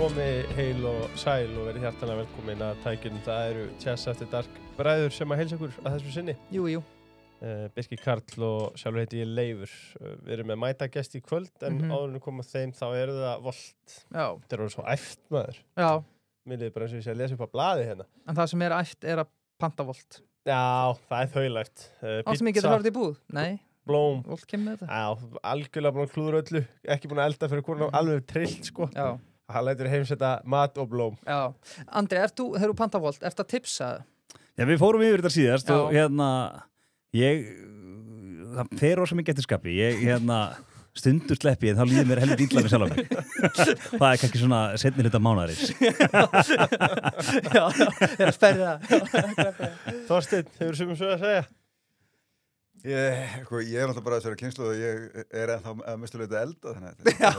Komið heil og sæl og verið hjartanlega velkomin að tækjunum. Það eru Chess After Dark bræður sem að heilsa ykkur að þessu sinni. Jú. Birkir Karl og sjálfur heiti ég Leifur. Við erum með mætagest í kvöld en áður en koma þeim þá eru það Volt. Já. Þetta er orðið svo æft maður. Já. Mér liður bara eins og ég sé að lesa upp á blaði hérna. En það sem er æft er að panta Volt. Já, það er þaulæft. Allt sem ég getur hárið í búð? Nei. Blóm. Volt kemur með þetta? Já, algjörlega búin að klúður öllu. Ekki búin að elda fyrir konan alveg trillt sko. Já. Hann lætur heimsetta mat og blóm. Já. Andri, þegar þú panta Volt, ertu að tipsa? Já, við fórum yfir þetta síðast og það fer ósað mikið eftir skapi. Stundur sleppi en þá líður mér heldur illa með sjálf mig. Það er kannski svona seinni hluta mánaðarins. Já, er að sperra það. Þorsteinn, hefur sumum svo að segja? Ég er náttúrulega bara þessari kynslu og ég er ennþá að mestuleita elda þannig Já,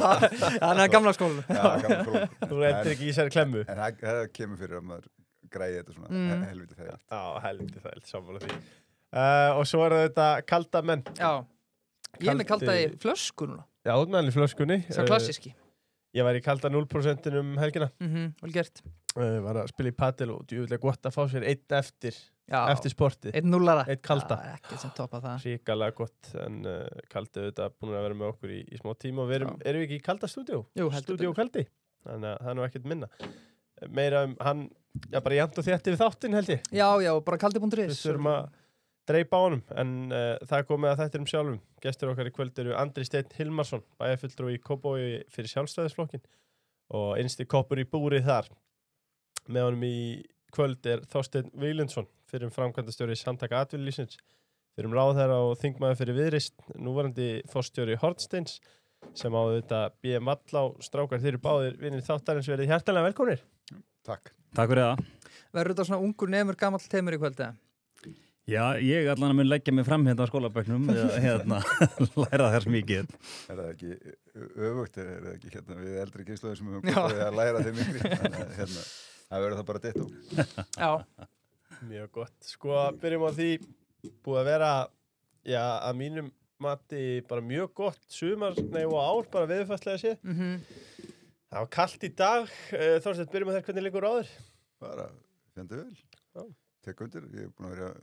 hann er gamla skólan. Já, gamla skólan. Þú endur ekki í þessari klemmu? En það kemur fyrir að maður græði þetta svona helviti þægilegt. Já, helviti þægilegt, sammála því. Og svo er þetta kalda menn. Já, ég er með kalda í flösku núna. Já, útmeðan í flöskunni. Svo klassíski. Ég var í kalda 0% helgina. Vel gert. Var að spila í padel og djúvilega gott að fá sér einn eftir sportið. 1-0-ara. Einn kalda. Já, ekkert sem toppa það. Ríkalega gott, en kaldi auðvitað búin að vera með okkur í smá tíma og við erum við ekki í kalda stúdíó? Jú, heldur. Stúdíó kaldi. Þannig að það er nú ekkert minna. Meira hann, bara jafnt og þétt yfir þáttinn held ég. Já, bara kaldi.is. Við þurfum að dreipa á honum, en það er komið að þættinum sjálfum. Gestur okkar í kvöld eru Andri Steinn Hilmarsson, bæjarfulltrúi í Kópavogi fyrir Sjálfstæðisflokkinn og innsti koppur í búrið þar. Með honum í kvöld er Þorsteinn Víglundsson, fyrir framkvæmdastjóri Samtaka atvinnulífsins, fyrir ráðherra og þingmaður fyrir Viðreisn, núverandi forstjóri Hornsteins, sem áður þetta BM Vallá, strákar þeir eru báðir vinir þáttarins, verið hjartanlega velkomnir. Takk. Takk fyrir það. Verður þetta svona ungur nemur gamall teimur í kvöldi? Já, ég allan að mun leggja mig fram hérna á skólabæknum læra þess mikið. Er það ekki öfugt? Er það ekki við eldri kynsluðum sem höfum gott að læra þeim yngri? Þannig það verður það bara ditto. Já. Mjög gott. Sko, byrjum á því, búið að vera, að mínum mati bara mjög gott sumar, og ár, bara veðurfarslega séð. Það var kalt í dag. Þorsteinn, byrjum á þér, hvernig liggur á þér? Bara fjandi vel. Já. Tek undir. Ég er búin að vera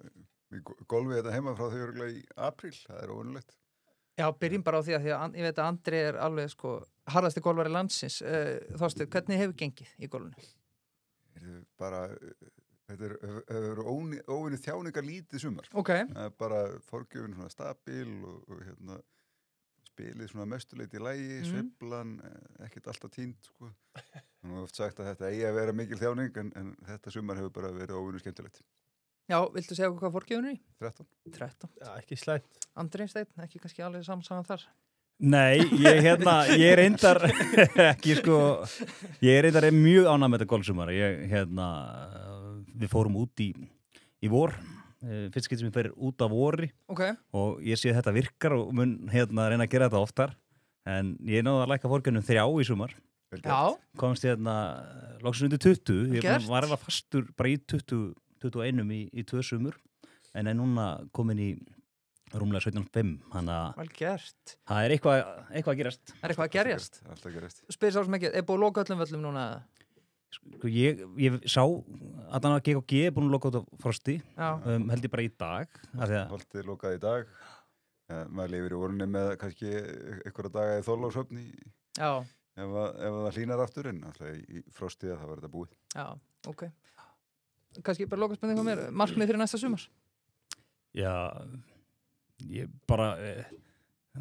í golfi þetta heima frá því örugglega í apríl. Það er óvanalegt. Já, byrjum bara á því að ég veit að Andri er alveg harðasti golfari landsins. Þorsteinn, hvernig hefur gengið í golfinu? Þetta er óvinni þjáningar lítið sumar. Ok. Það er bara forgjöfin svona stabil og spilið svona mestuleiti í lagi, sveiflan, ekkert alltaf tínt, sko. Nú hef oft sagt að þetta eigi að vera mikil þjáning en þetta sumar hefur bara verið óvinni skemmtilegt. Já, viltu segja hvað forgjöfin er í? 13. Já, ekki slæmt. Andri Steinn, ekki kannski alveg samsagan þar? Nei, ég er reyndar ekki ég er reyndar mjög ánægð með þetta golfsumar. Við fórum út í vor, fyrst skipti sem ég fer út af vori og ég sé að þetta virkar og mun reyna að gera þetta oftar, en ég náði að lækka forgjörnum 3 í sumar. Já. Komst loksins undir 20, ég var alveg fastur bara í 21 í 2 sumur, en núna komin í rúmlega 17.5, þannig að vel gert. Það er eitthvað að gerast. Það er eitthvað að gerjast. Alltaf að gerast. Spyrir sá sem ekki, er búið að loka öllum völlum núna? Ég sá að hann að GKG er búin að loka út af frosti, held ég bara í dag. Holtið lokaði í dag. Maður lifir í orðinni með kannski einhverja daga í Þorlákshöfn ef það hlýnar aftur, en alltaf í frostið það var þetta búið. Já, ok. Kannski bara lokaspending á mér, markmið fyrir næsta sumar? Já, ég bara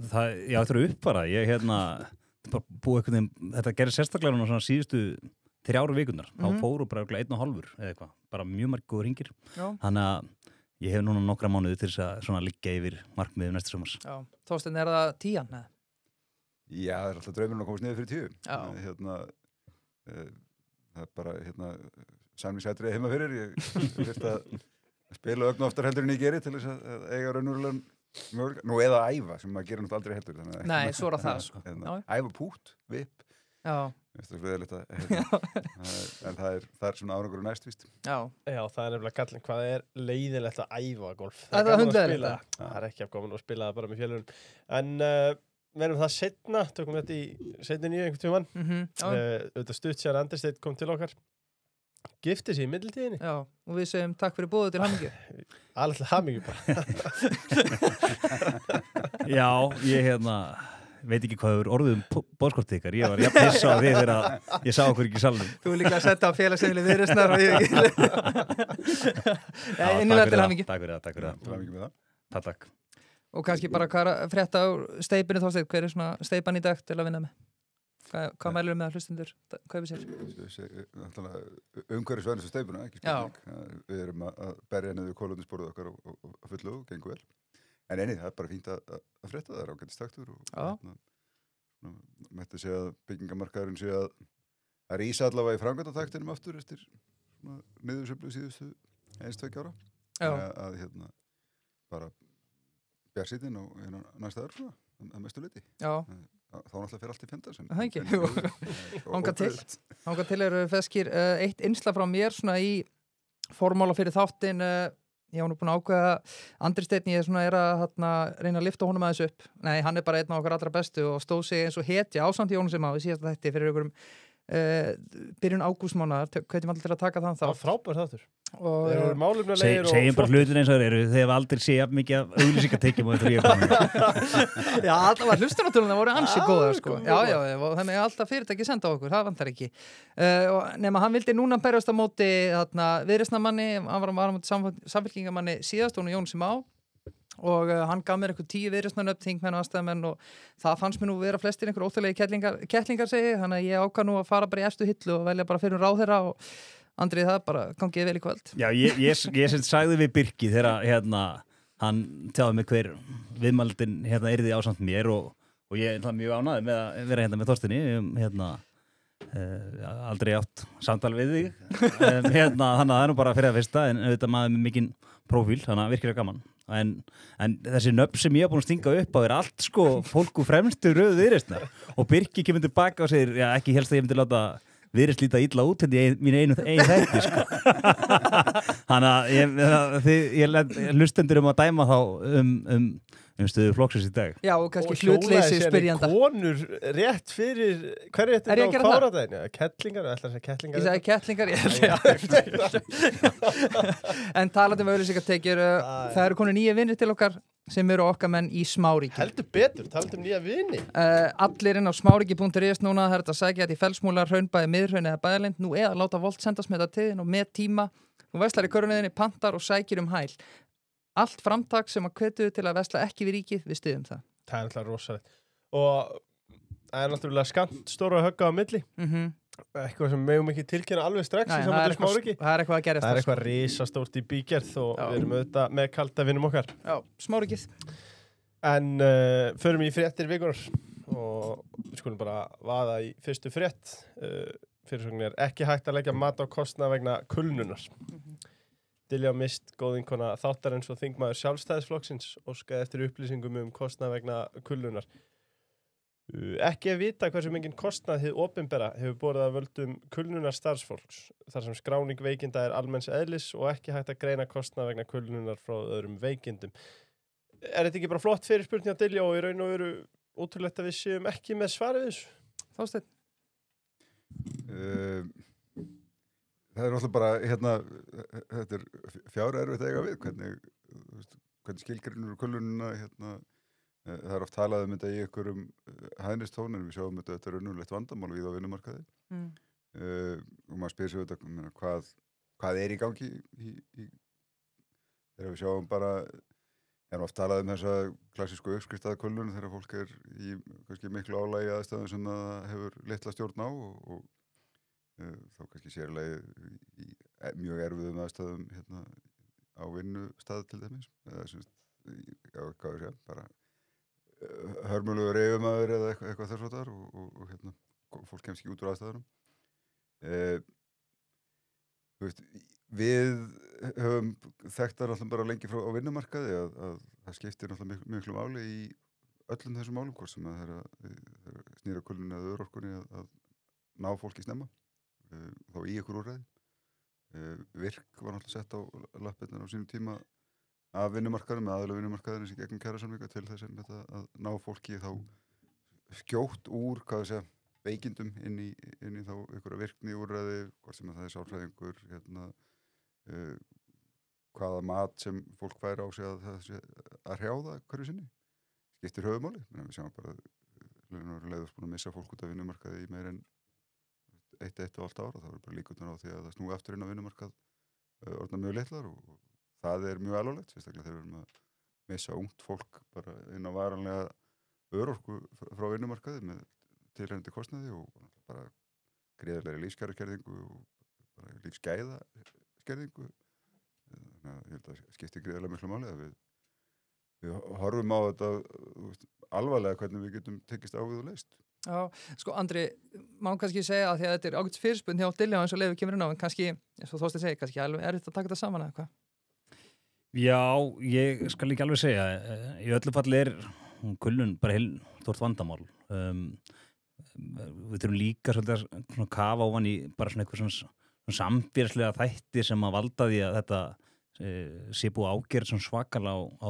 það þurfa upp bara bara búið einhvern veginn, þetta gerir sérstaklega núna svona síðustu 3 vikunar, þá fóru bara 1,5 eða eitthvað, bara mjög margir hringir. Þannig að ég hef núna nokkra mánuði til þess að svona liggja yfir markmiðum næsta sumars. Já, Þorsteinn, er það 10 eða? Já, það er alltaf draumurinn að komast niður fyrir 10. Já. Það er bara samningsætrið heima fyrir. Ég þurft að spila ögn oftar heldur en ég geri til þess að eiga raunverulegan möguleika. Nú eða æfa, sem maður gerir náttúrulega aldrei heldur. Nei, svo er það. Æfa pút, vipp. Já. En það er svona árangur og næstvíst. Já, það er nefnilega gallin. Hvað er leiðilegt að æfa golf? Það er hundleiðilegt. Það er ekki af gaman að spila það bara með fjölunum. En verðum það setna, tökum þetta í setni nýju einhvern tímann. Auðvitað stutt sér Andri Steinn kom til okkar. Gifti sig í middeltíðinni. Já, og við segjum takk fyrir boðið til hamingju. Allt hamingju bara. Já, ég veit ekki hvað hefur orðið boðskortið ykkar. Ég var jafn hissa á því þegar ég sá okkur ekki í salnum. Þú er líka að setja á félagsheimili Viðreisnar og ég ekki. Innilega til hamingju. Takk fyrir það. Til hamingju með það. Takk. Og kannski bara hvað að frétta á steipinu Þorsteinn, hver er svona steipan í dag til að vinna með? Hvað mælur með að hlustundur kaupi sér? Umhverfisvæðinu steipuna, ekki spurning. Við erum að berja niður kolefnisborðið okkar og fullu og gengur vel. En það er bara fínt að frétta það, ágætist taktur og mætti segja að byggingamarkaðurinn sé að rísa allavega í framkvæmdataktinum aftur eftir niðursveiflu síðustu 1-2 ára. Að bara bjarsýtin og næsta ár svona, að mestu leyti. Já. Þá náttúrulega fer allt í fjandar. Það ekki. Hanga til eru feskir eitt innslag frá mér svona í formála fyrir þáttinn. Ég var nú búin að ákveða Andri Steinn, ég er að reyna að lyfta honum aðeins upp. Nei, hann er bara einn af okkar allra bestu og stóð sig eins og hetja ásamt Jónu sem á við síðasta þætti fyrir einhverjum byrjun ágústmánaðar, hvetjum allir til að taka þann þátt. Það var frábær þáttur. Og segjum bara hlutin eins og þeir eru, þeir hafa aldrei séð jafn mikið af auglýsingatekjum og þetta ég komið. Já, það var hlustunartöluna, það voru ansi góðar sko. Já, og það með alltaf fyrirtæki senda okkur, það vantar ekki. Nema hann vildi núna berjast á móti Viðreisnarmanni, hann var á móti Samfylkingamanni síðast, hún Jón sem á. Og hann gaf mér eitthvað 10 Viðreisnarnöfn, þingmenn og aðstæðamenn og það fannst mér nú vera flestir einhver óþægilegi kettlingar segi, þannig að ég ákvað nú að fara bara í efstu hillu og velja bara fyrir ráðherra og Andri, það bara gangið vel í kvöld. Já, ég sem sagði við Birki þegar hann tjáði mig hver viðmældin yrði ásamt mér og ég er mjög ánægður með að vera með Þorsteini aldrei átt samtal við þig þannig að það er nú bara fyrir að fyrsta en auðvitað maður með mikinn prófíl, þannig að virkilega gaman en þessi nöfn sem ég hef búin að stinga upp á er allt sko fólk úr fremstu röðu Viðreisnar og Birki kemur tilbaka og segir, já ekki helst að ég myndi láta Viðreisn líta illa út í mínu einu þætti sko. Þannig að ég hlustendur að dæma þá stöðu flokksins í dag. Já, og kannski hlutleysi spyrjanda. Og konur rétt fyrir hverju þetta á kváradaginn? Kettlingar? Ég sagði kettlingar. En talandi auglýsingatekjur, það eru konur 9 vinir til okkar sem eru okkar menn í Smáríki. Heldur betur, talandi nýja vini. Allir inn á smáriki.is núna, það er þetta að sækja þetta í Fellsmúla, Hraunbæði, Miðhraun eða Bæjarlind, nú eða láta Volt sendast með þetta tíðin og með tíma. Þú verslar í körunniðinni, pantar og sækir hæl. Allt framtak sem að hvetuðu til að versla ekki við ríkið, við styðum það. Það er náttúrulega rosalegt. Og það er náttúrulega skant stóra högga á milli. Eitthvað sem megum ekki tilkynna alveg strax. Nei, það er eitthvað að gerast. Það er eitthvað risastórt í bígerð og við erum auðvitað með kalda vinum okkar. Já, Smárikið. En förum í fréttir vikunar og við skulum bara vaða í fyrstu frétt. Fyrirsögnin er ekki hægt að leggja mat á kostnað vegna kulnunar. Diljá Mist, góðinkona þáttarins og þingmaður Sjálfstæðisflokksins óskaði eftir upplýsingum kostnað vegna kulnunar. Ekki að vita hversu mikinn kostnað hið opinbera hefur borið að völdum kulnunar starfsfólks, þar sem skráning veikinda er almenns eðlis og ekki hægt að greina kostnað vegna kulnunar frá öðrum veikindum. Er þetta ekki bara flott fyrirspurning að Diljá og í raun og veru ótrúlegt að við séum ekki með svarið þessu? Þorsteinn? Það er náttúrulega bara, þetta er fjárerfitt að eiga við, hvernig skilgreinur kulnunina, það er oft talað um þetta í einhverjum hæðnistón, en við sjáum þetta er raunverulegt vandamál við á vinnumarkaði. Og maður spyr sig þetta, hvað er í gangi þegar við sjáum bara, erum oft talað um þessa klassísku uppskriftaða kulnun þegar fólk er í kannski miklu álægi aðstæðum sem það hefur litla stjórn á og þá kannski sérlega í mjög erfiðum aðstæðum á vinnustað til dæmis eða hvað ég segja, bara hörmulegur reyfumæður eða eitthvað þess að og fólk kemst ekki út úr aðstæðunum. Við höfum þekkt það náttúrulega bara lengi á vinnumarkaði að það skiptir náttúrulega miklu máli í öllum þessum málum, hvort sem að þeirra snýra kulnunni eða örorkunni að ná fólki snemma, þá í ykkur úrræði. Virk var náttúrulega sett á lappirnar á sínum tíma af vinnumarkaðum, með aðalega vinnumarkaðurinn sem gegnum kjarasamninga til þess að ná fólki þá skjótt úr, hvað það segja, veikindum inn í þá einhverja virkni úrræði, hvort sem það er sálfræðingur, hvaða mat sem fólk fær á sig að hrjáða hverju sinni, skiptir höfumáli. Við sjáum bara leiðast búin að missa fólk út af vinnumarkaði í meir en 1,5 ár og það verður bara líkurnar á því að það snúi aftur inn á vinnumarkað orðna mjög litlar og það er mjög alvarlegt, sérstaklega þegar við erum að missa ungt fólk bara inn á varanlega örorku frá vinnumarkaði með tilheyrandi kostnaði og bara gríðarlegri lífskjaraskerðingu og bara lífsgæðaskerðingu. Þannig að ég held að skipti gríðarlega miklu máli að við horfum á þetta alvarlega hvernig við getum tekist á við og leyst. Já, sko Andri, má kannski segja að því að þetta er ágætis fyrirspurn hjá Diljá eins og Leifur kemur inn á, en kannski, eins og Þorsteinn segir, kannski alveg erfitt að taka þetta saman eða hvað? Já, ég skal ekki alveg segja. Í öllu falli er kulnun bara stórt vandamál. Við þurfum líka svolítið að kafa ofan í bara svona eitthvað svona samfélagslega þætti sem að valda því að þetta sé búið ágerð svona svakalega á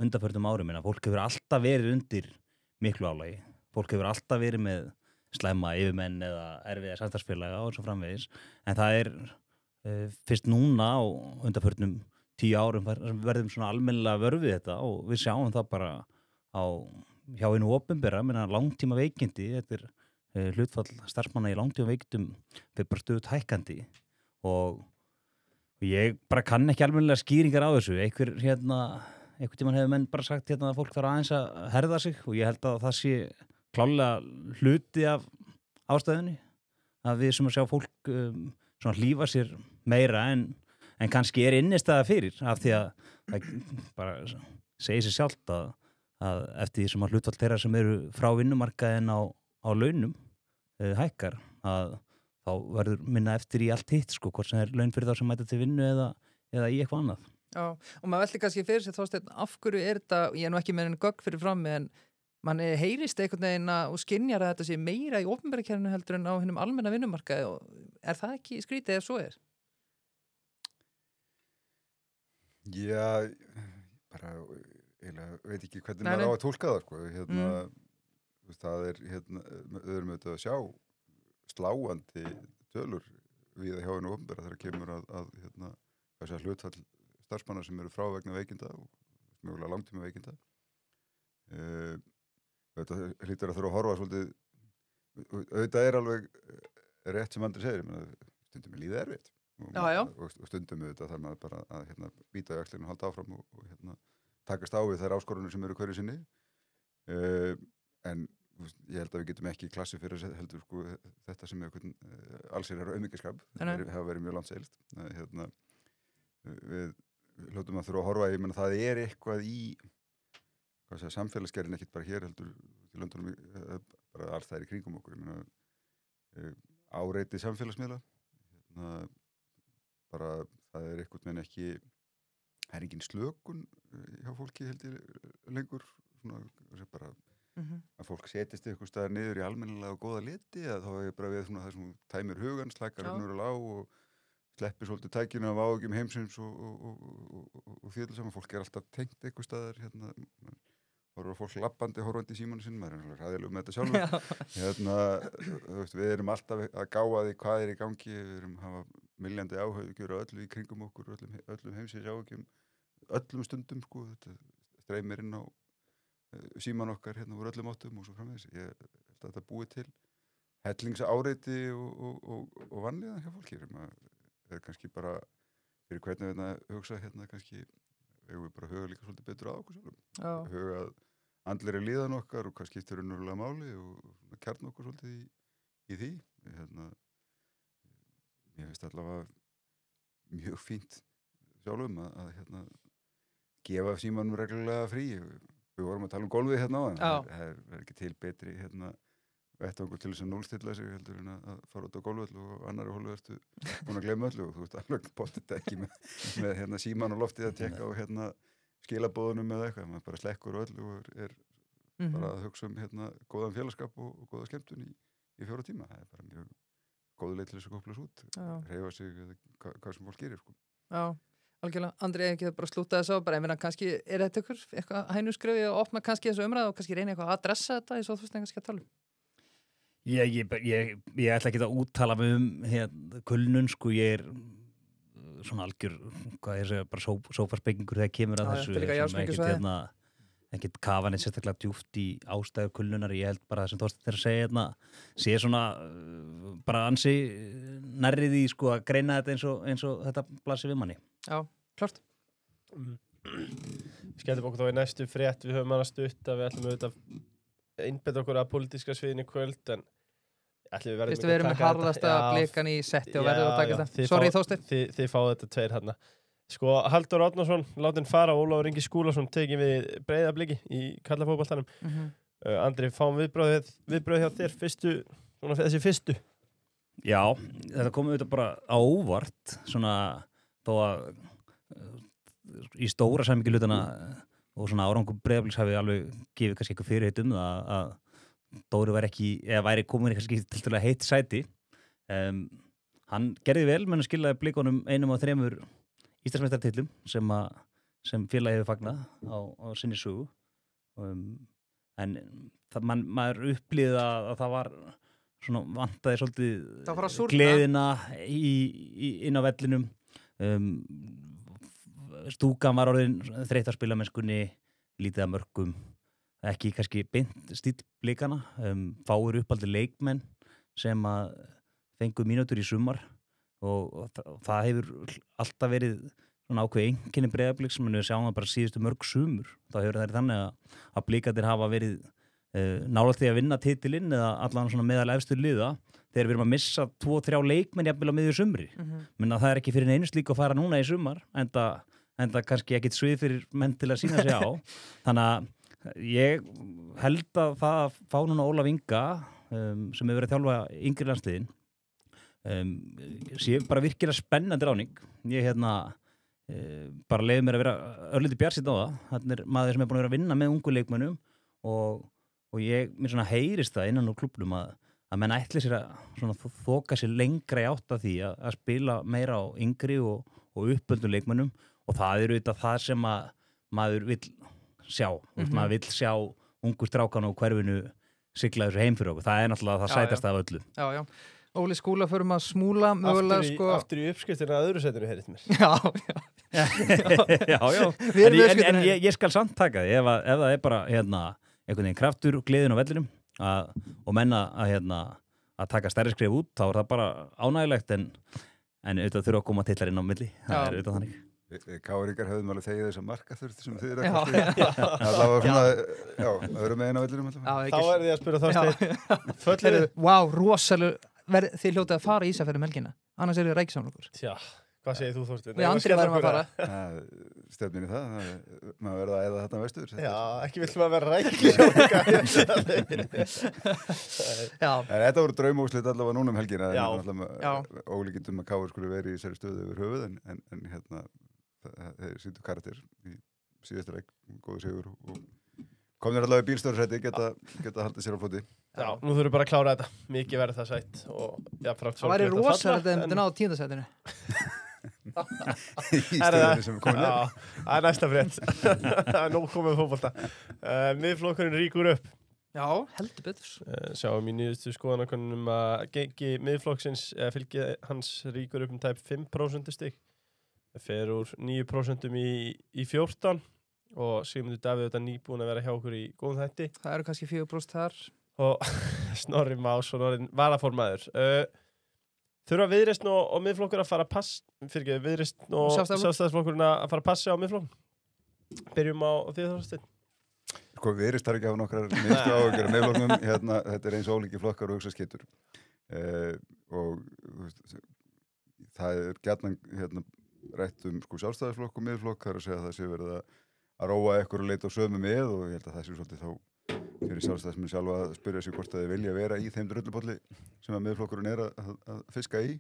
undanförnum árum. Fólk hefur alltaf verið undir miklu álagi. Fólk hefur alltaf verið með slæma yfirmenn eða erfiða samstarfsfélaga og svo framvegis. En það er fyrst núna á undanförnum 10 árum sem við verðum svona almennilega vörð við þetta og við sjáum það bara hjá hinu opinbera, langtíma veikindi, þetta er hlutfall starfsmanna í langtíma veikindum fyrir bara stöðugt hækkandi og ég bara kann ekki almennilega skýringar á þessu. Einhvern tímann hefur menn bara sagt að fólk þarf aðeins að herða sig og ég held að það sé klálega hluti af ástæðunni að við sem að sjá fólk svona hlífa sér meira en kannski er innistæða fyrir af því að það bara segir sér sjálft að eftir því sem að hlutfall þeirra sem eru frá vinnumarkaðin á launum hækkar að þá verður minna eftir í allt hitt sko, hvort sem er laun fyrir þá sem mæta til vinnu eða í eitthvað annað. Já, og maður velti kannski fyrir sér Þorsteinn, af hverju er þetta, ég er nú ekki með henni gögn fyrir frammi en mann heyrist einhvern veginn og skynjar að þetta sé meira í opinbera kerfinu heldur en á hinnum almenna vinnumarkaði og er það ekki skrítið ef svo er? Já, bara veit ekki hvernig maður á að túlka það sko. Það er við erum auðvitað að sjá sláandi tölur við hjá hinu opinbera þegar kemur að hlutfall starfsmanna sem eru frá vegna veikinda og mögulega langtíma veikinda. Þetta hlýtur að þurfa að horfa svolítið, auðvitað er alveg rétt sem Andri segir, stundum er lífið erfitt og stundum auðvitað þarf maður bara að bíta í axlinu og halda áfram og takast á við þær áskorunir sem eru hverju sinni. En ég held að við getum ekki klassi fyrir heldur sko, þetta sem er allsherjar auðmyggiskap, það hafa verið mjög landseilst. Við hljótum að þurfa að horfa, ég meina það er eitthvað í samfélagsgerðin ekkert bara hér heldur til löndunum bara alls það er í kringum okkur. Ég meina áreiti samfélagsmiðla bara það er einhvern veginn ekki það er engin slökun hjá fólki held ég lengur svona bara að fólk setjast eitthvað staðar niður í almennilega og góða liti að þá er bara við það sem tæmir hugan, slækkar á og sleppir svolítið tækinu af áhugjum heimsins og þjóðlega saman. Fólk er alltaf tengt eitthvað staðar horfur fólk lappandi, horfandi í símanu sinn, maður er hræðilegur með þetta sjálfur. Við erum alltaf að gáa því hvað er í gangi, við erum að hafa milljandi áhugjur öllu í kringum okkur, öllum heimsins áhugjum, öllum stundum, sko, þetta streymir inn á síman okkar úr öllum áttum og svo framvegis. Ég held að þetta búið til hellingsáreiti og vanlíðan hjá fólki. Það er kannski bara fyrir hvernig við hugsa kannski við bara huga líka svolítið betur á okkur sjálfum. Huga andlegri líðan okkar og hvað skiptir raunverulega máli og kjarna okkur svolítið í því. Ég finnst allavega mjög fínt sjálfum að gefa símanum reglulega frí. Við vorum að tala golfið áðan. Það er ekki til betri vettvangur til þess að núllstilla sig heldur en að fara út á golfvöll og annari holu ertu búin að gleyma öllu og þú ert alveg pottet ekki með síman og loftið að tekka á skilabóðunum eða eitthvað, maður bara slekkur öllu og er bara að hugsa góðan félagskap og góða skemmtun í 4 tíma. Það er bara mjög góð leið til þess að koppla út, hreyfa sig eða hvað sem fólk gerir sko. Já, Algjörlega, Andri, ekki bara slúta þess á, bara ég meina kannski þetta eitthvað hænuskröfi og opna kannski þessu umræðu og kannski reyna eitthvað að adressa þetta eins og þú veist kannski að tala Ég ætla ekki að úttala mig kulnun, sko, ég svona algjör, hvað ég segja, bara sófarspekingur þegar kemur að þessu, ekkert kafa neitt sérstaklega djúpt í ástæður kulnunar. Ég held bara það sem Þorsteinn er að segja sé svona bara ansi nærri því, sko, að greina þetta eins og þetta blasir við manni. Já, klart. Skellum okkur þá í næstu frétt, við höfum hana stutt að við ætlum auðvitað einbetta okkur að pólitíska sviðinu í kvöld, en ætlum við verðum með harðasta blikan í setti og verðum að taka þetta. Sorry, Þorsteinn. Þið fáðu þetta tveir hérna. Sko, Halldór Árnason látin fara, Ólafur Ingi Skúlason tekið við Breiðabliki í karlafótboltanum. Andri, fáum viðbröð hjá þér þessi fyrstu? Já, þetta kom auðvitað bara á óvart, svona þó að í stóra samhengi hlutana og svona árangur Breiðabliks hafi alveg gefið kannski eitthvað fyrirheit það að Dóri væri komin í kannski til að heitt sæti. Hann gerði vel, menn skilaði Blikunum 1 af 3 Íslandsmeistaratitlum sem félagið hefur fagnað á sinni sögu. En maður upplýði að það var svona vantaði svolítið gleðina inn á vellinum. Stúkan var orðin þreytt að spila mennskunni, lítið að mörkum, ekki kannski beint stíll Blikana, fáir uppaldi leikmenn sem að fengu mínútur í sumar og það hefur alltaf verið svona ákveð einkenni Breiðabliks, menn við sjáum það bara síðustu mörg sumur. Þá hefur það verið þannig að Blikarnir hafa verið nálægt því að vinna titilinn eða allan svona meðal efstu liða þegar við erum að missa 2-3 leikmenn jafnvel á miðju sumri. Menn að það er ekki fyrir einu slík að fara núna í sumar, enda kannski ekkit svið fyrir menn til að sína sig á. Þannig að ég held að það að fá núna Ólaf Inga sem hefur verið að þjálfa yngri landsliðin sé bara virkilega spennandi ráning. Ég bara leiði mér að vera örlítið bjartsýnn á það. Þannig er maður sem er búin að vera að vinna með ungu leikmönnum og mér svona heyrist það innan úr klúbbnum að menn ætli sér að svona þoka sér lengra í átt að því að spila meira á yngri og uppöldum leikmönnum og það er auðvitað það sem að maður vill sjá. Maður vill sjá ungu strákan og hverfinu sigla þessu heim fyrir okkur. Það er náttúrulega það sætasta af öllu. Já, já. Óli Skúla förum að smúla mögulega sko... Aftur í uppskriftina að öðru setinu heyrðist mér. Já. En ég skal samt taka því ef það er bara einhvern veginn kraftur og gleðin á vellinum og menna að taka stærri skref út, þá er það bara ánægilegt en auðvitað þurfa að koma titlar inn á milli. Það er auðvitað þannig. Káringar höfðum alveg þegið þess að markaþurft sem þið að kosti. Það var svona, öðrum meginn á vellinum. Þá er því að spura Þorsteinn. Föllur. Vá, rosalega. Þið hljótið að fara í Ísafjörð melgina. Annars eru þið ræksamlokur. Tja, hvað segir þú Þorsteinn? Við Andri værum að fara. Stefnin í það. Maður verða að æða þarna vestur. Já, ekki vill maður vera ræksamloka. Þetta voru draumókslit allavega núna helgina. Ólíkindum að Káur skulle verið í sér stöðu yfir höfuð en þeir sýndu karakter í síðasta leik, góðu sigur og komnir allavega í bílstjórasæti, geta haldið sér á floti. Já, nú þurfum bara að klára þetta. Mikið verður það sætt og það væri rosalega að þetta náðu 10. sætinu. Í stöðunni sem er komin upp. Já, það er næsta frétt. Það er nóg komið fótbolta. Miðflokkurinn rýkur upp. Já, heldur betur. Sjáum í nýjustu skoðanakönnunum að gengi miðflokksins fylgi hans rýkur upp tæp 5% stig. Það fer úr 9% í 14 og Sigmundur Davíð þetta nýbúin að vera hjá okkur í góðum þætti. Það eru kannski 4% þar. Og Snorri Más og Norrin varaformaður. Þurfa Viðreisn og miðflokkur að fara að Viðreisn og Sjálfstæðisflokkurinn að fara að passa á miðflokkun? Byrjum á því Þorsteinn. Sko Viðreisn þarf ekki að hafa nokkrar minnstu áhyggjur af miðflokknum. Þetta er eins ólíki flokkar og hugsa skittur. Og það er gjarnan rætt sko Sjálfstæðisflokk og miðflokk, það er að segja að það sé verið að róa ekkur og leita á sömu með og ég held að það sé svolítið þá fyrir Sjálfstæðismenn sjálfa að spyrja sig hvort að þið vilja vera í þeim drullupolli sem að miðflokkurinn er að fiska í.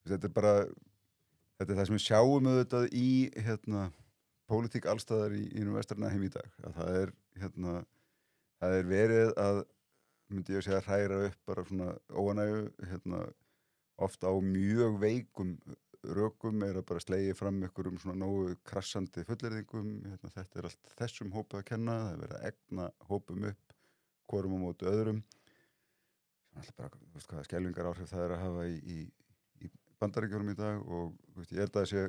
Þetta er það sem við sjáum auðvitað í pólitík allstaðar í vestræna heim í dag. Að það er verið að, myndi ég segja, hræra upp bara svona óanægju oft á mjög veikum rökum að bara slegja fram einhverjum svona nógu krassandi fullyrðingum, þetta allt þessum hópi að kenna, það verið að egna hópum upp, hvorum á móti öðrum. Alltaf bara, þú veist hvaða skelfingar áhrif það að hafa í Bandaríkjunum í dag og veist, ég held að það sé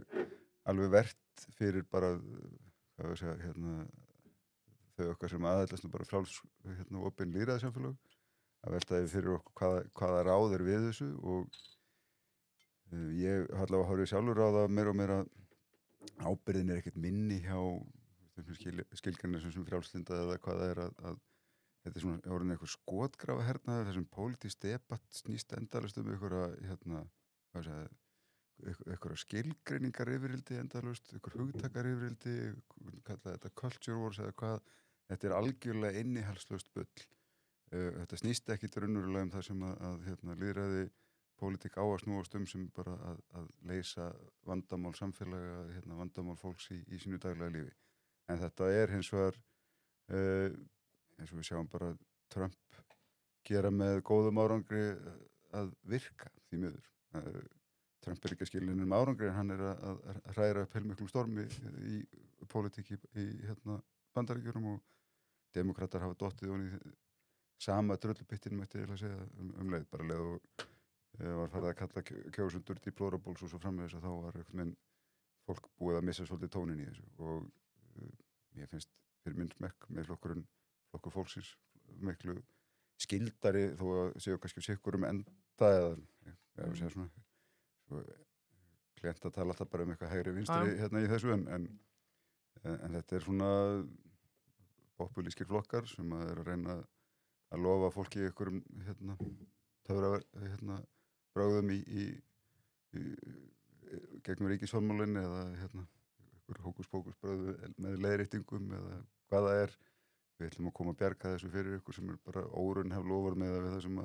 alveg vert fyrir bara, hvað við segja, þau okkar sem aðeins bara fráls opin lýðræðissamfélög, að veltaði fyrir okkur hvaða ráð við þessu og ég allavega horfði sjálfur á það meira og meira ábyrgðin ekkert minni hjá skilgreinir sem frjálslynda eða hvað það að þetta svona orðin einhver skotgrafa hernaður þessum pólitískt debatt snýst endalaust einhverja einhverja skilgreiningar yfirildi endalaust, einhver hugtakar yfirildi, kalla þetta culture wars eða hvað, þetta algjörlega innihalslaust bull. Þetta snýst ekkit raunverulega það sem að lýðræði pólitík á að snúast sem bara að leysa vandamál samfélaga, vandamál fólks í sínu daglega lífi. En þetta hins vegar, eins og við sjáum bara Trump gera með góðum árangri að virka því miður. Trump ekki að skilja um árangri en hann að hræra upp heilmiklum stormi í pólitík í Bandaríkjunum og demokratar hafa dottið og sama drullupittin mætti ég að segja leið, bara leið og var farið að kalla kjósendur deplorables og svo framvegis að þá var einhvern veginn fólk búið að missa svolítið tónin í þessu og ég finnst fyrir minn smekk með flokkur fólksins miklu skildari þó að séu kannski sikkur enda eða ég segja svona klient að tala alltaf bara eitthvað hægri vinstri í þessu en þetta svona populískir flokkar sem að reyna að lofa fólki einhverjum töfra bráðum í gegnum ríkisfjármálin eða einhver hókus-pókus bráðu með leiðréttingum eða hvað það við ætlum að koma að bjarga þessu fyrir ykkur sem bara óraunhæf lofar með við það sem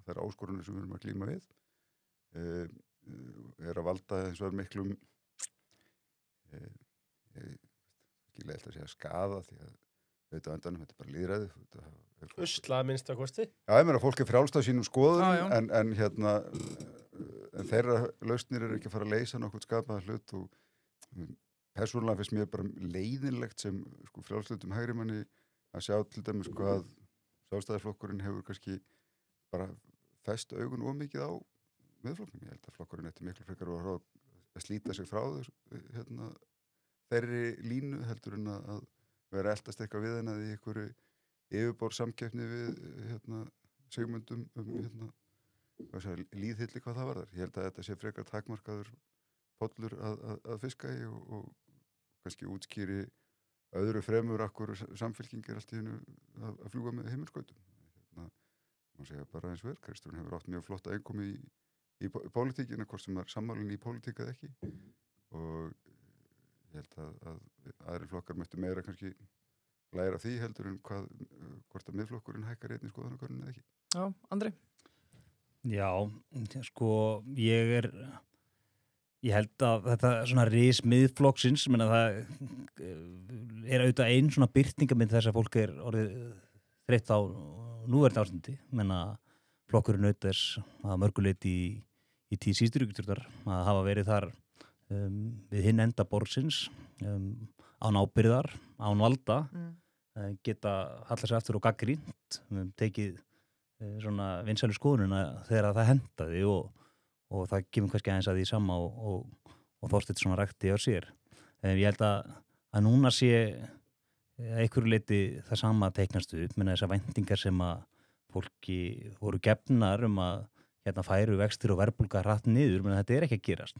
það áskorunir sem við erum að glíma við að valda eins og miklum ég held að segja skaða því að þetta er bara lýðræði Usla minnst að kosti Já, ég meina fólk frjálst á sínum skoðunum en þeirra lausnir ekki að fara að leysa nokkuð skapaða hlut og persónulega finnst mér bara leiðinlegt sem frjálslutum hægrimanni að sjá til dæmis hvað Sjálfstæðisflokkurinn hefur kannski bara fest augun of mikið á miðflokknum. Ég held að flokkurinn eftir miklu frekar að slíta sig frá þeirri línu heldur en að vera eldast eitthvað við henni í einhverju yfirbór samkeppni við Sigmundum líðhylli hvað það varðar. Ég held að þetta sé frekar takmarkaður pollur að fiska í og kannski útskýri öðru fremur akkur samfylking allt í hennu að fljúga með heimilskautum. Má segja bara eins og Kristrún hefur átt mjög flotta einkomi í pólitíkina, hvort sem sammálinn í pólitík eða ekki og ég held að aðrir flokkar mættu meira kannski læra því heldur en hvort að miðflokkurinn hækkar einnig skoðanakönnun eða ekki. Já, Andri? Já, sko, ég held að þetta svona ris miðflokksins, það auðvitað ein svona birtingamynd þess að fólk orðið þreytt á núverandi ástandi, flokkurinn auðvitað að mörguleiti í tíð síðustu ríkisstjórnar að hafa verið þar við hinn enda borðsins án ábyrgðar, án valda geta hallað sér aftur og gagnrýnt tekið svona vinsælu skoðunina þegar það hentaði og það kemur kannski aðeins að því sama og Þorsteinn svona rakti á sér. Ég held að núna sé einhverju leyti það sama teiknast upp með þessar væntingar sem að fólki voru gefnar að færu vextir og verðbólga hratt niður, menn þetta ekki að gerast.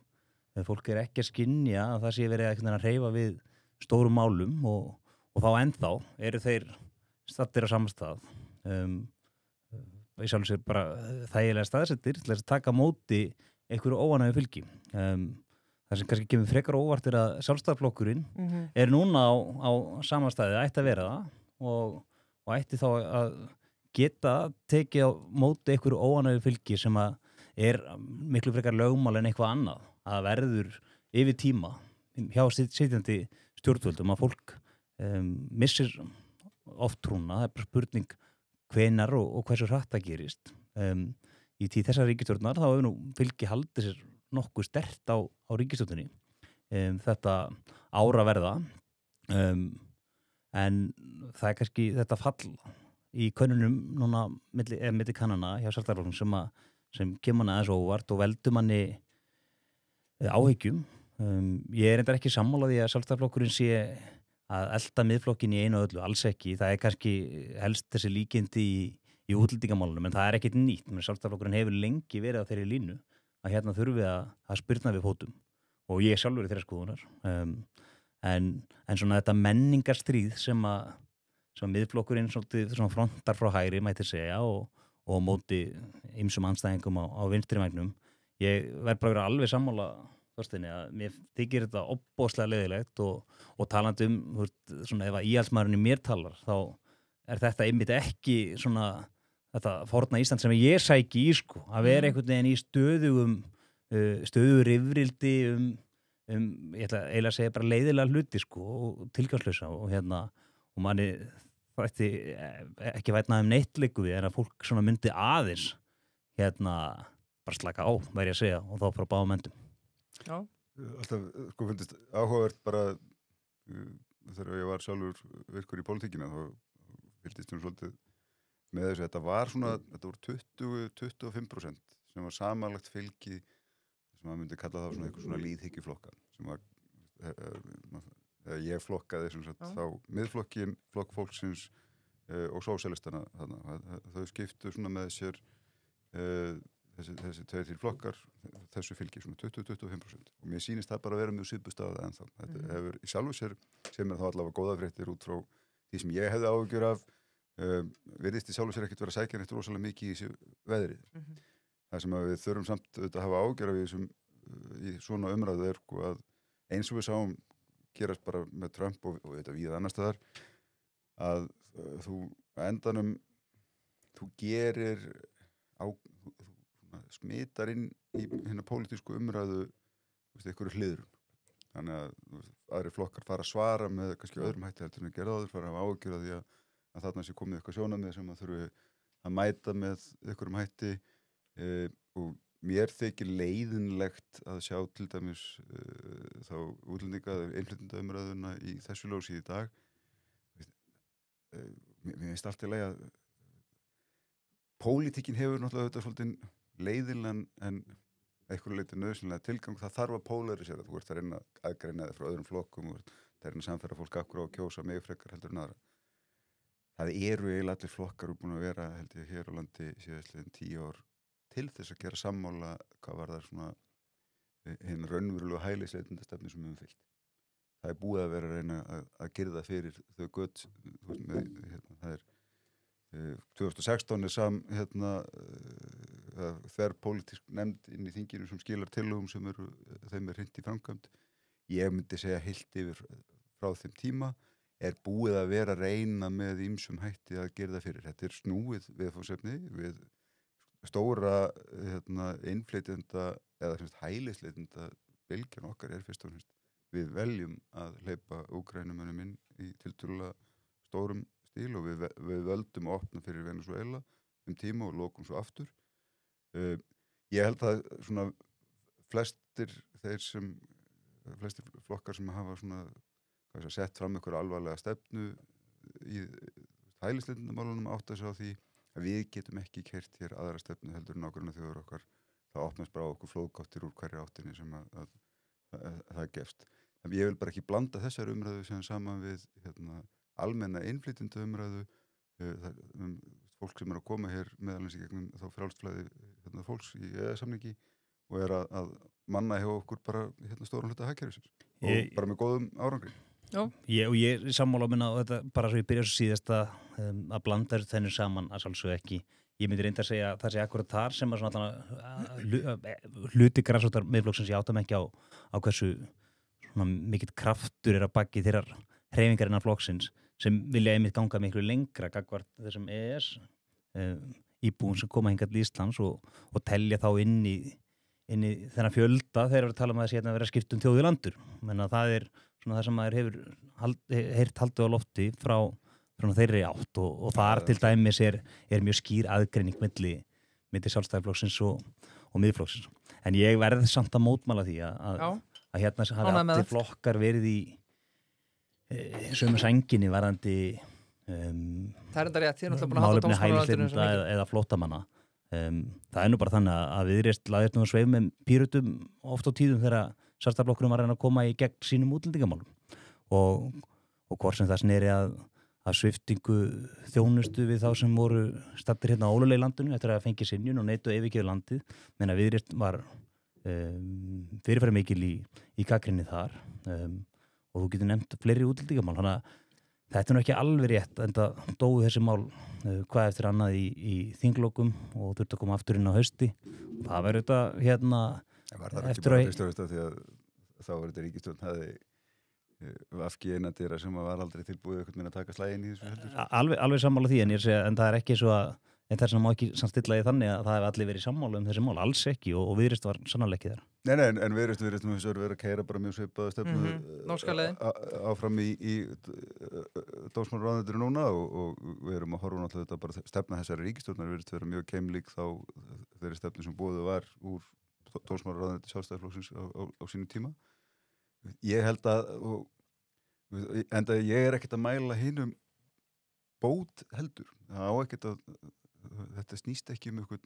Fólk ekki að skynja að það sé verið að hreyfa við stórum málum og þá ennþá eru þeir staddir á samastað í sjálfu sér bara þægilega staðsettir til að taka móti einhverju óánægju fylgi. Það sem kannski kemur frekar óvart að Sjálfstæðisflokkurinn núna á samastæði ætti að vera það og ætti þá að geta tekið á móti einhverju óánægju fylgi sem miklu frekar lögmál en eitthvað annað að verður yfir tíma hjá sitjandi stjórnvöldum að fólk missir oft trúna, það bara spurning hvenar og hversu hratt það gerist. Í tíð þessar ríkisstjórnar þá hefur fylgi haldið sér nokkuð sterkt á ríkisstjórninni þetta ára verða en það kannski þetta fall í könnunum núna milli kannana hjá Sjálfstæðisflokknum sem kemur manni aðeins óvart og veldur manni áhyggjum. Ég reyndar ekki sammála því að Sjálfstæðisflokkurinn sé að elta miðflokkin í einu og öllu, alls ekki. Það kannski helst þessi líkindi í útlendingamálunum, en það ekkert nýtt. Sjálfstæðisflokkurinn hefur lengi verið á þeirri línu að hérna þurfi að spyrna við fótum og ég sjálfur þeirra skoðunar. En svona þetta menningarstríð sem miðflokkurinn svona frontar frá hægri, mætti segja, og móti ýmsum andstæðingum á vinstri vægnum. Ég verð bara að vera alveg sammála Þorsteini að mér þykir þetta opbóðslega leiðilegt og talandi svona ef að íhaldsmaðurinn í mér talar þá þetta einmitt ekki svona þetta forna Ísland sem ég sæki í sko, að vera einhvern veginn í stöðugur rifrildi ég ætla eiginlega að segja bara leiðilega hluti sko og tilgangslausa og manni ætti ekki vætna neitt leiku við en að fólk svona myndi aðeins bara slaka á, væri að segja, og þá frá báðum endum. Já. Alltaf, sko, finnst áhugavert bara þegar ég var sjálfur virkur í pólitíkina þá fylgdist svolítið með þessu. Þetta voru 20-25% sem var samanlagt fylgi sem maður myndi kalla þá svona eitthvað svona líðhyggjuflokka sem var ég flokkaði sem sagt þá miðflokkin, flokk fólksins og sósíalistana þau skiptu svona með sér þessi 2-3 flokkar þessu fylgi svona 20-25% og mér sýnist það bara að vera mjög svipustaða ennþá. Þetta hefur í sjálfu sér sem þá allavega góða fréttir út frá því sem ég hefði áhyggjur af virðist í sjálfu sér ekkert vera að sækja neitt rosalega mikið í þessu veðri. Það sem við þurfum samt að hafa áhyggjur af í svona umræðu að eins og við sáum gerast bara með Trump og þetta víða annar staðar að þú endanum þú gerir smitar inn í hérna pólitísku umræðu einhverju hliðrun. Þannig að aðri flokkar fara að svara með kannski öðrum hætti heldur en að gera áður, fara að hafa áhyggjur af því að þarna sé komið eitthvað sjónarmið sem að þurfi að mæta með einhverjum hætti og mér þykir leiðinlegt að sjá til dæmis þá útlendinga eða innflytjendaumræðuna í þessu ljósi í dag. Mér finnst allt í lagi að pólitíkin hefur náttúrulega þetta svolítið leiðilegan en einhverju leyti nauðsynlega tilgang. Það þarf að pólarisera. Þú ert að reyna að aðgreina þig frá öðrum flokkum og það er að samfæra fólk akkur á að kjósa mig frekar heldur en aðra. Það eru eiginlega allir flokkar búin að vera held ég hér á landi síðastliðin 10 ár til þess að gera sammála hvað var það svona hinn raunverulegu hælisleitendastefnu sem við höfum fylgt. Það er búið að vera að reyna að girða fyrir þau gött það er 2016 þverpólitísk nefnd inn í þinginu sem skilar tillögum sem þeim hrint í framkvæmd. Ég myndi segja heilt yfir frá þeim tíma er búið að vera að reyna með ýmsum hætti að gera það fyrir. Þetta er snúið viðfangsefni við stóra innflytjenda eða hælisleitenda bylgjan okkar er fyrst og fremst. Við veljum að hleypa Úkraínumönnum inn í tiltölulega stórum stíl og við völdum að opna fyrir Venezuela tíma og lokum svo aftur. Ég held að svona flestir flokkar sem hafa svona sett fram einhverja alvarlega stefnu í hælisleitendamálunum átta sig á því að við getum ekki keyrt hér aðra stefnu heldur nágrannaþjóðir okkar. Það opnast bara á okkur flóðgáttir úr hverju áttinni sem að það gefst. En ég vil bara ekki blanda þessar umræðu sem saman við almenna innflytjendaumræðu fólk sem er að koma hér meðalans í gegnum þá frjálsflæði fólks í EES-samningi og er að manna hjá okkur bara stóran hluta hagkerfisins og bara með góðum árangri. Ég er sammála minna og þetta bara svo ég byrja svo síðast að blanda þennu saman að sjálfsögðu ekki. Ég myndi reynda að segja að það sé akkurat þar sem að svona hluti grasrótar miðflokksins ég átta mig ekki á hversu svona mikill kraftur er að baki þeirrar hreyfingar innan flokksins sem vilja einmitt ganga miklu lengra gagnvart þessum EES íbúum sem koma hingað til Íslands og telja þá inn í þennan fjölda þegar við tala um að það sé að vera skipt þjóð í landur. Menna það er svona það sem maður hefur heyrt haldið á lofti frá þeirri átt og þar til dæmis er mjög skýr aðgreining milli Sjálfstæðisflokksins og og miðflokksins. En ég verð samt að mótmæla því að hérna hafi allir flokkar verið í sömu sænginni varðandi það er enda rétt, þið erum búin að halda málefni hælisleitenda eða flóttamanna. Það nú bara þannig að Viðreisn lagðist nú að sveif með Pírötum oft á tíðum þegar Sjálfstæðisflokkurinn var að reyna að koma í gegn sínum útlendingamálum og hvort sem það sneri að sviptingu þjónustu við þá sem voru staddir hérna á ólulegu landinu eftir að fengi synjun og neituðu yfirgefið landið, menn að Viðreisn var fyrirferð mikil í gagnrýni þar og þú getur nefnt fleiri útlendingamál, þannig að þetta er nú ekki alveg rétt, en það dóu þessi mál hvað eftir annað í þinglokum og þurfti að koma aftur inn á hausti. Það verður þetta hérna var það ekki bara fyrst því að þá var þetta ríkisstjórn hafði vafki eina dyra sem var aldrei tilbúið einhvern veginn að taka slægin í þessu heldur. Alveg sammála því, en það er ekki svo að en þess vegna má ekki stilla í þannig að það hef allir verið sammála þessi mál, alls ekki og Viðreisn var sannarlega ekki þar. Nei, en Viðreisn hefur verið að keyra bara mjög svipaða stefnu áfram í dómsmálaráðuneytinu núna og við erum að horfa náttúrulega bara stefna þessari ríkisstjórnar virðist vera mjög keimlík þá þeirri stefnu sem boðuð var úr dómsmálaráðuneyti Sjálfstæðisflokksins á sínum tíma. Ég held enda ég er ekkert að mæla hinum bót heldur. Það á ekkert að þetta snýst ekki einhvern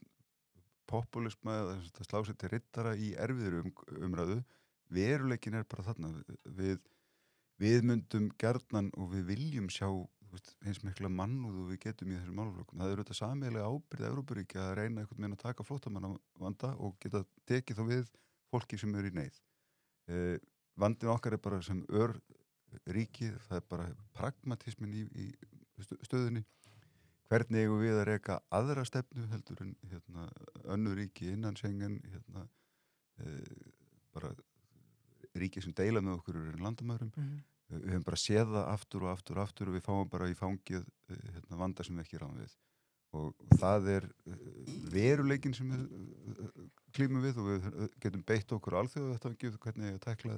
populisma eða að slá sér til riddara í erfiðri umræðu. Veruleikin bara þarna. Við myndum gjarnan og við viljum sjá eins mikla mannúð og við getum í þessum málaflokkum. Það auðvitað sameiginlega ábyrgð Evrópuríkja að reyna einhvern veginn að taka flóttamannavanda og geta tekið þá við fólki sem í neyð. Vandinn okkar bara sem ríki, það bara pragmatismin í stöðunni. Hvernig eigum við að reka aðra stefnu heldur en önnur ríki innan Schengen, bara ríki sem deila með okkur en landamærum. Við höfum bara séð það aftur og við fáum bara í fangið vanda sem við ekki ráðum við. Og það veruleikinn sem við klímum við og við getum beitt okkur alþjóðu þetta ekki hvernig að tekla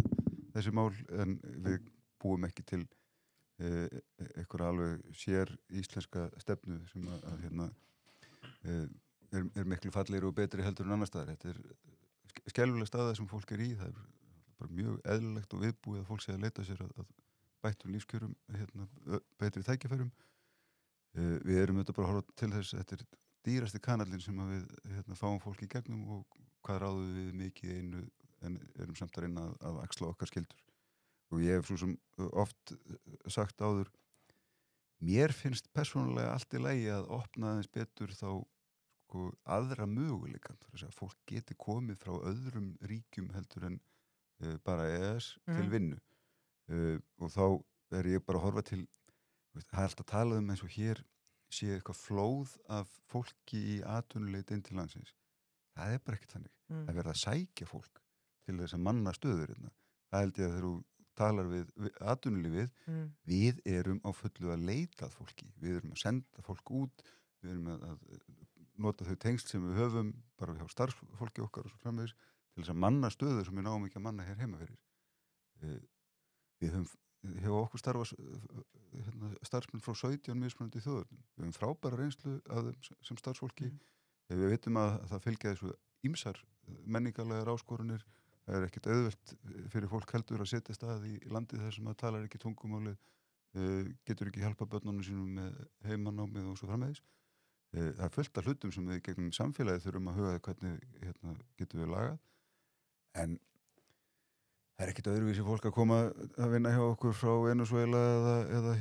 þessi mál en við búum ekki til eitthvað alveg sér íslenska stefnu sem er miklu fallegri og betri heldur en annar staðar. Þetta skelfileg staða sem fólk í, það bara mjög eðlilegt og viðbúið að fólk sé að leita sér að bættum lífskjörum, betri tækifærum. Við erum bara að horfa til þess, þetta dýrasti kanallinn sem við fáum fólk í gegnum og hvað ráðum við mikið einu en erum samt að reyna að axla okkar skyldur. Og ég hef svo sem oft sagt áður, mér finnst persónulega allt í lagi að opna aðeins betur þá aðra möguleikann. Þess að fólk geti komið frá öðrum ríkjum heldur en bara EES til vinnu. Og þá ég bara að horfa til, það er alltaf talað eins og hér sé eitthvað flóð af fólki í atvinnuleit inn til landsins. Það bara ekkert þannig. Það verða að sækja fólk til þess að manna stöður. Það held ég að þegar þú talar við atvinnulífið, við erum á fullu að leita að fólki. Við erum að senda fólk út, við erum að nota þau tengsl sem við höfum bara hjá starfsfólki okkar og svo framvegis til þess að manna stöður sem við náum ekki að manna hér heima fyrir. Við höfum hjá okkur starfsmenn frá 17 mismunandi þjóðum. Við höfum frábæra reynslu af þeim sem starfsfólki. Við vitum að það fylgja þessu ýmsar menningarlegar áskorunir. Það ekkert auðvelt fyrir fólk heldur að setja stað í landið þar sem að talar ekki tungumálið, getur ekki hjálpa börnunum sínum með heimanámið og svo framvegis. Það fullt af hlutum sem við gegnum samfélagið þurfum að huga hvernig getum við lagað. En það ekkert öðruvísi fólk að koma að vinna hjá okkur frá Venezuela eða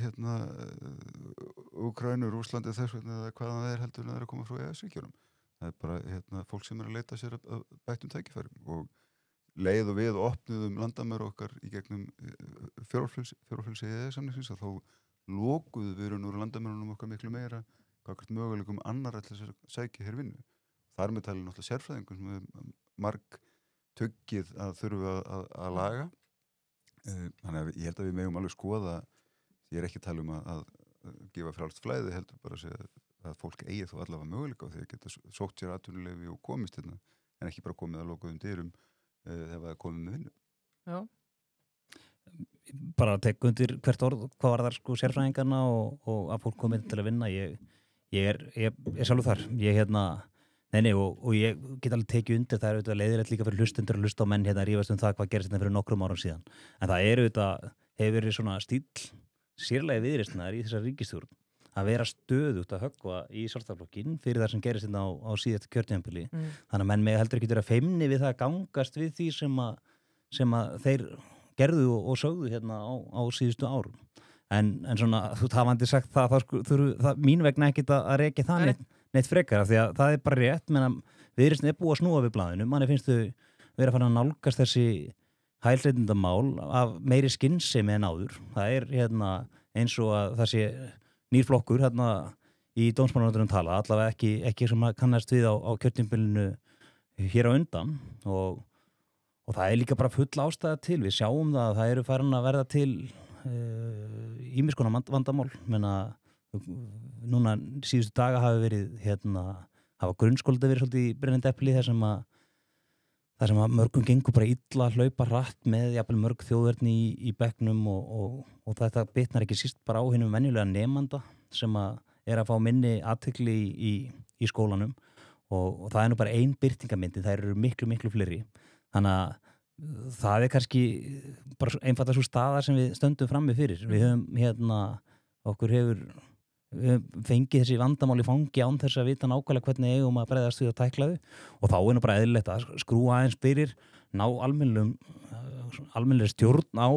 Úkraínu, Rússlandi þess vegna eða hvaðan það heldur en það að koma frá EES-ríkjunum. Það bara fólk sem að leita sér að bættum tækifærum og leið og við opnuðum landamæri okkar í gegnum fjórfélsi EES-samningsins að þá lokuðu við úr landamærunum okkar miklu meira hvað möguleikum annar ætla að sækja hér vinnu. Þar með talið náttúrulega sérfræðingum sem við marg tuggið að þurfa að laga. Þannig að ég held að við megum alveg skoða, ég ekki að tala um að gefa frjálst flæði heldur bara að segja að fólk eigi þó allavega möguleika á því að geta sótt sér atvinnuleyfi og komist hérna en ekki bara komið að lokuðum dyrum þegar það komið með vinnu. Já. Bara að tekja undir hvert orð, hvað var þar sérfræðingarna og að fólk komið til að vinna. Ég er sjálfur þar. Nei, og ég get alveg tekið undir, það auðvitað leiðilegt líka fyrir hlustendur að hlusta á menn hérna að rífast það hvað gerist hérna fyrir nokkrum árum síðan. En það auðvitað, hefur verið svona stíll sérlega viðreisnar í þessar ríkisstjórn að vera stöðugt að höggva í Sjálfstæðisflokkinn fyrir það sem gerist hérna á síðasta kjörtímabili. Þannig að menn með heldur ekki vera feimni við það að gangast við því sem að þeir gerðu og sögðu hérna á síðustu árum. En svona, þú hafandi sagt það mín vegna ekkit að rekja það neitt frekar, því að það bara rétt, menn viðreisn búið að snúa við blaðinu, manni finnst þau vera að fara að nálgast þessi hælisleitendamál af meiri skynsemi en áður. Það hérna eins og að það sé nýr flokkur hérna í dómsmálaráðuneytinu tala, allavega ekki sem að kannast við á kjörtímabilinu hér á undan og það líka bara full ástæða til. Við sjáum það að það eru farin að verða til ýmis konar vandamál, menna núna síðustu daga hafa verið hafa grunnskólda verið svolítið í brennandi epli þar sem að mörgum gengur bara illa að hlaupa hratt með jafnvel mörg þjóðverðni í bekknum og þetta bitnar ekki síst bara á hinum venjulega nemanda sem að fá minni athygli í skólanum og það nú bara ein birtingamyndi, það eru miklu fleiri. Þannig að það kannski bara einfalda svo staða sem við stöndum frammi fyrir. Við höfum okkur hefur fengið þessi vandamál í fangi án þess að vita nákvæmlega hvernig eigum að bregðast við að tækla þau og þá nú bara eðlilegt að skrúa aðeins fyrir, ná almennilegri stjórn á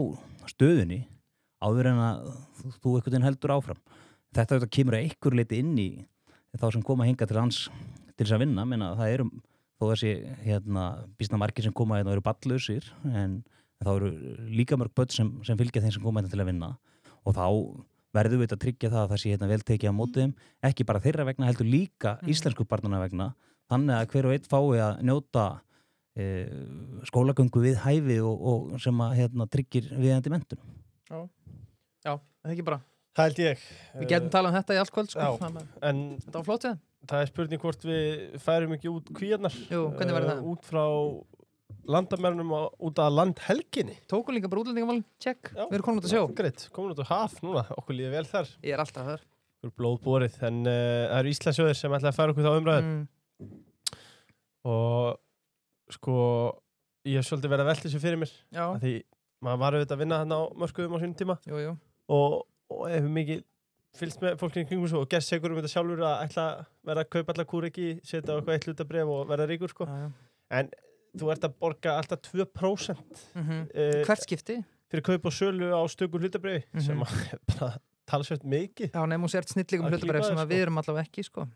stöðunni áður en að þú einhvern veginn heldur áfram. Þetta kemur að einhver leiti inn í þá sem koma hinga til hans til þess að vinna, menna það eru þó þessi býsna margir sem koma og eru ballausir en þá eru líka mörg börn sem fylgja þeim sem koma til að vinna og þá verðum við að tryggja það að það sé vel tekið á móti þeim, ekki bara þeirra vegna heldur líka íslensku barnana vegna, þannig að hver og einn fái að njóta skólagöngu við hæfi og sem að tryggir viðeigandi menntun. Já, það ekki bara. Það held ég. Við getum talað þetta í allt kvöld, sko. Já, en þetta var flott, það spurning hvort við færum ekki út kvíarnar. Jú, hvernig verður það? Út frá landamærunum út af landhelginni. Tókum líka bara útlendingamálin, check. Við erum komin út að sjó. Greit, komin út á haf núna, okkur líður vel þar. Ég alltaf þar. Okkur blóðborið, en það eru Íslandsjóðir sem ætla að færa okkur þá umræður. Og sko, ég hef svolítið verið að velta þessu fyrir mér. Já. Því maður var auðvitað að vinna þarna á mörkuðum á sínum tíma. Jú. Og hefur mikið fylgst með fólkinu kringum svo og gerst segur þetta sjálfur að ætla að vera að kaupa allar kúreki, setja á eitthvað eitt hlutabréf og vera ríkur, sko. En þú ert að borga alltaf 2% hvert skipti fyrir kaup og sölu á stöku hlutabréfi sem bara talsveit mikið. Já, nefnum sér snillíkum hlutabréfi sem við erum allavega ekki, sko.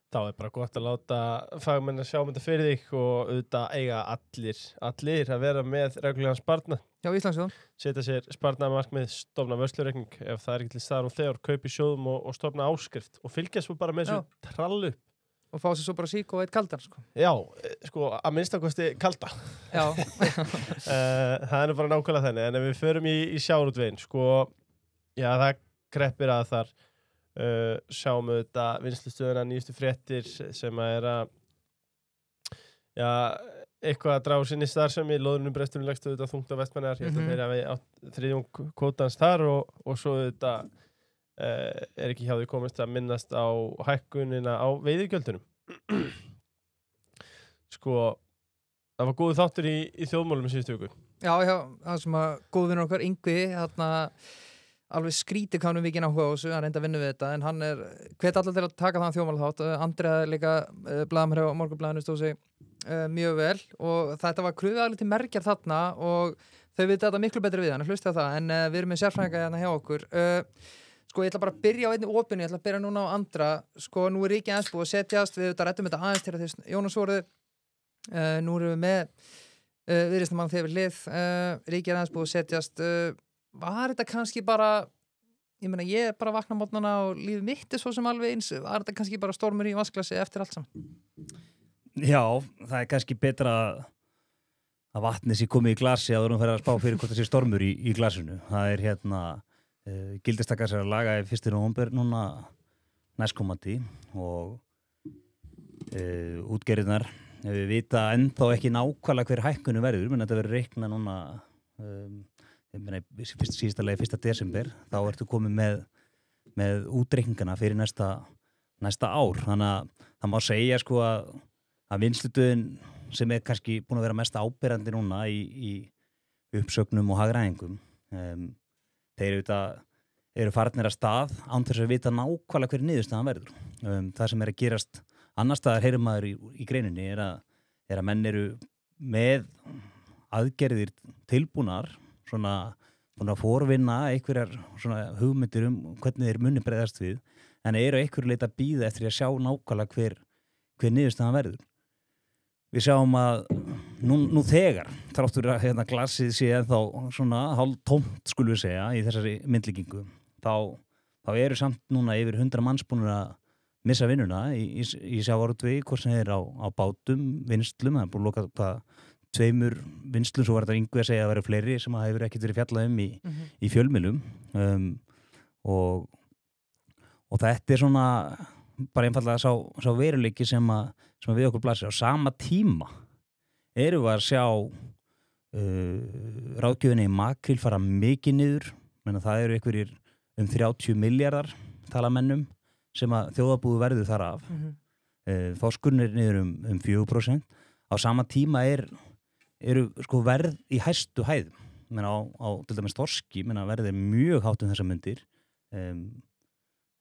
Þá bara gott að láta fagmenn að sjá þetta fyrir þig og auðvitað eiga allir að vera með reglulegan sparnað. Já, Íslandsjóðum. Setja sér sparnaðarmarkmið, stofna vörslureikning ef það ekki til staðar og þegar, kaupi sjóðum og stofna áskrift og fylgja svo bara með þessu trallu upp. Og fá sér svo bara sík og eitt kaldan, sko. Já, sko, að minnstakosti kalda. Já. Það nú bara nákvæmlega þenni, en ef við förum í sjávarútveginn, sko, já, það kreppir að þar sjáum við þetta vinnslustöðuna nýjustu fréttir sem að já, eitthvað að draga sinni starfsemi, loðrunum bresturinn leggst auðvitað þungt á Vestmannaeyjar, ég held að þeir hafi átt þriðjung kvótans þar og svo þetta ekki hjá því komist að minnast á hækkunina á veiðigjöldunum. Sko, það var góðu þáttur í þjóðmálum í síðustu viku. Já, það sem að góðvinur okkar Yngvi, alveg skrítið kannum við ekki áhuga á þessu, hann reynda að vinna við þetta, en hann hvet allar til að taka þann þjóðmála þátt. Andrea líka blaðamæri á Morgunblaðinu stóð sig mjög vel og þetta var kröfuaðalegt til merkjar þarna og þau vita þetta miklu betri við hann, hlusta það, en við erum með sérfræðinga hérna hjá okkur. Sko, ég ætla bara að byrja á einni opinu, ég ætla að byrja núna á Andra. Sko, nú Ríkið aðeins búið að setjast, við ræddum þetta aðeins til að Jónas voru, nú erum við með viðreisnarmann þegar við hlið, Ríkið aðeins búið að setjast. Var þetta kannski bara, ég meina ég bara vakna á morgnana og lífið mitt svo sem alveg eins, var þetta kannski bara stormur í vatnsglasi eftir allt saman? Já, það kannski betra að vatnið sé komið í glasi áður en fyrir að spá fyrir hvort það sé stormur í glasinu. Það gildistakar sér að laga í 1. nóvember núna næstkomandi og útgerðirnar við vita ennþá ekki nákvæmlega hver hækkunu verður, menn þetta verður reikna núna síðasta lagi 1. desember, þá ertu komið með útreikningana fyrir næsta ár, þannig að það má segja sko að að vinslutöðin sem kannski búin að vera mest áberandi núna í uppsögnum og hagræðingum þeir eru farnir að stað án þess að vita nákvæmlega hver niðurstaðan verður. Það sem að gerast annars staðar heyrir maður í greininni er að menn eru með aðgerðir tilbúnar svona búin að forvinna einhverjar svona hugmyndir hvernig þeir muni bregðast við en eru einhverju leita að bíða eftir að sjá nákvæmlega hver niðurstaðan verður. Við sjáum að nú þegar þráttur að glasið sé ennþá svona hálf tómt skulum við segja í þessari myndlíkingu þá eru samt núna yfir 100 manns búin að missa vinnuna í sjávarútvegi hvort sem þeir á bátum, vinnslum, það er búin að loka 2 vinnslum, svo var þetta yngu að segja að vera fleiri sem það hefur ekkert verið fjallað í fjölmiðlum og þetta er svona bara einfallega sá veruleiki sem við okkur blasir. Á sama tíma erum við að sjá ráðgjöfinni í makríl fara mikið niður, menn að það eru einhverjir 30 miljardar talamennum sem að þjóðarbúið verður þar af. Þorskurinn er niður 4%. Á sama tíma eru sko verð í hæstu hæðum. Menn á til dæmis þorski, verð er mjög hátt þessar mundir.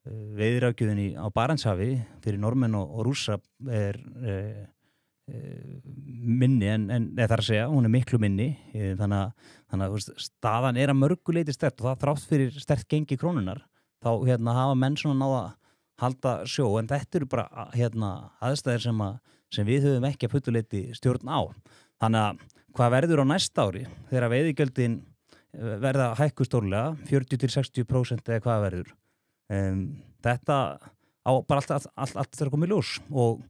Veiðiráðgjöfinni á Barentshafi fyrir Normenn og Rússa er minni en það að segja, hún er miklu minni þannig að staðan er að mörgu leyti sterkt og það þrátt fyrir sterkt gengi krónunar þá hafa menn svona náða halda sjó en þetta eru bara aðstæðir sem við höfum ekki að fullu leyti stjórn á. Þannig að hvað verður á næsta ári þegar veiðigjöldin verða hækkuð stórlega 40-60% eða hvað verður. Þetta á bara allt þegar komið ljós og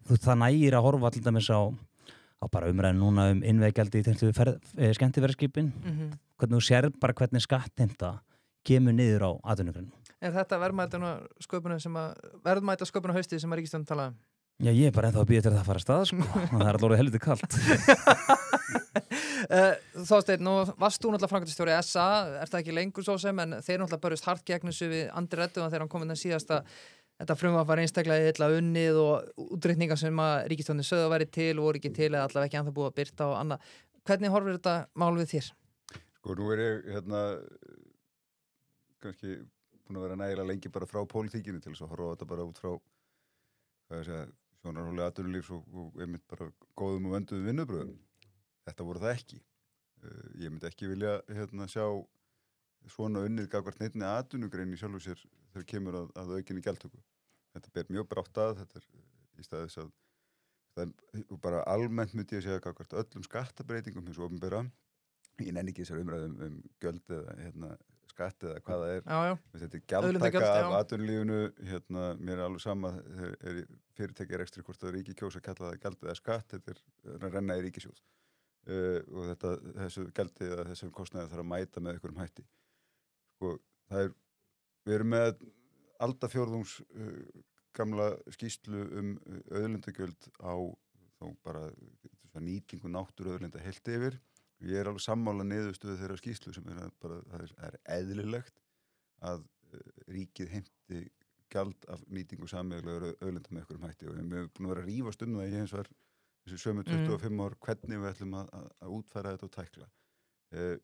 það nægir að horfa til dæmis á bara umræðin núna innveggjaldi í tengslu við skemmtiferðaskipin hvernig þú sér bara hvernig skattheimta kemur niður á atvinnugreininni. Er þetta verðmætasköpunin verðmætasköpunin haustið sem að ríkisstjórnin talaði? Já, ég er bara ennþá að býða til að fara að stað sko. Það er alveg helviti kalt. Þorsteinn, nú varst þú náttúrulega framkvæmdastjóri SA, er það ekki lengur svo sem en þeir náttúrulega börjust hart gegn þessu við Andri Reddu þegar hann kom inn að síðasta þetta frumvarp var einstaklega illa unnið og útreikningar sem að ríkisstjórnin sögðu að væri til og voru ekki til eða allavega ekki ennþá búið að birta og annað. Hvernig horfir þetta mál við þér? Sko, nú er ég kannski búin að vera nægilega lengi bara frá pólitíkinni til þess að horfa á þetta bara út frá sjónarhóli atvinnulífs og einmitt bara góðum og vönduðum vinnubröðum. Þetta voru það ekki. Ég myndi ekki vilja sjá svona unnið gagnvart neinni atvinnugrein í sjálfu sér þegar kemur að aukinni gjaldtöku. Þetta ber mjög brátt að, þetta í stað þess að það er bara almennt myndi ég segja gagnvart öllum skattabreitingum hins opinbera. Ég nenni ekki þessar umræðum gjöld eða skatt eða hvað það er. Já. Þetta er gjaldtaka af atvinnulífinu, mér er alveg sama er fyrirtæki rekstri hvort að ríki kjósa að kalla það gjald eða skatt, þetta er að renna í ríkissjóð. Og þessu gjaldi eða þessum kostnaði þarf að mæta með einhverjum hætti. Sko, við erum með aldafjórðungs gamla skýrslu auðlindagjöld á þá bara nýtingu náttúruauðlinda heilt yfir. Ég er alveg sammála niðurstöðu þeirra skýrslu sem það er eðlilegt að ríkið heimti gjald af nýtingu sameiginlegra auðlinda með einhverjum hætti og við erum búin að vera að rífast það í hins vegar þessu sömu 25 ár hvernig við ætlum að útfæra þetta og tækla.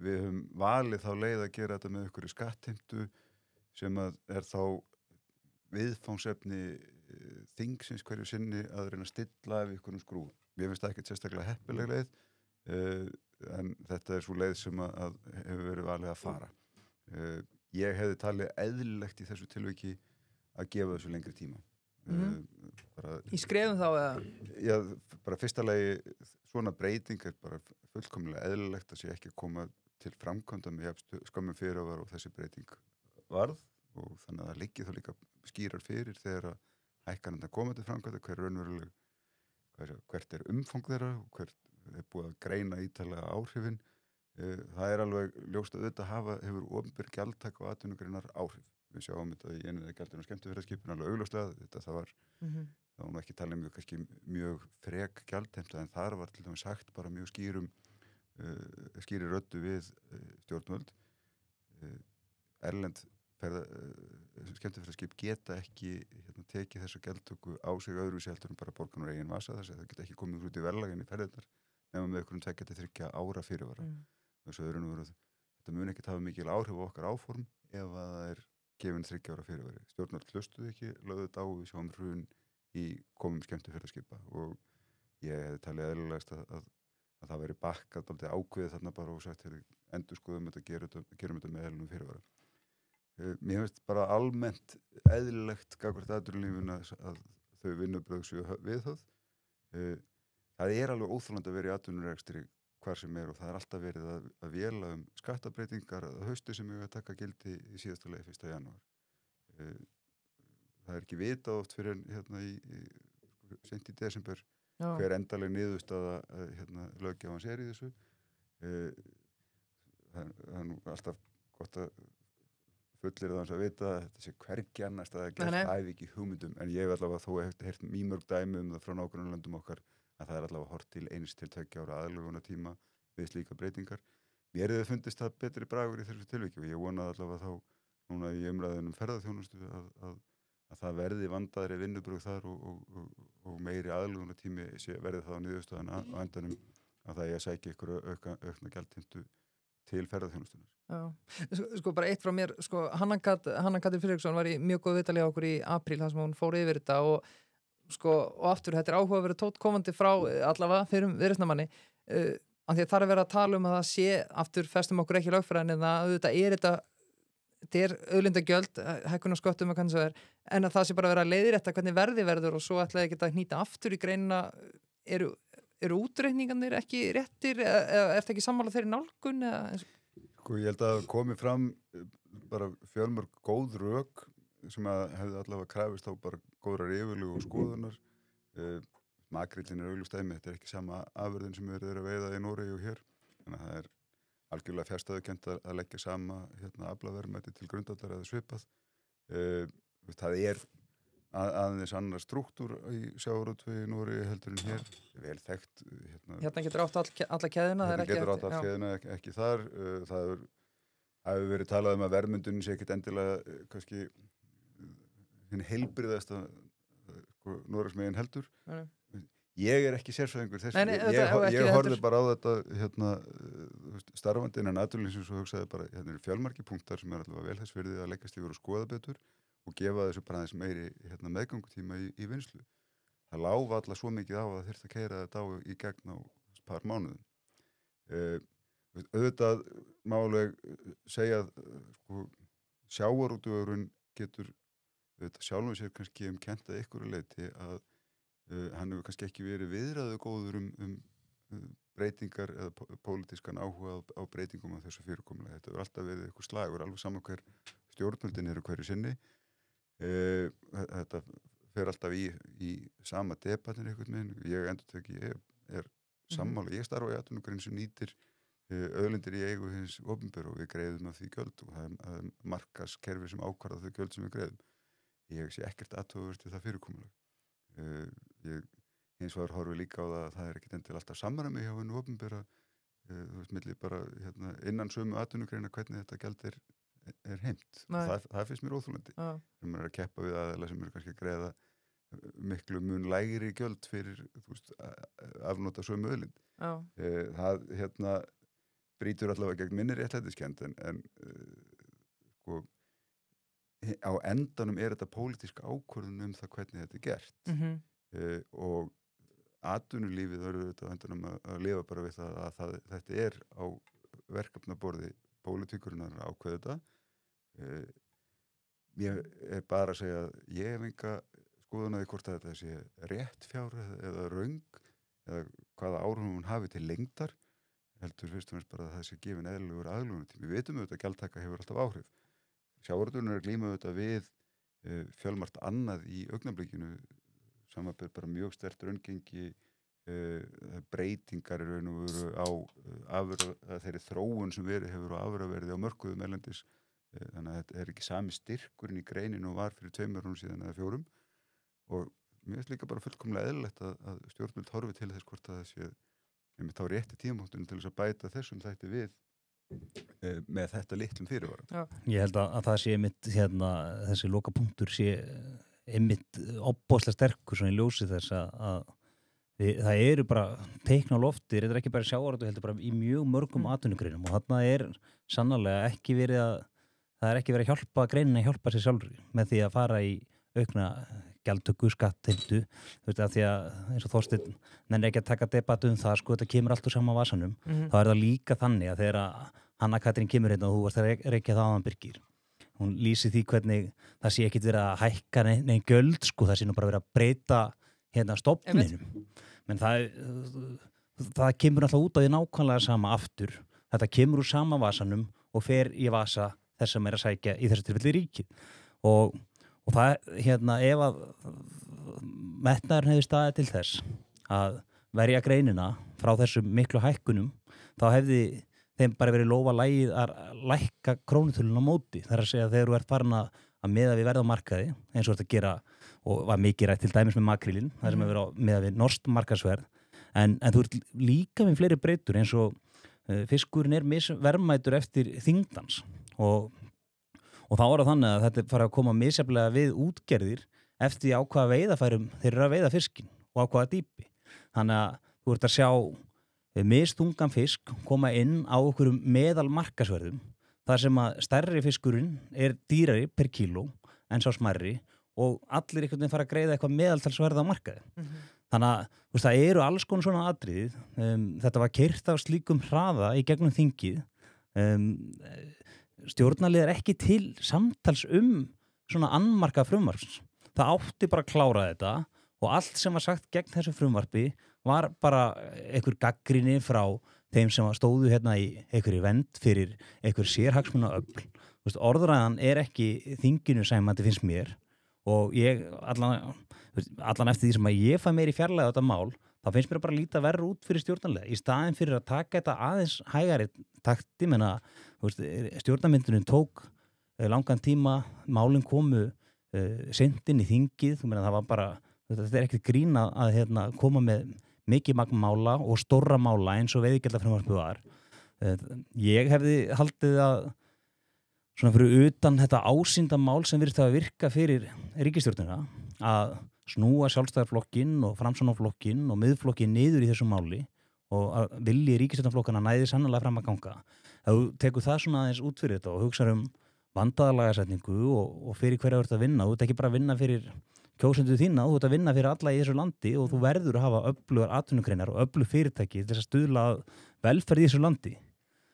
Við höfum valið þá leið að gera þetta með einhverju skattheimtu sem er þá viðfangsefni þingsins hverju sinni að reyna að stilla af einhverjum skrúfum. Mér finnst það ekkert sérstaklega heppileg leið en þetta er svo leið sem að hefur verið valið að fara. Ég hefði talið eðlilegt í þessu tilviki að gefa þessu lengri tíma. Í skrefum þá eða? Já, bara fyrsta lagi svona breyting er bara fullkomlega eðlilegt að sé ekki að koma til framkvæmda með skömmum fyrirvara og þessi breyting varð og þannig að það liggi þá líka skýrar fyrir þegar að hækkanirnar koma til framkvæmda hvert er umfang þeirra og hvert er búið að greina ítalega áhrifin. Það er alveg ljóst að þetta hefur opinber gjaldtaka og atvinnugreinar áhrif. Við sjáum þetta í einu gjaldinu og skemmtiferðaskipinu alveg augljóslega. Það var nú ekki talið mjög frek gjaldheimta en þar var til dæmis sagt bara mjög skýri röddu við stjórnvöld. Erlend skemmtiferðaskip geta ekki tekið þessa gjaldtöku á sig öðruvísi heldur en bara borgan úr eigin vasa þess að það geta ekki komið út í verðlagin í ferðirnar nema með einhverjum 2-3 ára fyrirvara. Þess að þetta mun ekki hafa mikil áhrif á okkar áform ef að það er gefin 3 ára fyrirvari. Stjórnvöld hlustuðu ekki, lögðu þetta á við sjáum hrun í komum skemmtiferðaskipa og ég hefði talið eðlilegast að það veri bakkað dálítið ákveðið þarna bara og sagt endurskoðum þetta, gerum þetta með eðlunum fyrirvara. Mér finnst bara almennt eðlilegt gagnvart atvinnulífinu að þau vinnubrögð séu viðhöfð. Það er alveg óþolandi að vera í atvinnurekstri hvar sem og það er alltaf verið að véla skattabreitingar að hausti sem að taka gildi í síðasta lagi 1. janúar. Það er ekki vitað oft fyrir sent í desember hver endaleg niðurstaða löggjafans í þessu. Það er nú alltaf gott að fullir það að vita að þetta sé hvergi annars að það gert ekki hugmyndum en ég hef allavega þó heyrt mýmörg dæmi það frá nágrannalöndum okkar að það er allavega hort til 1-2 ára aðlögunartíma við slíka breytingar. Mér hefði fundist það betri bragur í þessu tilviki og ég vonaði allavega þá núna í umræðunum ferðaþjónustu að það verði vandaðri vinnubrögð þar og meiri aðlögunartími verði það á niðurstaðan á endanum að það ég að sækja ykkur aukna gjaldheimtu til ferðaþjónustunar. Sko bara eitt frá mér, sko Hanna Katrín Friðriksson var í mjög góð viðtali á okkur í apríl þar sem hún fór yfir þetta og aftur þetta er áhugaverður tónn komandi frá allavega fyrir viðreisnarmanni af því að það er verið að tala um að það sé aftur festum okkur ekki lögfræðin en að þetta er auðlindagjöld, hækkun og sköttum og hvernig það en að það sé bara verið að leiðrétta hvernig verður og svo ætlaði ekki að hnýta aftur í greinina eru útreikningarnir ekki réttir eða er þetta ekki sammála þeirri nálgun eða Sko ég held að komi fram bara fjölmörg góð rök sem að hefði allavega krafist á bara góðrar yfirlegu og skoðunar. Makrillin er augljóst dæmi, þetta er ekki sama afurðin sem verið að veiða í Noregi og hér. Þannig að það er algjörlega fjarstæðukennt að leggja sama aflaverðmæti til grundvallar eða svipað. Það er aðeins annar struktúr í sjávarútvegi í Noregi heldur en hér. Vel þekkt. Hérna getur átt alla keðina. Hérna getur átt alla keðina, ekki þar. Það hefur verið talað að verðmyndunin sé ekkit endilega kannski hinn heilbriðasta Noregsmegin heldur. Ég er ekki sérfræðingur þessu. Ég horfði bara á þetta starfandi innan atvinnulífsins og hugsaði bara, hérna eru fjölmargir punktar sem allavega vel þess virði að leggjast yfir og skoða betur og gefa þessu bara aðeins meiri meðgangutíma í vinslu. Það láfa alla svo mikið á að þyrfti að keyra þetta á í gegn á par mánuðum. Auðvitað má alveg segja að sjávarútvegurinn getur sjálfum sér kannski kennt að ykkur leyti að hann hefur kannski ekki verið viðræðu góður breytingar eða pólitískan áhuga á breytingum á þessu fyrirkomulega. Þetta hefur alltaf verið eitthvað slagur, alveg saman hver stjórnvöldin eru hverju sinni. Þetta fer alltaf í sama debattin einhvern veginn. Ég endurteki, ég er sammála. Ég starfa í atvinnugrein sem nýtir auðlindir í eigu hins opinberu og við greiðum af því gjöld og það er markaðskerfi sem ákvarða þau gjöld sem við greiðum. Ég sé ekkert athugavert við það fyrirkomulag. Ég hins vegar horfi líka á það að það er ekkert endilega alltaf samræmi hjá hinu opinbera milli bara innan sömu atvinnugreina hvernig þetta gjald er heimt. Það finnst mér óþolandi. Þegar maður er að keppa við aðeila sem eru kannski að greiða miklu mun lægri gjöld fyrir afnota sömu auðlind. Það brýtur allavega gegn minni réttlætiskennd en sko á endanum er þetta pólitíska ákvörðun það hvernig þetta er gert og atvinnulífið verður þetta á endanum að lifa bara við það að þetta er á verkefnaborði pólitíkurinnar að ákveða þetta. Ég er bara að segja að ég hef enga skoðun á því hvort að þetta sé rétt fjárhæð eða röng eða hvaða áhrif hún hafi til lengdar heldur fyrst og fremst bara að það sé gefin eðlilegur aðlögunartími. Við vitum auðvitað að gjaldtaka hefur alltaf áhrif. Sjávarútvegurinn er að glíma auðvitað við fjölmargt annað í augnablikinu samanber bara mjög sterkt raungengi breytingar í raun og veru á þeirri þróun sem hefur á afurðaverði á mörkuðum erlendis þannig að þetta er ekki sami styrkurinn í greininu og var fyrir 2 árum síðan eða 4 og mér finnst líka bara fullkomlega eðlilegt að stjórnvöld horfi til þess hvort að það sé þá rétti tímamóttunum til þess að bæta þessum þætti við með þetta litlum fyrirvara. Ég held að það sé einmitt þessi lokapunktur sé einmitt opbóðslega sterkur svona í ljósi þess að það eru bara teikn á lofti, þetta ekki bara sjávarútveg heldur bara í mjög mörgum atvinnugreinum og þarna sannarlega ekki verið að hjálpa greinina að hjálpa sér sjálfur með því að fara í aukna gjaldtöku, skattheimtu, þú veist, að því að eins og Þorsteinn nennir ekki að taka debatu það, sko, þetta kemur allt úr sama vasanum, þá það líka þannig að þegar Hanna Katrín kemur hérna og þú varst að reykja það áðan Birgir, hún lýsi því hvernig það sé ekkit verið að hækka neinn gjöld, sko, það sé nú bara verið að breyta stofninum, menn það kemur alltaf út á því nákvæmlega sama aftur, þetta kemur úr sama vasanum og fer í vasa þess sem að sækja í þessu tilfelli ríkið og það, ef að metnaðurinn hefði staðið til þess að verja greinina frá þessum miklu hækkunum, þá hefði þeim bara verið lofa lagið að lækka krónutölun á móti. Það að segja að þegar þú ert farin að miða við verð á markaði, eins og þetta gera, og var mikið rætt til dæmis með makrílinn, það sem hefur verið miða við norskt markaðsverð, en þú ert líka með fleiri breytur eins og fiskurinn verðmætur eftir þyngdans og þá það þannig að þetta fara að koma misjaflega við útgerðir eftir á hvaða veiðafærum þeir eru að veiða fiskin og á hvaða dýpi. Þannig að þú ert að sjá misþungan fisk koma inn á okkur meðal markaðsverðum þar sem að stærri fiskurinn dýrari per kíló en sá smærri og allir einhvern veginn fara að greiða eitthvað meðaltalsverð á markaði. Þannig að það eru alls konar svona atriðið. Þetta var keyrt af slíkum hraða í gegnum þingið. Stjórnarlið ekki til samtals svona annmarka frumvarps. Það átti bara að klára þetta og allt sem var sagt gegn þessu frumvarpi var bara einhver gagnrýni frá þeim sem stóðu í einhverju vernd fyrir einhver sérhagsmuna öfl. Orðræðan ekki þinginu sæmandi finnst mér og ég allan eftir því sem að ég fæ meiri fjarlæga þetta mál, þá finnst mér bara að líta verra út fyrir stjórnarlega í staðin fyrir að taka þetta aðeins hægari takti, menna stjórnarmyndunin tók langan tíma, málin komu seint inn í þingið, það var bara, þetta ekkert grín að koma með mikið magn mála og stórra mála eins og veiðigjaldafrumvarpið var. Ég hefði haldið að svona fyrir utan þetta ásýndamál sem virðist að virka fyrir ríkisstjórnina að snúa Sjálfstæðarflokkinn og Framsóknarflokkinn og Miðflokkinn niður í þessu máli og að vilji ríkisstjórnarflokkana næði sannlega fram að ganga. Ef þú tekur það svona aðeins út fyrir þetta og hugsaður vandaða lagasetningu og fyrir hverja þú ert að vinna, þú ert ekki bara að vinna fyrir kjósendur þína, þú ert að vinna fyrir alla í þessu landi og þú verður að hafa öflugar atvinnugreinar og öflug fyrirtæki til þess að stuðla velferð í þessu landi.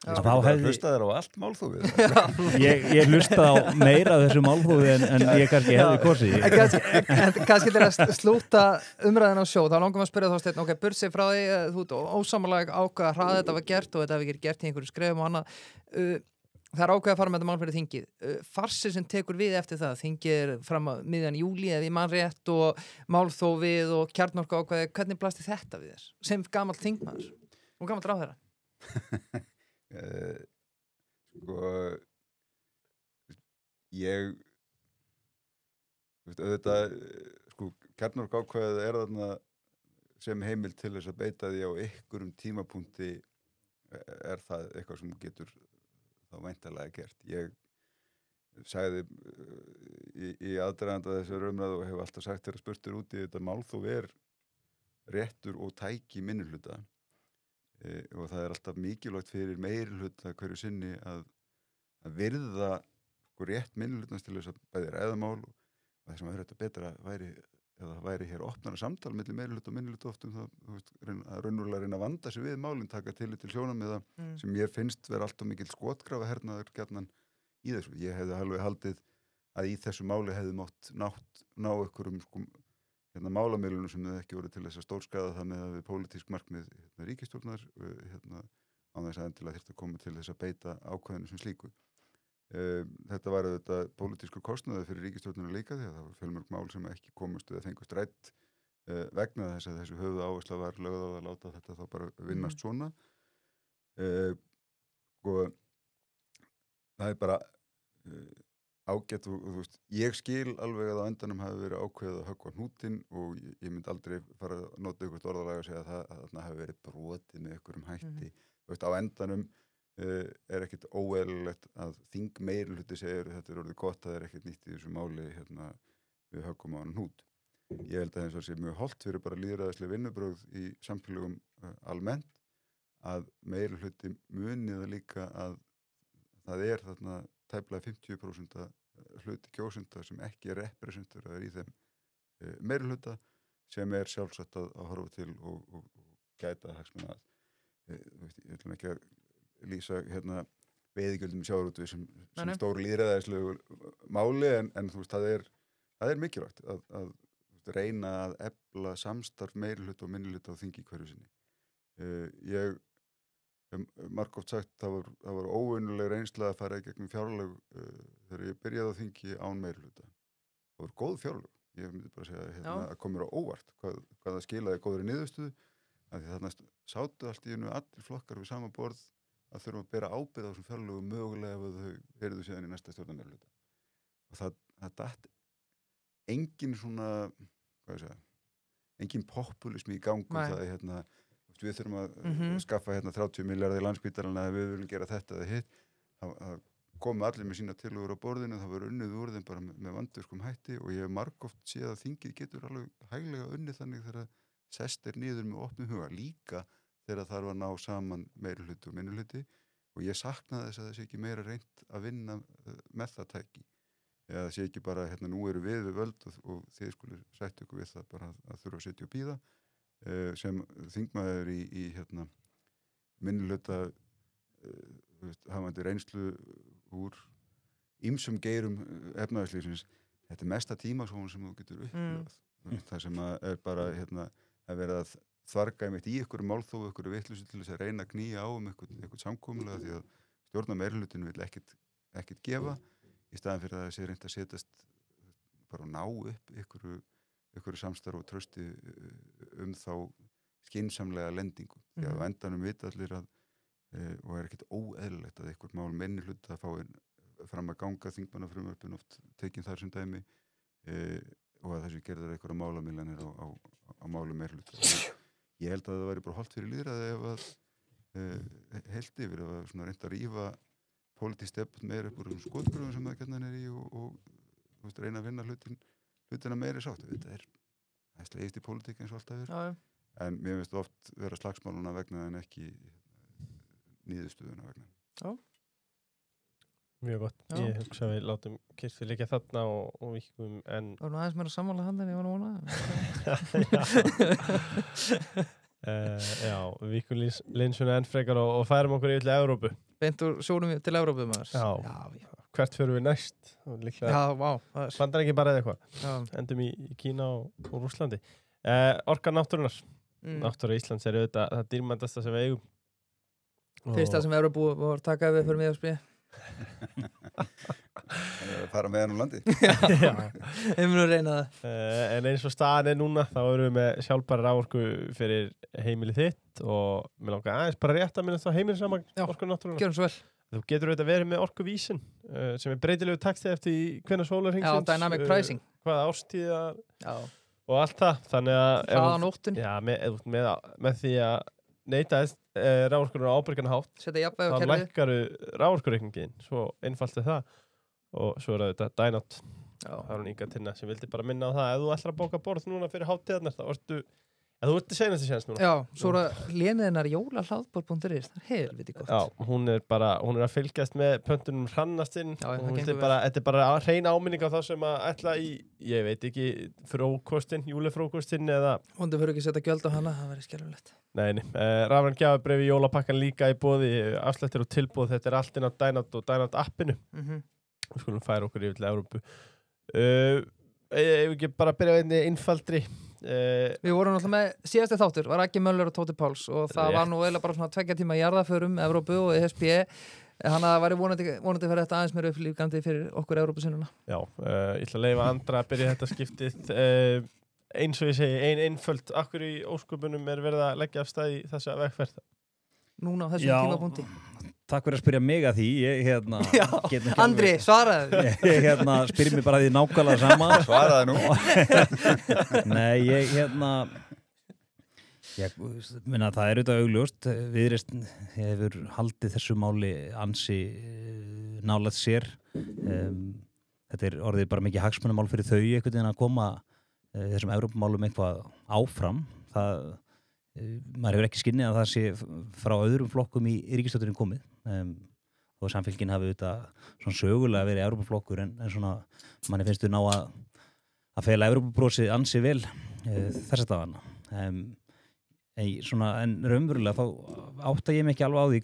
Hlustaðir á allt málþófið? Ég hlustaði á meira af þessu málþófi en ég kannski hefði kosið. Kannski til að slúta umræðin á sjó, þá langum að spyrja Þorsteinn, ok, bursi frá því, þú ert ósamlega ákvað að hraða þetta var gert og þetta hafi ekki gert í einhverju skrefum og annað. Það ákveð að fara með þetta mál fyrir þingið. Farsið sem tekur við eftir það, þingið fram að miðjan júlí ef ég man rétt og málþófið og kjarnorku ákveði, hvernig blasti þetta við þér? Sem gamall þingmaður og gamall ráðherra? Kjarnorku ákveðið þarna sem heimild til þess að beita því á einhverjum tímapunkti það eitthvað sem getur þá væntanlega gert. Ég sagði í aðdraganda þessar umræðu og hef alltaf sagt þegar spurtur út í þetta málþóf réttur og tæki minnihluta og það alltaf mikilvægt fyrir meirihluta hverju sinni að virða rétt minnihlutanst til þess að bæði ræðamál og það sem þetta betra væri hér opnara samtal milli meirihluta og minnihluta oft að raunverulega reyna að vanda sig við málin, taka tillit til sjónarmiða sem mér finnst vera alltaf mikil skotgrafa hernaður gjarnan í þessu. Ég hefði alveg haldið að í þessu máli hefði mátt ná einhverjum málamiðlunum sem hefði ekki voru til þess að stórskaða það með við pólitísk markmið ríkisstjórnar án þess að endilega þyrfti að koma til þess að beita ákvæðinu sem slíku. Þetta var auðvitað pólitískur kostnaður fyrir ríkisstjórnina líka því að það var fjölmörg mál sem ekki komust eða fengust rætt vegna þess að þessu höfuð áhersla var lögð á að láta þetta þá bara vinnast svona. Og það bara ágætt og ég skil alveg að á endanum hafi verið ákveðið að höggva hnútinn og ég myndi aldrei fara að nota eitthvað orðalag og segja að þarna hafi verið brotið með einhverjum hætti. Á endanum ekkit óeðlilegt að þing meirihluti segir þetta orðið gott, það ekkit nýtt í þessu máli við höggum á hann hnút. Ég held að það sé mjög hollt fyrir bara lýðræðislega vinnubrögð í samfélögum almennt að meirihluti munið líka að það þarna tæplega 50% hluti kjósenda sem ekki representuraður í þeim meirihluta sem sjálfsagt að horfa til og gæta hagsmuna að. Ég ætlum ekki að lýsa veiðigjöldum sjávarútvegi sem stór lýðræðislegu máli en þú veist, það er mikilvægt að reyna að efla samstarf meirihluta og minnihluta á þingi hverju sinni. Ég margoft sagt það var óunuleg reynsla að fara í gegnum fjárlög þegar ég byrjaði á þingi án meirihluta. Það var góð fjárlög. Ég myndi bara segja að komur á óvart hvað það skilaði góðri niðurstöðu, af því þarna sátu allt í einu allir flokkar við sama borð að þurfa að bera ábyrgð á þessum fjárlögum mögulega ef þau yrðu síðan í næsta stjórnarmeirihluta. Og það datt engin svona, engin populismi í gangu það við þurfum að skaffa 30 milljarða í Landspítalann að við viljum gera þetta eða hitt. Það komu allir með sína tillögur á borðinu, það var unnið úr þeim bara með vandvirkum hætti og ég hef margoft séð að þingið getur alveg hæglega unnið þannig þegar sest niður með opnum huga, líka þegar þarf að ná saman meirihluti og minnihluti og ég saknaði þess að það sé ekki meira reynt að vinna með það tæki. Eða það sé ekki bara, nú eru við völd og þið skulle sættu ykkur við það bara að þurfa að sitja og bíða sem þingmaður í minnihluta hafandi reynslu úr ýmsum geirum efnahagslífsins. Þetta mesta tímasóun sem þú getur upplifað. Það sem bara að vera að þvarga einmitt í ykkur málþófi, ykkur vitleysu til þess að reyna að knýja á eitthvað samkomulega því að stjórnarmeirihlutin vill ekkert gefa í staðan fyrir að það sé reynt að setjast bara ná upp ykkur samstarf og trausti þá skynsamlega lendingu. Því að á endanum vita allir að og ekkert óeðlilegt að ykkur mál minnihluta fái fram að ganga þingmannafrumvörpin oft tekin þar sem dæmi og að þessu gerðar einhverja málamiljanir á málum meirihluta. Ég held að það væri bara hollt fyrir lýðræði ef að heilt yfir ef að svona reynt að rífa pólitískt stefn meira upp úr skotgröfum sem það gætnan í og reyna að vinna hlutina meiri sátt. Það slegist í pólitík eins og alltaf er. En mér finnst oft vera slagsmáluna vegna en ekki niðurstöðuna vegna. Já. Mjög gott. Já. Ég hugsa að við látum Kirsti liggja þarna og vikum en... Það var nú aðeins meira sammála hann en ég var nú vonað. Já, við vikum linsuna enn frekar og færum okkur yfir til Evrópu. Beint úr sjónum til Evrópu maður. Já. Hvert förum við næst? Já, vá. Bandar ekki bara eða eitthvað. Endum í Kína og Rússlandi. Orka náttúrunar. Náttúra Íslands auðvitað það dýrmætasta sem við eigum. Fyrsta sem Evrópu var takað við fyrir miðarspið. Fara með hann landi. Já, ég mun að reyna það. En eins og staðan núna þá erum við með sjálfbæra raforku fyrir heimilið þitt og mér langar aðeins bara rétt að minna þá heimilissaman orku náttúrunar. Gjörum svo vel. Þú getur auðvitað verið með orkuvísin sem bereytilegu taxti eftir hvenær sólarhringsins. Já, dynamic pricing. Hvaða árstíðar og allt það. Þannig að hvaða nóttin. Já, með því að neita raforkunar á ábyrgan hátt þá lækkaru raforkureikningin svo einfalt er það og svo er þetta Dynout það er Inga Tinna sem vildi bara minna á það ef þú ætlar að bóka borð núna fyrir hátíðarnar þá þú ert í seinasti séns núna. Já, svo er léniðinnar jólahlaðborð.is það er helviti gott. Já, hún er að fylgjast með pöntunum hrannast inn þetta er bara hrein áminning á það sem að ætla í, ég veit ekki frókostin, júlefrókostin eða Hóndi fyrir ekki að setja gjöld á hana, það verður skelfilegt. Nei, rafræn gjafabréf í jólapakkan líka í boði, afslættir og tilboð, þetta er allt inn á Dynout og Dynout appinu. Við skulum færa okkur yfir til Evrópu. Ef ekki bara byrja á einni einfaldri. Við vorum náttúrulega með síðasti þáttur, var Raggi Möller og Tóti Páls og það var nú eiginlega bara svona 2 tíma jarðaförum Evrópu og ESB. Þannig að það væri vonandi fyrir þetta aðeins meira upplýfgandi fyrir okkur Evrópusinnuna. Já, ég ætla að leyfa Andra að byrja þetta skiptið. Eins og ég segi, einföld, akkur í ósköpunum er verið að leggja af stað í þessa vegferð? Núna á þessum tímapunkti. Takk fyrir að spyrja mig að því. Ég, Andri, svaraðu. Ég spyrir mig bara því nákvæmlega sama. Svaraðu nú. Nei, Ég minna að það auðvitað augljóst. Viðreisn hefur haldið þessu máli ansi nálægt sér. Þetta orðið bara mikið hagsmunamál fyrir þau einhvern veginn að koma þessum Evrópumálum eitthvað áfram. Maður hefur ekki skinnið að það sé frá öðrum flokkum í ríkisstjórninni komið. Og Samfylkingin hafi auðvitað svona sögulega verið Evrópuflokkur en svona manni finnst við ná að fela Evrópubrósið ansi vel þessa dagana. En raunverulega þá átta ég mig ekki alveg á því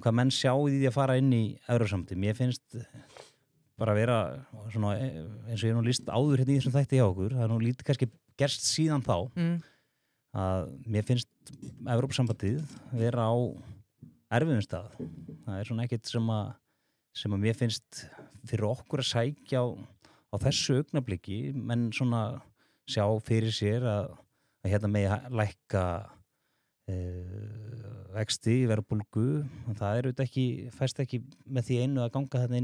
hvað menn sjá í því að fara inn í Evrópusambandið. Mér finnst bara að vera svona, eins og ég nú lýst áður hérna í þessum þætti hjá okkur, það nú lítið kannski gerst síðan þá að mér finnst Evrópusambandið vera á erfiðum stað. Það svona ekkert sem að mér finnst fyrir okkur að sækja á þessu augnabliki, menn svona sjá fyrir sér að hérna megi lækka vexti, verðbólgu, það auðvitað ekki, fæst ekki með því einu að ganga þarna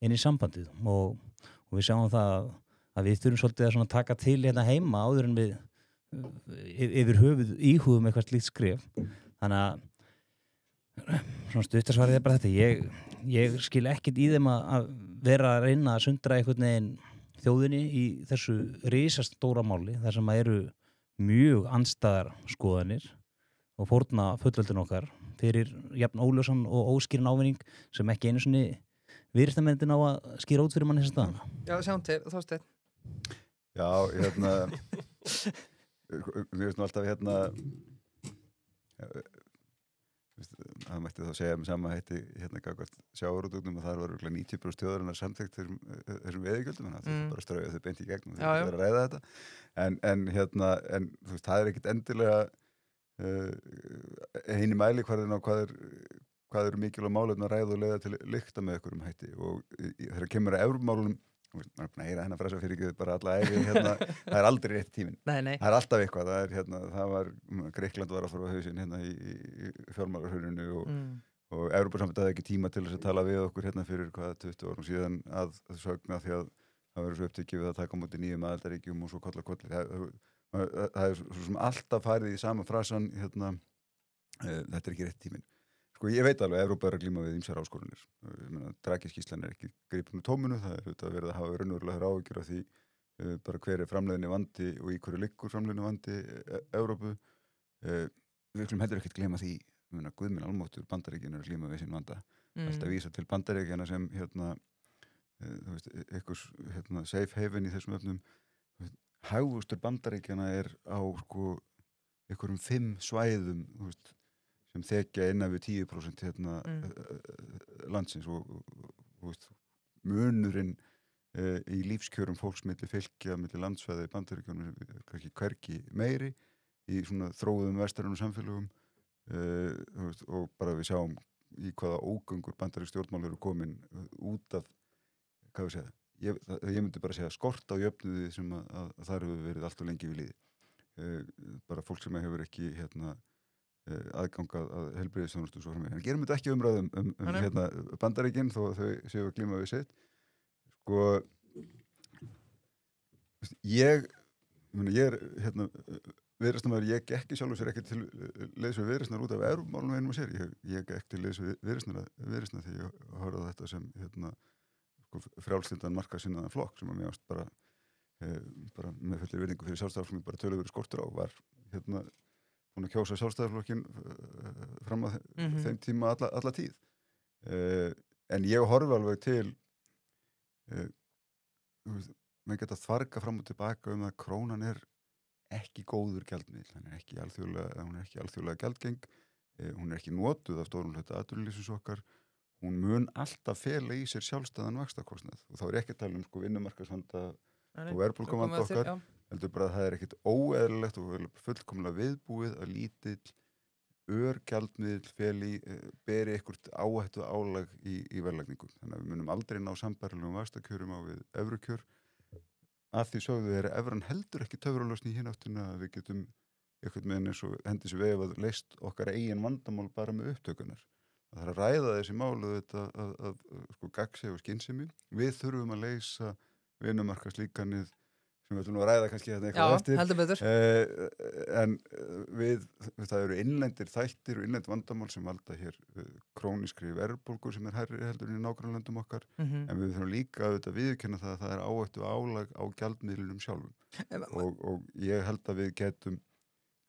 inn í sambandið og við sjáum það að við þurfum svolítið að svona taka til hérna heima áður en við yfir höfuð íhugum eitthvað slíkt skref. Þannig að svona stuttasvarið bara þetta. Ég skil ekkert í þeim að vera að reyna að sundra einhvern veginn þjóðinni í þessu risastóra máli þar sem eru mjög andstæðar skoðanir og fórna fullveldin okkar fyrir jafn óljósan og óskýran ávinning sem ekki einu sinni viðreisnarmennirnir á að skýra út fyrir mann þessa staðana. Já, sjáum til, Þorsteinn. Já, við veistum alltaf það mætti þá segja með sama hætti gagvart sjávarútveginum og þar var 90% þjóðarinnar samþykkt þessum veiðigjöldum, þannig að þetta bara strauja þau beint í gegn og þau verður að ræða þetta en þú veist, það er ekkit endilega eini mælikvarðinn á hvað eru mikilvæg málefni að ræða og leiða til lykta með einhverjum hætti og þegar kemur að Evrópumálunum maður er búin að heyra hennar frasa fyrir ekki bara alla æfi það er aldrei rétt tíminn. Nei. Það er alltaf eitthvað, það var Grikkland var að fara á hausinn í fjármálahruninu og Evrópusambandið hafði ekki tíma til þess að tala við okkur fyrir 20 árum síðan að sögna því að það verður svo upptekið við að taka á móti nýjum aðildarríkjum og svo kolli. Það er svo sem alltaf farið í sama frasan þetta er ekki rétt tíminn. Sko ég veit alveg að Evrópa er að glíma við ýmsar áskorunir. Draghi-skýrslan er ekki gripin úr tóminu, það er auðvitað verið að hafa raunverulegar áhyggjur af því bara hver er framleiðni vandi og í hverju liggur framleiðni vandi Evrópu. Við skulum heldur ekkert gleyma því, Guð minn almáttugur, Bandaríkin er að glíma við sinn vanda. Alltaf vísa til Bandaríkjanna sem þú veist, einhvers safe haven í þessum öfnum. Hagvöxtur Bandaríkjanna er á einhverjum 5 svæðum, þú veist, sem þekja innan við 10% landsins og munurinn í lífskjörum fólks milli fylkja, milli landsvæða í Bandaríkjunum kannski hvergi meiri í svona þróuðum vestrænum samfélögum og bara við sjáum í hvaða ógöngur bandarísk stjórnmál eru komin út af, hvað við segja, ég myndi bara segja skort á jöfnuði sem að þar hefur verið allt og lengi við líði. Bara fólk sem hefur ekki aðgang að heilbrigðisþjónustu og svo framvegis. En gerum þetta ekki umræðum Bandaríkin þó að þau séu að glíma við sitt. Sko ég er viðreisnarmaður, ég gekk sjálfur sér ekki til leiðs við viðreisnar út af Evrópumálunum einum og sér. Ég gekk til leiðs við viðreisnar því ég horfði á þetta sem frjálslyndan markaðssinnaðan flokk sem að mér ást bara með fullir virðingu fyrir sjálfstæðarflokkin bara töluverður skortur á var búin að kjósa sjálfstæðarflokkin fram að þeim tíma alla tíð. En ég horfi alveg til menn geta þvarga fram og tilbaka að krónan er ekki góður gjaldmiðill, hún er ekki alþjóðlega gjaldgeng, hún er ekki notuð af stórum hluta atvinnulífsins okkar, hún mun alltaf fela í sér sjálfstæðan vaxtakostnað og þá er ekki að tala vinnumarkaðsvanda og verðbólguvanda okkar, heldur bara að það er ekkit óeðlilegt og fullkomlega viðbúið að lítill gjaldmiðill beri eitthvað áhættu álag í verðlagningu. Þannig að við munum aldrei ná sambærilegum vaxtakjörum á við evrukjör. Að því sögðu evran heldur ekki töfralausn í hina áttina að við getum eitthvað með eins og hendi sér vegið að leyst okkar eigin vandamál bara með upptökunar. Það þarf að ræða þessi málu gagnsæi og skynsemi. Við þurfum að leysa vinnumarkaðslíkanið sem við ætlum nú að ræða kannski þetta Já, eitthvað eftir. heldur betur. En það eru innlendir þættir og innlend vandamál sem valda hér krónískri verðbólgu sem hærri heldur en í nágrannalöndum okkar. En við þurfum líka auðvitað viðurkenna það að það er áhættu álag á gjaldmiðlunum sjálfum. Og ég held að við getum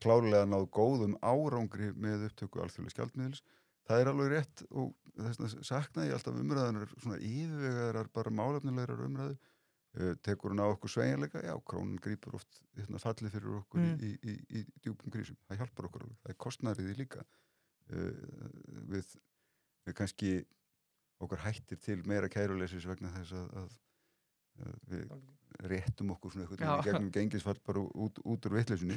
klárlega náð góðum árangri með upptöku alþjóðlegs gjaldmiðils. Það er alveg rétt og þess vegna sakna ég alltaf umræðunar, svona yfirvegaðar bara málefnilegar umræðu. Tekur hún á okkur sveigjanleika? Já, krónan grípur oft fallið fyrir okkur í djúpum krísum. Það hjálpar okkur alveg. Það er kostnaðrið í líka. Við kannski okkur hættir til meira kæruleysis vegna þess að við réttum okkur svona eitthvað í gegnum gengisfall bara út úr vitleysunni.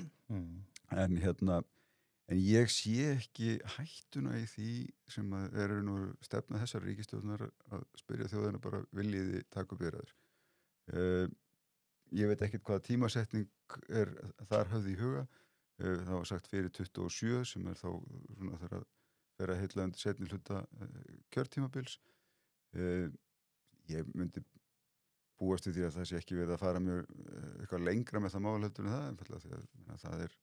En ég sé ekki hættuna í því sem eru nú stefna þessar ríkisstjórnar að spyrja þjóðina bara viljiði taka upp viðræður. Ég veit ekkert hvaða tímasetning er þar höfð í huga. Það var sagt fyrir 27 sem þá svona þegar að heilla undir seinni hluta kjörtímabils. Ég myndi búast við því að það sé ekki verið að fara mjög eitthvað lengra með það mál heldur en það, einfaldlega því að það er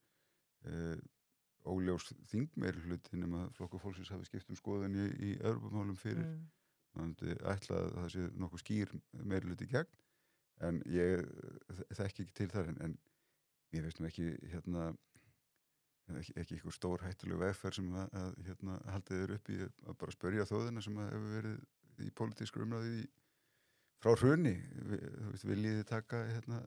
óljós þingmeirihluti nema Flokkur fólksins hafi skipt skoðun í Evrópumálum fyrir. Það myndi ætla að það sé nokkuð skýr meirihluti gegn, en ég þekki ekki til þar, en ég veist nú ekki ekki eitthvað stór hættuleg vegferð sem að haldið upp í að bara spyrja þjóðina sem hefur verið í pólitískri umræðu frá hruni. Viljiði taka eða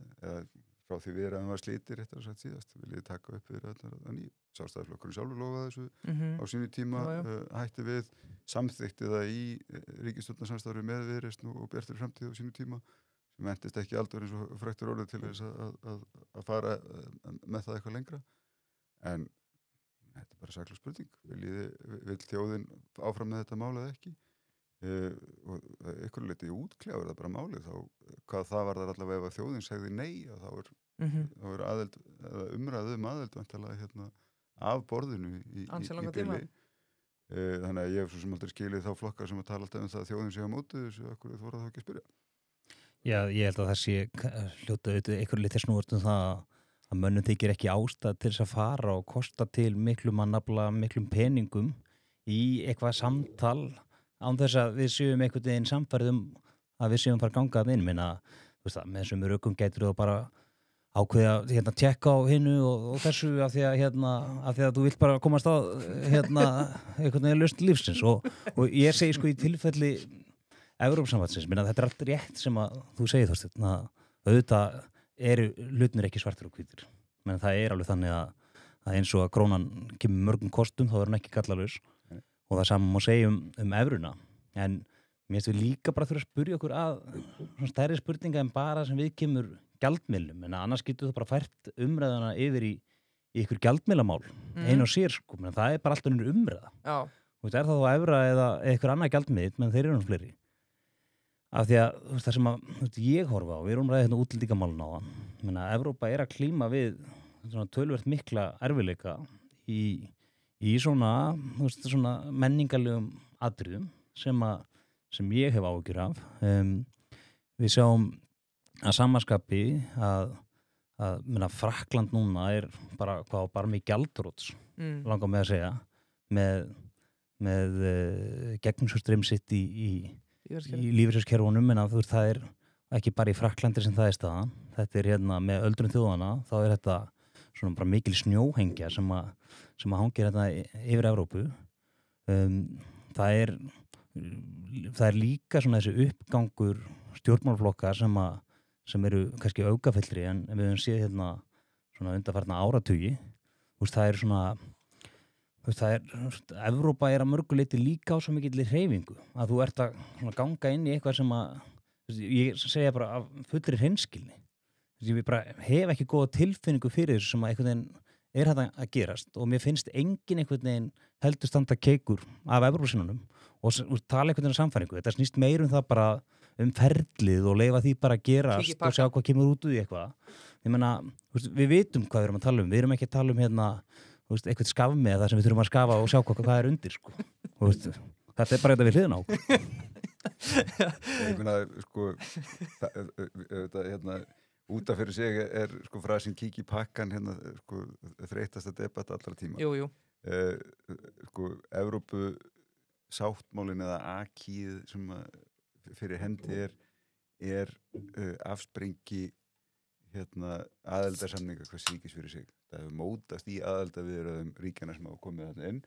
frá því viðræðum var slítir réttar að sagt síðast, viljiði taka upp viðræðurnar að nýju. Sjálfstæðisflokkurinn sjálfur lofaði þessu á sínu tíma, hætti við, samþykkti það í ríkisstjórnarsamstarfi með Viðreisn og Bjartri framtíð á sínu tíma, sem entist ekki aldur eins og fræktur orðið til þess að fara með það eitthvað lengra. En þetta er bara sakleg spurning. Vill þjóðin áfram með þetta mál eða ekki? Og ykkur leiti útkljáður það bara málið, þá hvað það var þar allavega ef þjóðin segði nei, þá er aðild, umræðu aðild vantarlega af borðinu í bili. Þannig að ég hef svo sem aldrei skilið þá flokkar sem að tala alltaf það að þjóðin sé á móti þessu, okkur þú voru það ekki að spyrja. Já, ég held að það sé hljóta auðvitað einhverju litið snúast það að mönnum þykir ekki ástæð til þess að fara og kosta til miklum mannafla, miklum peningum í eitthvað samtal án þess að við séum einhvern veginn samfærðum að við séum fara að ganga að inn. Minna, þú veist það, með þessum rökum gætur þú bara ákveða tjekka á hinu og þessu af því að þú vilt bara komast á einhvern veginn lausn lífsins og ég segi í tilfelli Evrópussambandsins, minna þetta er allt rétt sem að þú segir Þorsteinn, auðvitað eru hlutnir ekki svartir og hvítir, menn það er alveg þannig að eins og að krónan kemur mörgum kostum þá er hann ekki gallalaus og það saman má segja um evruna, en mér finnst við líka bara þurfa að spyrja okkur að stærri spurninga en bara sem við kemur gjaldmiðlum, en annars getur það bara fært umræðuna yfir í ykkur gjaldmiðlamál, einu og sér menn það er bara alltaf unnur umræða. Já. Og það er það þá evra eða eitthvað annað gjaldmiðl, menn þeir eru fleiri. Af því að það sem að ég horfa á, við erum ræðið útlendingamálun á það, menna Evrópa er að klíma við töluvert mikla erfiðleika í svona menningarlegum atriðum sem ég hef áhyggjur af. Við sjáum að samaskapi að Frakkland núna er bara með gjaldróts, langar með að segja, með gegnumsjóðstreymi sitt í lífeyriskerfunum, en að það er ekki bara í Frakklandi sem það er staðan. Þetta er með öldrun þjóðana, þá er þetta svona bara mikil snjóhengja sem að hangir yfir Evrópu. Það er líka svona þessi uppgangur stjórnmálaflokkar sem eru kannski aukafyllri en við höfum séð svona undanfarna áratugi. Það er svona Evrópa er að mörgu leyti líka á svo mikilli hreyfingu að þú ert að ganga inn í eitthvað sem að ég segja bara af fullri hreinskilni. Ég bara hef ekki góða tilfinningu fyrir þessu sem að einhvern veginn er þetta að gerast og mér finnst engin einhvern veginn heldur standa keikur af Evrópusinnunum og tala einhvern veginn af samfæringu. Þetta snýst meir það bara ferlið og leyfa því bara að gerast og sjá hvað kemur út úr því eitthvað. Ég meina, við vitum hvað við erum að tala um. Við erum ekki að tala um eitthvað skafmi eða það sem við þurfum að skafa og sjá hvað er undir þetta er bara þetta við hliðina á ég meina út af fyrir sig sko frasin kík í pakkan hérna sko þreytasta debatt allra tíma. Jú. Sko Evrópu sáttmálin eða akið sem fyrir hendi afsprengi hérna aðeldarsamninga hvað ríkis fyrir sig. Það hefur mótast í aðeldarviðræðum ríkjana sem hafa komið þarna inn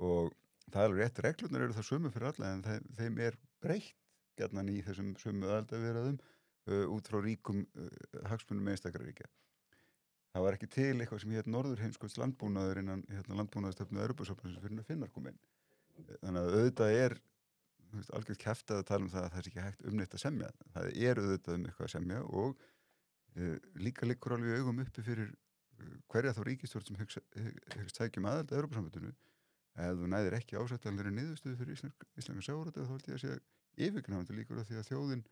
og það er alveg rétt, reglurnar eru það sömu fyrir alla en þeim breytt gjarnan í þessum sömu aðeldarviðræðum út frá ríkum hagsmunum einstakra ríkja. Það var ekki til eitthvað sem hét norðurheimskauts landbúnaður innan landbúnaðarstefnu Evrópusambandsins fyrir að Finnar kom inn. Þannig að auðvitað algjört kjaftað að tala um það að það er ekki hægt neitt að semja. Það auðvitað eitthvað að semja og líka liggur alveg augum uppi fyrir hverja þá ríkisstjórn sem hyggst sækjum aðild að Evrópusambandinu. Ef þú næðir ekki ásættanlegri niðurstöðu fyrir íslenska sjávarútveg þá held ég að sé yfirgnæfandi líkur af því að þjóðin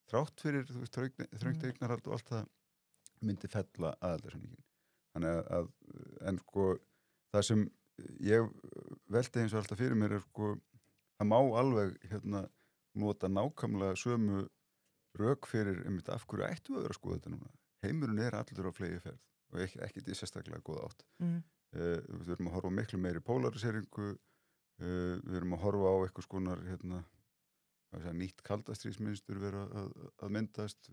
þrátt fyrir þröngt eignarhald og allt það myndi fella aðildarsamningin. Þannig að en sko það sem ég velti eins og alltaf fyrir mér sko það má alveg nota nákvæmlega sömu rök fyrir af hverju ættu að vera að skoða þetta núna. Heimurinn allur á fleygiferð og ekki í sérstaklega góða átt. Við erum að horfa á miklu meiri polariseringu, við erum að horfa á eitthvað skonar nýtt kaldastríðsmynstur vera að myndast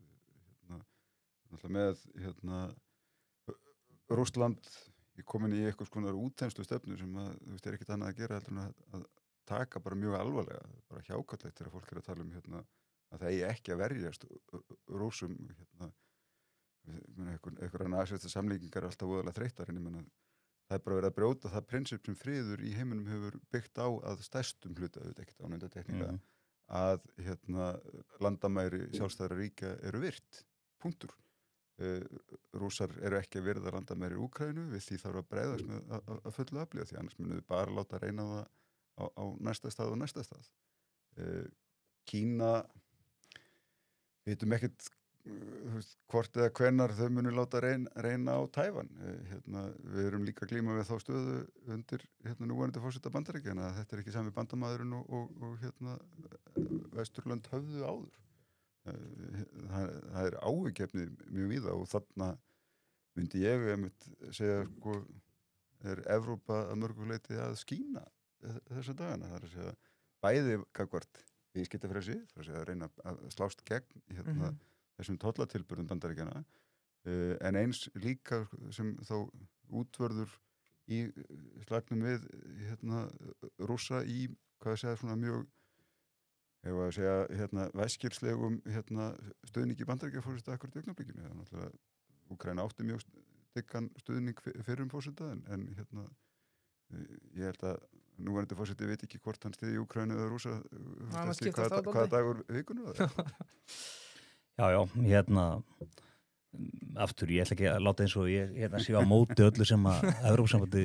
með Rússland komin í eitthvað skonar útþenslu stefnu sem ekkert annað að gera heldur en að taka bara mjög alvarlega, bara hjákátlegt þegar fólk að tala um að það eigi ekki að verjast Rússum einhverja nasista samlíkingar alltaf voðalega þreyttar en ég menna það bara verið að brjóta það prinsip sem friður í heiminum hefur byggt á að stærstum hluta ekkert ánundatekninga að landamæri sjálfstæðra ríkja eru virt, punktur. Rússar eru ekki að virða landamæri í Úkraínu, við því þarf að bregðast með að fullu aflíða því annars munum við bara láta reyna það á næsta stað og næsta stað. Kína við vitum ekkert hvort eða hvenær þau munu láta reyna á Tævan. Við erum líka að glíma við þá stöðu undir núverandi forseta Bandaríkjanna að þetta ekki sami bandamaðurinn og Vesturlönd höfðu áður. Það áhuggefni mjög víða og þarna myndi ég segja sko Evrópa að mörgu leyti að skína þessa dagana. Það er að segja bæði gagnvart viðskiptafrelsi, það er að segja að reyna að slást gegn þessum tollatilburðum Bandaríkjanna en eins líka sem þá útvörður í slagnum við Rússa í hvað að segja svona mjög ef að segja væskilslegum stuðningi Bandaríkjaforseta akkurat í augnablikinu. Það er náttúrulega Úkraína átti mjög dyggan stuðning fyrrum forseta en ég held að núverandi forseti veit ekki hvort hann styðji Úkraínu eða Rússa hvaða dagur vikunar það er. Já, aftur, ég ætla ekki að láta eins og ég sé á móti öllu sem að Evrópusambandi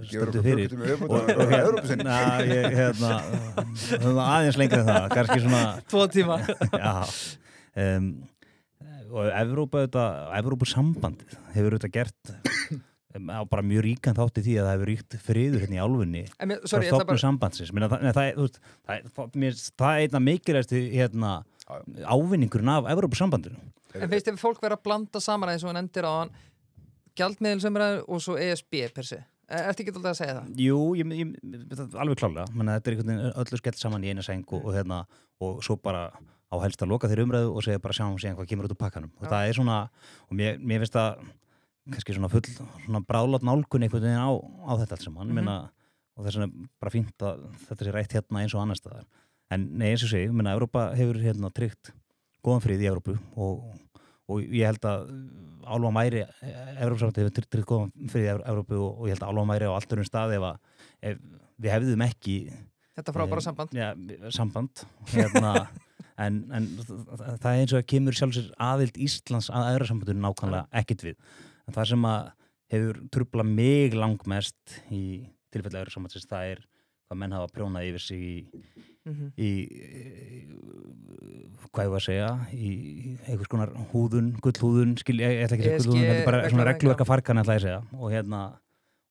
stundu fyrir og aðeins lengra en það, kannski svona 2 tíma. Já, og Evrópusambandið hefur auðvitað gert á bara mjög ríkan þátt í því að það hefur ríkt friður í álfunni frá stofnun sambandsins. Það er einna mikilvægasti ávinningurinn af Evrópusambandinu. En finnst ef fólk vera að blanda saman eins og hann endir á hann gjaldmiðilsumræður og svo ESB per se? Ertu ekki alltaf að segja það? Jú, alveg klárlega. Þetta er einhvern veginn öllu skellt saman í eina sæng og svo bara á helst að loka þeirri umræðu og segja bara sjáum síðan hvað kemur út úr pakkanum. Og það er svona, og mér finnst það kannski svona full svona bráðlát nálgun einhvern veginn á þetta allt saman. Og þess vegna bara fínt að þetta sé rætt eins og annars staðar. En nei, eins og segi, Evrópa hefur tryggt góðan frið í Evrópu og ég held að álfa mæri Evrópusambandið hefur tryggt góðan frið í Evrópu og ég held að álfa mæri á allt öðrum stað ef við hefðum ekki þetta frábæra samband. Já, samband. En það er eins og að kemur sjálfsög aðild Íslands að Evrópusambandinu nákvæmlega ekkert við. En það sem að hefur trublað mig langmest í tilfelli Evrópusambandsins, það er hvað menn hafa prjónað yfir sig í hvað ég var að segja í einhvers konar húðun, gullhúðun ég ætla ekki að segja gullhúðun, þetta er bara svona regluverka farkan ætla ég að segja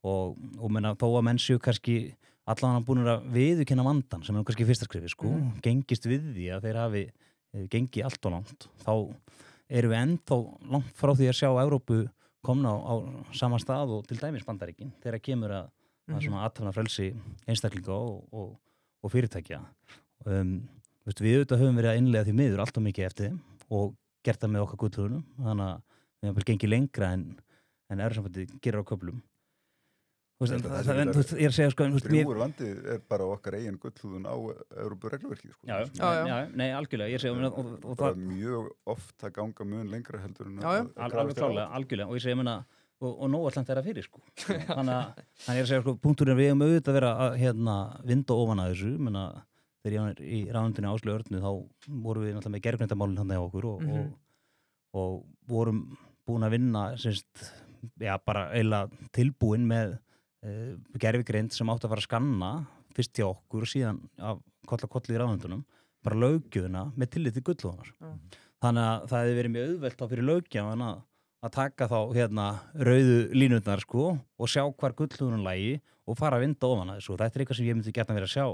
og menna þó að menn séu kannski allan búin að viðurkenna vandan sem er kannski fyrsta skrifi gengist við því að þeir hafi gengið allt og langt þá erum við ennþá langt frá því að sjá Evrópu komna á sama stað og til dæmis Bandaríkin þegar kemur að svona athafnafrelsi einstaklinga og fyrirtækja. Við auðvitað höfum verið að innleiða því miður allt of mikið eftir þeim og gert það með okkar gullhúðunum, þannig að við höfum gengið lengra en Evrópusambandið gerir á köflum. Ég er að segja sko... Drjúgur vandi bara okkar eigin gullhúðun á Evrópuregluverkið. Sko. Já, nei, algjörlega. Ég segja... Og það er mjög oft að ganga mun lengra heldur en alveg klálega, algjörlega. Og ég segja, og nóallant að fyrir, sko. Þannig ég er að segja, sko, punkturinn við höfum auðvitað að vera að vinda ofan að þessu, þegar ég var í ráðundinni Áslaugu Örnu, þá vorum við náttúrulega með gervigrindamálinn þarna hjá okkur og vorum búin að vinna, bara eiginlega tilbúin með gervigreind sem átti að fara að skanna fyrst hjá okkur og síðan af kolli í ráðundunum, bara löggjöfina með tillit til gullhúðunar. Þannig að það hefði verið mjög auðvelt á fyrir löggjafan að taka þá rauðu línurnar sko og sjá hvar gullhúðunum lægi og fara að vinda ofan að þessu. Þetta eitthvað sem ég myndi gjarna vera að sjá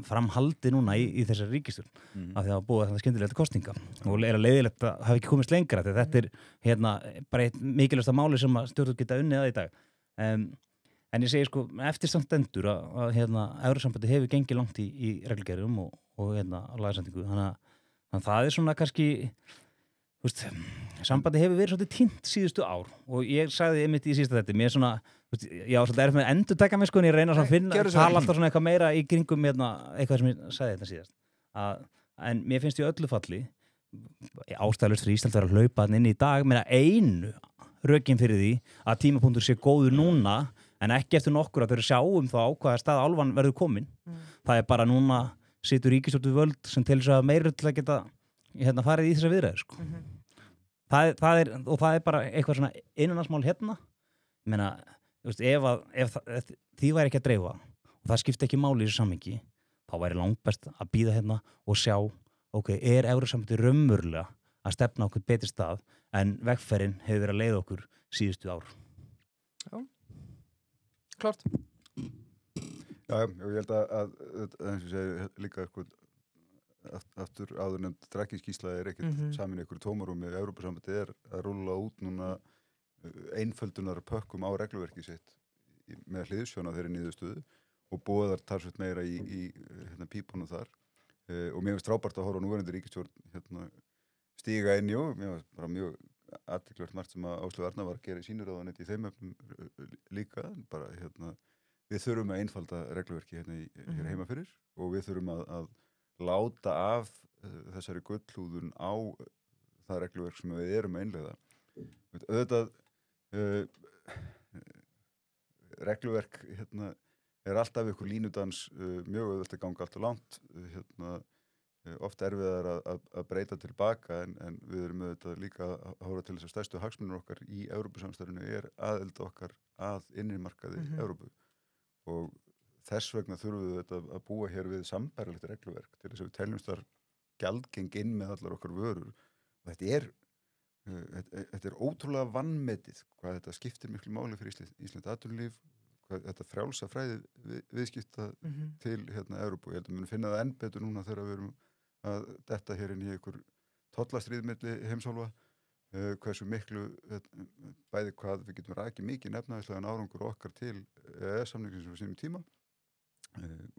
framhaldi núna í þessari ríkisstjórn af því að búa þetta skyndilega til kosninga og að leiðilegt að hafa ekki komist lengra því þetta bara eitt mikilvægsta máli sem að stjórnvöld geta unnið að í dag. En ég segi sko eftir samt endur að Evrópusambandið hefur gengið langt í reglugerðum og lagasendingu þannig að það svona kannski sambandið hefur verið svolítið týnt síðustu ár og ég sagði einmitt í síðasta þetta mér svona ég á svolítið með að endurtaka mig sko en ég reyna að finna tala alltaf svona eitthvað meira í kringum eitthvað sem ég sagði þetta síðast en mér finnst í öllu falli ástæðalaust fyrir Ísland vera að hlaupa inn í dag meina einu rökin fyrir því að tímapunktur sé góður núna en ekki eftir nokkur að þau sjáum þá á hvaða stað álfan verður komin það bara núna situr ríkisstjórn við völd sem til þess að meira til að geta farið í þessar viðræður sko. Það er bara eitthvað svona innanlandsmál ég meina ef því væri ekki að dreifa og það skipti ekki máli í þessu samhengi þá væri langbest að bíða og sjá Evrópusambandið raunverulega að stefna okkur betri stað en vegferðin hefur verið að leiða okkur síðustu ár. Já, klart. Já, ég held að eins og segir líka aftur áður nefnd Draghi-skýrsla ekkert samin ykkur tómarúmi Evrópusambandið að rúlla út núna einföldunar pökkum á regluverki sitt með hliðsjón af þeirri niðurstöðu og boðar talsvert meira í pípunum þar og mér finnst frábært að horfa á núverandi ríkisstjórn stíga inn og mér finnst bara mjög athyglisvert margt sem að Áslaug Arna var að gera í sínu ráðuneyti í þeim efnum líka bara við þurfum að einfalda regluverki hér heima fyrir og við þurfum að láta af þessari gullhúðun á það regluverk sem við erum að innleiða. Auðvitað regluverk alltaf ykkur línudans mjög auðvitað að ganga allt og langt oft erfiðar að breyta tilbaka en við erum auðvitað líka að hóra til þess að stærstu hagsmunir okkar í Evrópusamstarfinu aðild okkar að innri markaði Evrópu og þess vegna þurfum við að búa hér við sambærilegt regluverk til þess að við teljumst þar gjaldgeng inn með allar okkar vörur og þetta er ótrúlega vanmetið hvað þetta skiptir miklu máli fyrir Ísland atvinnulíf, hvað þetta frjálsa fræði viðskipta til Evrópu. Ég held að við munum finna það enn betur núna þegar við erum að detta hér inn í einhver tollastríð milli heimsálfa hversu miklu bæði hvað við getum rakið mikið nefnaðislegan árangur okkar til EES-samningsins á sínum tíma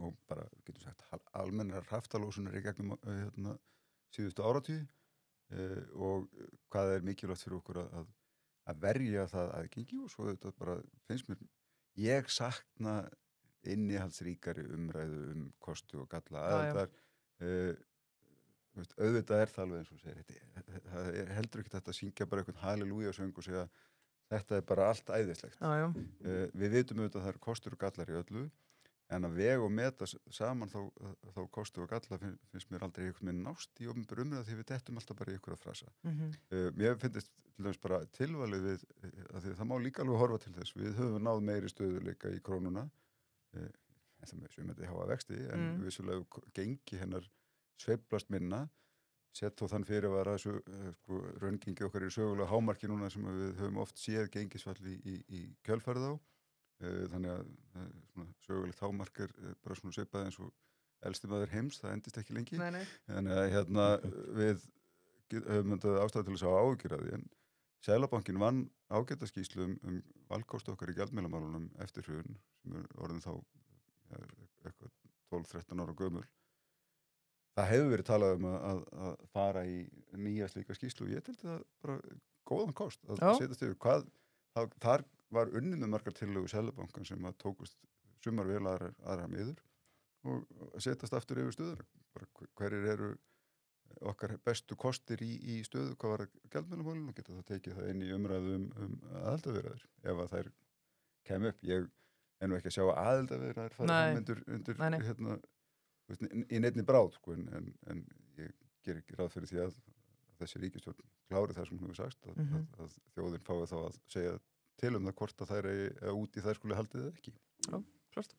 og bara getum sagt almennar hraftalósunar í gegnum síðustu áratugi og hvað er mikilvægt fyrir okkur að verja það aðgengi og svo þetta bara finnst mér ég sakna innihaldsríkari umræðu kosti og galla aðeldar auðvitað er það alveg eins og segir það er heldur ekki þetta að syngja bara einhvern halleluja-söng og segja þetta er bara allt æðislegt við vitum auðvitað að það eru kostur og gallar í öllu en að vega og meta saman þá kostur og galla finnst mér aldrei einhvern veginn nást í opinberri umræðu því við dettum alltaf bara í einhverja frasa mér finnst til dæmis bara tilvalið við að því það má líka alveg horfa til þess við höfum náð meiri stöðuleika í krónuna það með sem þetta háa vexti en vissulega gengi hennar sveiflast minna sett þó þann fyrir að vera raungengi okkar í sögulega hámarki núna sem við höfum oft séð gengisfalli í kjölfarið á þannig að sögulegt hámark bara svona svipað eins og elsti maður heims, það endist ekki lengi þannig að við ástæða til þess að hafa áhyggjur af því, en Seðlabankinn vann ágætaskýrslu valkost okkar í gjaldmiðlamálunum eftir hrun, sem orðin þá eitthvað 12-13 ára gömul. Það hefur verið talað að fara í nýja slíka skýrslu og ég teldi það bara góðan kost að setjast yfir þar var unnið með margar tillögur Seðlabankan sem að tókust sumar vel aðra miður og setjast aftur yfir stöðuna. Hverjir eru okkar bestu kostir í stöðu, hvað var gjaldmiðlamálinu, og geta það tekið það inn í umræðu aðildarviðræður ef að þær kemur upp. Ég er nú ekki að sjá að aðildarviðræður fara undir í neinni bráð, sko, en ég ger ekki ráð fyrir því að þessi ríkisstjórn klári það sem hún hefur sagt, að þjóðin fái þá að segja til það hvort að þær út í þær skuli haldið eða ekki. Já, klart.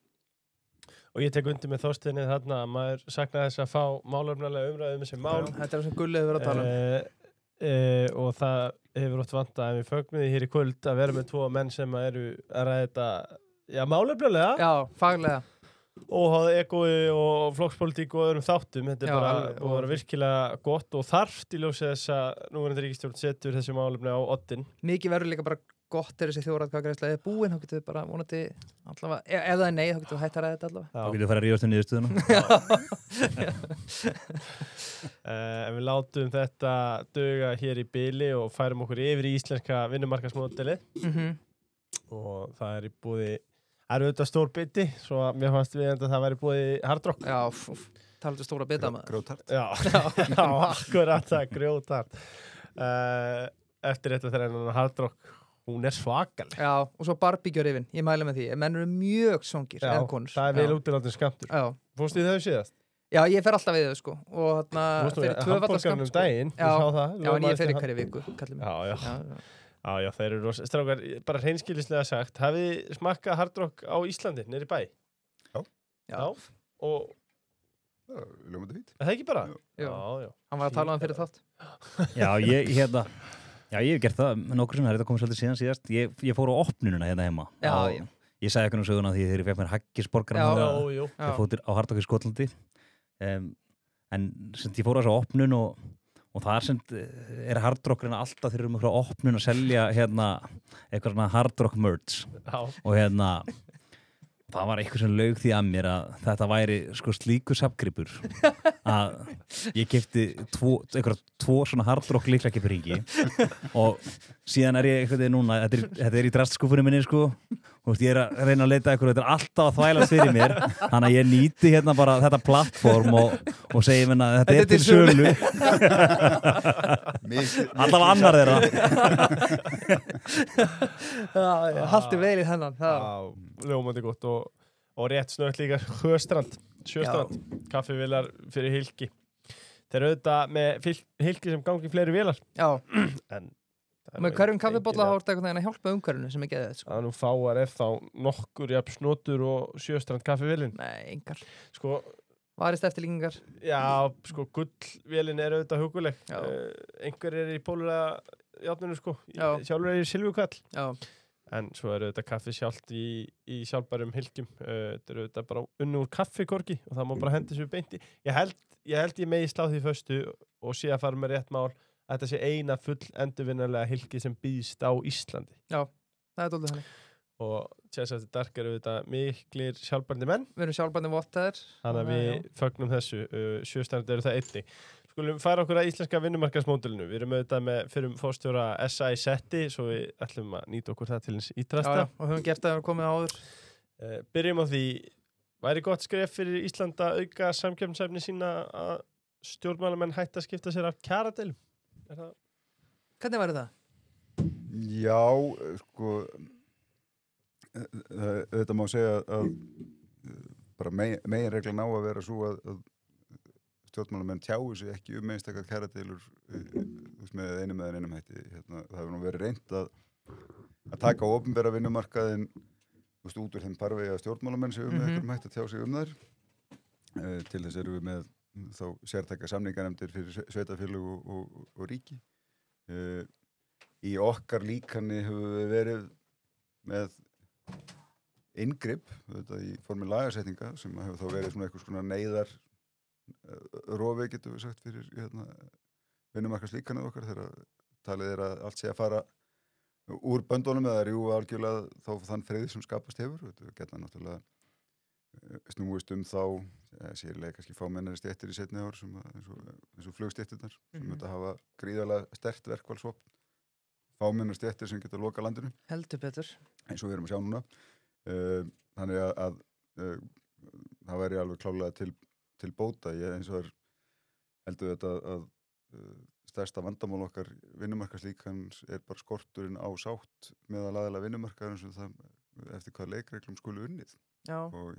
Og ég tek undir með Þorsteini þarna að maður saknaði þess að fá málefnalega umræðu þessi mál. Þetta er sem Gulli hefur verið að tala og það hefur oft vantað að við fögnum því hér í kvöld að vera með 2 menn sem eru að ræða þetta málefnalega. Já, faglega. Óháð egói og flokkspolítík og öðrum þáttum. Þetta er bara búið að vera virkilega gott og þarft í ljósi þess að núverandi ríkisstjórn setur þessi málefni á oddinn. Mikið verður líka bara gott þessi þjóðaratkvæðagreiðsla er búin, þá getur við bara vonandi allavega, ef það er nei, þá getur við hægt að ræða þetta allavega. Þá getur við fara að ríðast niðurstöðuna. En við látum þetta duga hér í bili og færum okkur yfir í íslenska vinnumarkaðsmódelið. Og það er í búði auðvitað stór biti, svo að mér fannst við að það væri búið Hard Rock. Já, talaðu stóra bita maður. Grjótart. Já, akkurat það, grjótart. Eftir þetta þegar Hard Rock, hún er svakaleg. Já, og svo barbíkjörifin, ég mæla með því. Menn eru mjög svangir, eða konur. Það er vel útiláttinn skammtur. Já. Fórstu þau síðast? Já, ég fer alltaf við þau, sko. Og þarna fyrir 2 vallaskamt, sko. Daginn, ég sá það. Já, en ég fer í hverju viku, kallið mig. Já, þeir eru strákar, bara hreinskilnislega sagt, hafið smakkað Hard Rock á Íslandi, nýri bæ? Já. Og ljómandi fínt. Það ekki bara? Já. Hann var að tala um fyrir þátt. Já, ég hef gert það nokkur sem þetta komið svolítið síðan síðast. Ég fór á opnununa hérna heima. Já. Ég sagði eitthvað söguna því þegar ég fekk mér haggisborgaran. Ég fór á Hard Rock í Skotlandi. En ég fór á þessu opnun og þar sem er Hard Rockurinn alltaf þeir eru með opnun að selja eitthvað svona Hard Rock merch. Og það var eitthvað sem laug því að mér að þetta væri sko slíkur safngripur að ég keypti 2 svona Hard Rock lyklakippurhringi og síðan er ég eitthvað núna, þetta er í drastskúfunni minni sko, og ég er að reyna að leita eitthvað, þetta er alltaf að þvælast fyrir mér, þannig að ég nýti bara þetta plattform og segi minna þetta er til sölu. Alltaf annar þeirra. Haltu vel í þennan. Ljómandi gott og rétt snögt líka Sjöstrand, kaffivélar fyrir Hilki. Þeir auðvitað með Hilki sem gangi fleiri vélar. Já. En með hverjum kaffibolla þá er þetta eitthvað að hjálpa umhverfinu sem er geðið. Það er nú fáar þá nokkur jafn snotur og Sjöstrand kaffivélin. Nei, engar. Sko varist eftirlíkingar. Já, sko gullvélin er auðvitað huguleg. Einhver er í pólura játnunu sko. Sjálfur er í silfurkall. Já. En svo er auðvitað kaffi sjálft í sjálfbærum Hilkjum. Þetta er auðvitað bara unnu úr kaffikorgi og það má bara hendi þessu beinti. Ég held ég megi slá því föstu og sé að fara með rétt mál að þetta sé eina full endurvinnarlega Hilki sem býðst á Íslandi. Já, það er dálítið þannig. Og Chess After Dark eru auðvitað miklir sjálfbærandi menn. Við erum sjálfbærandi vottaðir. Þannig að við fögnum þessu. Sjöstrand eru það einnig. Skulum fara okkur að íslenska vinnumarkaðsmódelinu. Við erum auðvitað með fyrir fórstjóra SA í setti, svo við ætlum að nýta okkur það til hins ítrasta. Já, og höfum gert það að við komið áður. Byrjum á því, væri gott skref fyrir Ísland að auka samkeppnishæfni sína að stjórnmálamenn hætti að skipta sér af kjaradeilum? Hvernig væri það? Já, sko, þetta má segja að bara meginreglan á að vera svo að stjórnmálamenn tjáu sig ekki einstakar kjaradeilur með einum hætti. Það hefur nú verið reynt að taka á opinbera vinnumarkaðinn út úr þeim parvegi að stjórnmálamenn séu með einhverjum hætti að tjá sig þær. Til þess erum við með þá sértæka samninganefndir fyrir sveitarfélög og ríki. Í okkar líkani hefur við verið með inngrip í formi lagasetninga sem hefur þá verið svona eitthvað svona neyðar rofi getur við sagt fyrir vinnumarkaðslíkanið okkar þegar talið að allt sé að fara úr böndunum eða rjúfa algjörlega þá þann frið sem skapast hefur. Þetta geta náttúrulega snúist þá, sérlega kannski fámennari stéttir í seinni ár eins og flugstéttirnar sem þetta hafa gríðarlega sterkt verkfallsvopn, fámennari stéttir sem geta loka landinu. Heldur betur. Eins og við erum að sjá núna. Þannig að það væri alveg klálega til bóta. Ég eins og heldur þetta að stærsta vandamál okkar vinnumarkaðslíkans bara skorturinn á sátt meðal aðila vinnumarkaðarins eftir hvað leikreglum skulu unnið. Já. Og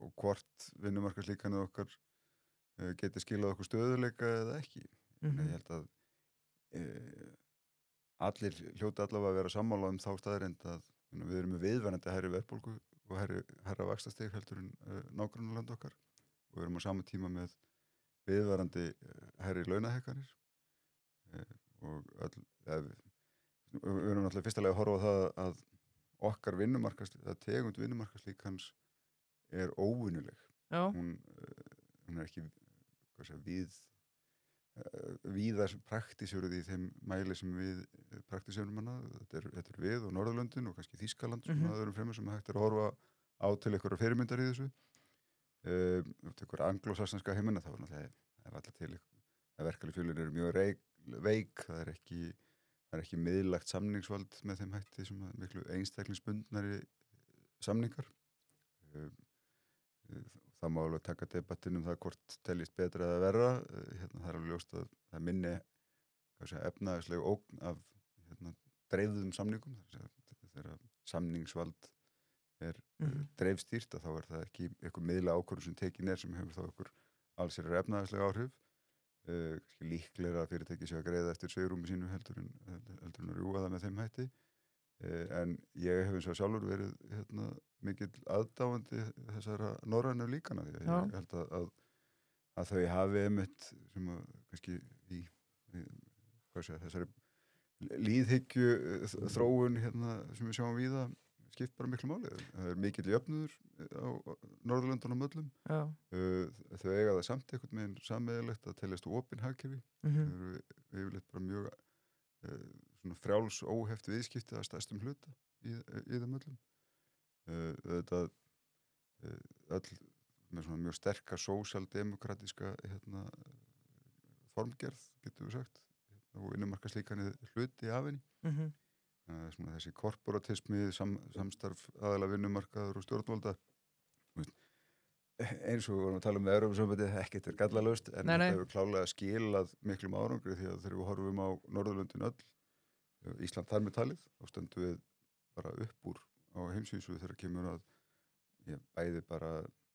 og hvort vinnumarkaðslíkanið okkar geti skilað okkur stöðuleika eða ekki. Ég held að allir hljóta allavega að vera sammála þá staðreynd að við erum með viðvarandi hærri verðbólgu og hærra vaxtastig heldur en nágrannalönd okkar og við erum á sama tíma með viðvarandi hærri launahækkanir og við erum náttúrulega fyrstulega að horfa á það að okkar tegund vinnumarkaðslíkans óvinnuleg. Já. Hún er ekki víðar praktísjöruð í þeim mæli sem við praktísjörum hana. Þetta við og Norðurlöndin og kannski Þýskaland öðrum fremur sem hægt að horfa á til einhverjar fyrirmyndar í þessu. Einhver anglósaxneska heimina þá náttúrulega alltaf til að verkalýðsfélögin eru mjög veik, það er ekki miðlægt samningsvald með þeim hætti sem miklu einstaklingsbundnari samningar. Það má alveg taka debattinn það hvort teljist betra eða verra. Það alveg ljóst að það minni efnahagsleg ógn af dreifðum samningum. Þegar samningsvald dreifstýrt þá það ekki eitthvað miðla ákvörðun sem tekin sem hefur þá einhver allsherjar efnahagsleg áhrif. Líklega að fyrirtæki sé að greiða eftir svigrúmi sínu heldur en að rjúfa það með þeim hætti. En ég hef eins og sjálfur verið mikill aðdáandi þessara norrænu líkana því ég held að þau hafi einmitt sem kannski í þessari líðhyggju þróun sem við sjáum víða skipt bara miklu máli. Það mikill jöfnuður á Norðurlöndunum öllum. Þau eiga það samt einhvern veginn sameiginlegt að teljast opin hagkerfi. Þau eru yfirleitt bara mjög svona frjáls óheft viðskipti að stærstum hluta í þeim öllum. Þetta öll með svona mjög sterka sósíaldemókratíska formgerð, getum við sagt, og vinnumarkaðslíkanið hluti af henni. Þessi korporatismi, samstarf aðala vinnumarkaður og stjórnvalda eins og við vorum að tala með Evrópusambandið, ekkert gallalaust en þetta hefur klárlega skilað miklum árangri því að þegar við horfum á Norðurlöndin öll, Ísland þar með talið, þá stöndum við bara upp úr á heimsvísu þegar kemur að bæði bara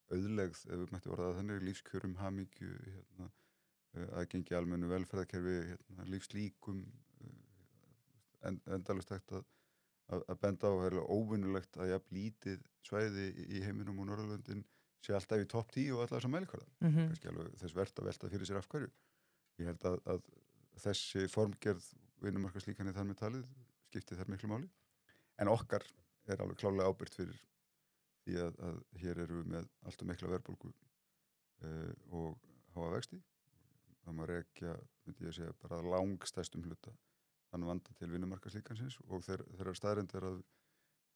auðlegð, ef við mætti orða það þannig, lífskjörum, hamingju, aðgengi almennu velferðarkerfi, lífslíkum, endalaust hægt að benda á og er óvinnulegt að jafn lítið svæði í heiminum og Norðurlöndin sé alltaf í topp 10 og alla þessa mælikvarða. Kannski alveg þess vert að velta fyrir sér af hverju. Ég held að þessi formgerð vinnumarkaðslíkanið þar með talið skipti þar miklu máli. En okkar alveg klárlega ábyrgt fyrir því að hér eru við með alltaf mikla verðbólgu og háa vexti. Það má rekja, myndi ég segja, bara langstærstum hluta þann vanda til vinnumarkaðslíkansins og þeirra staðreynd að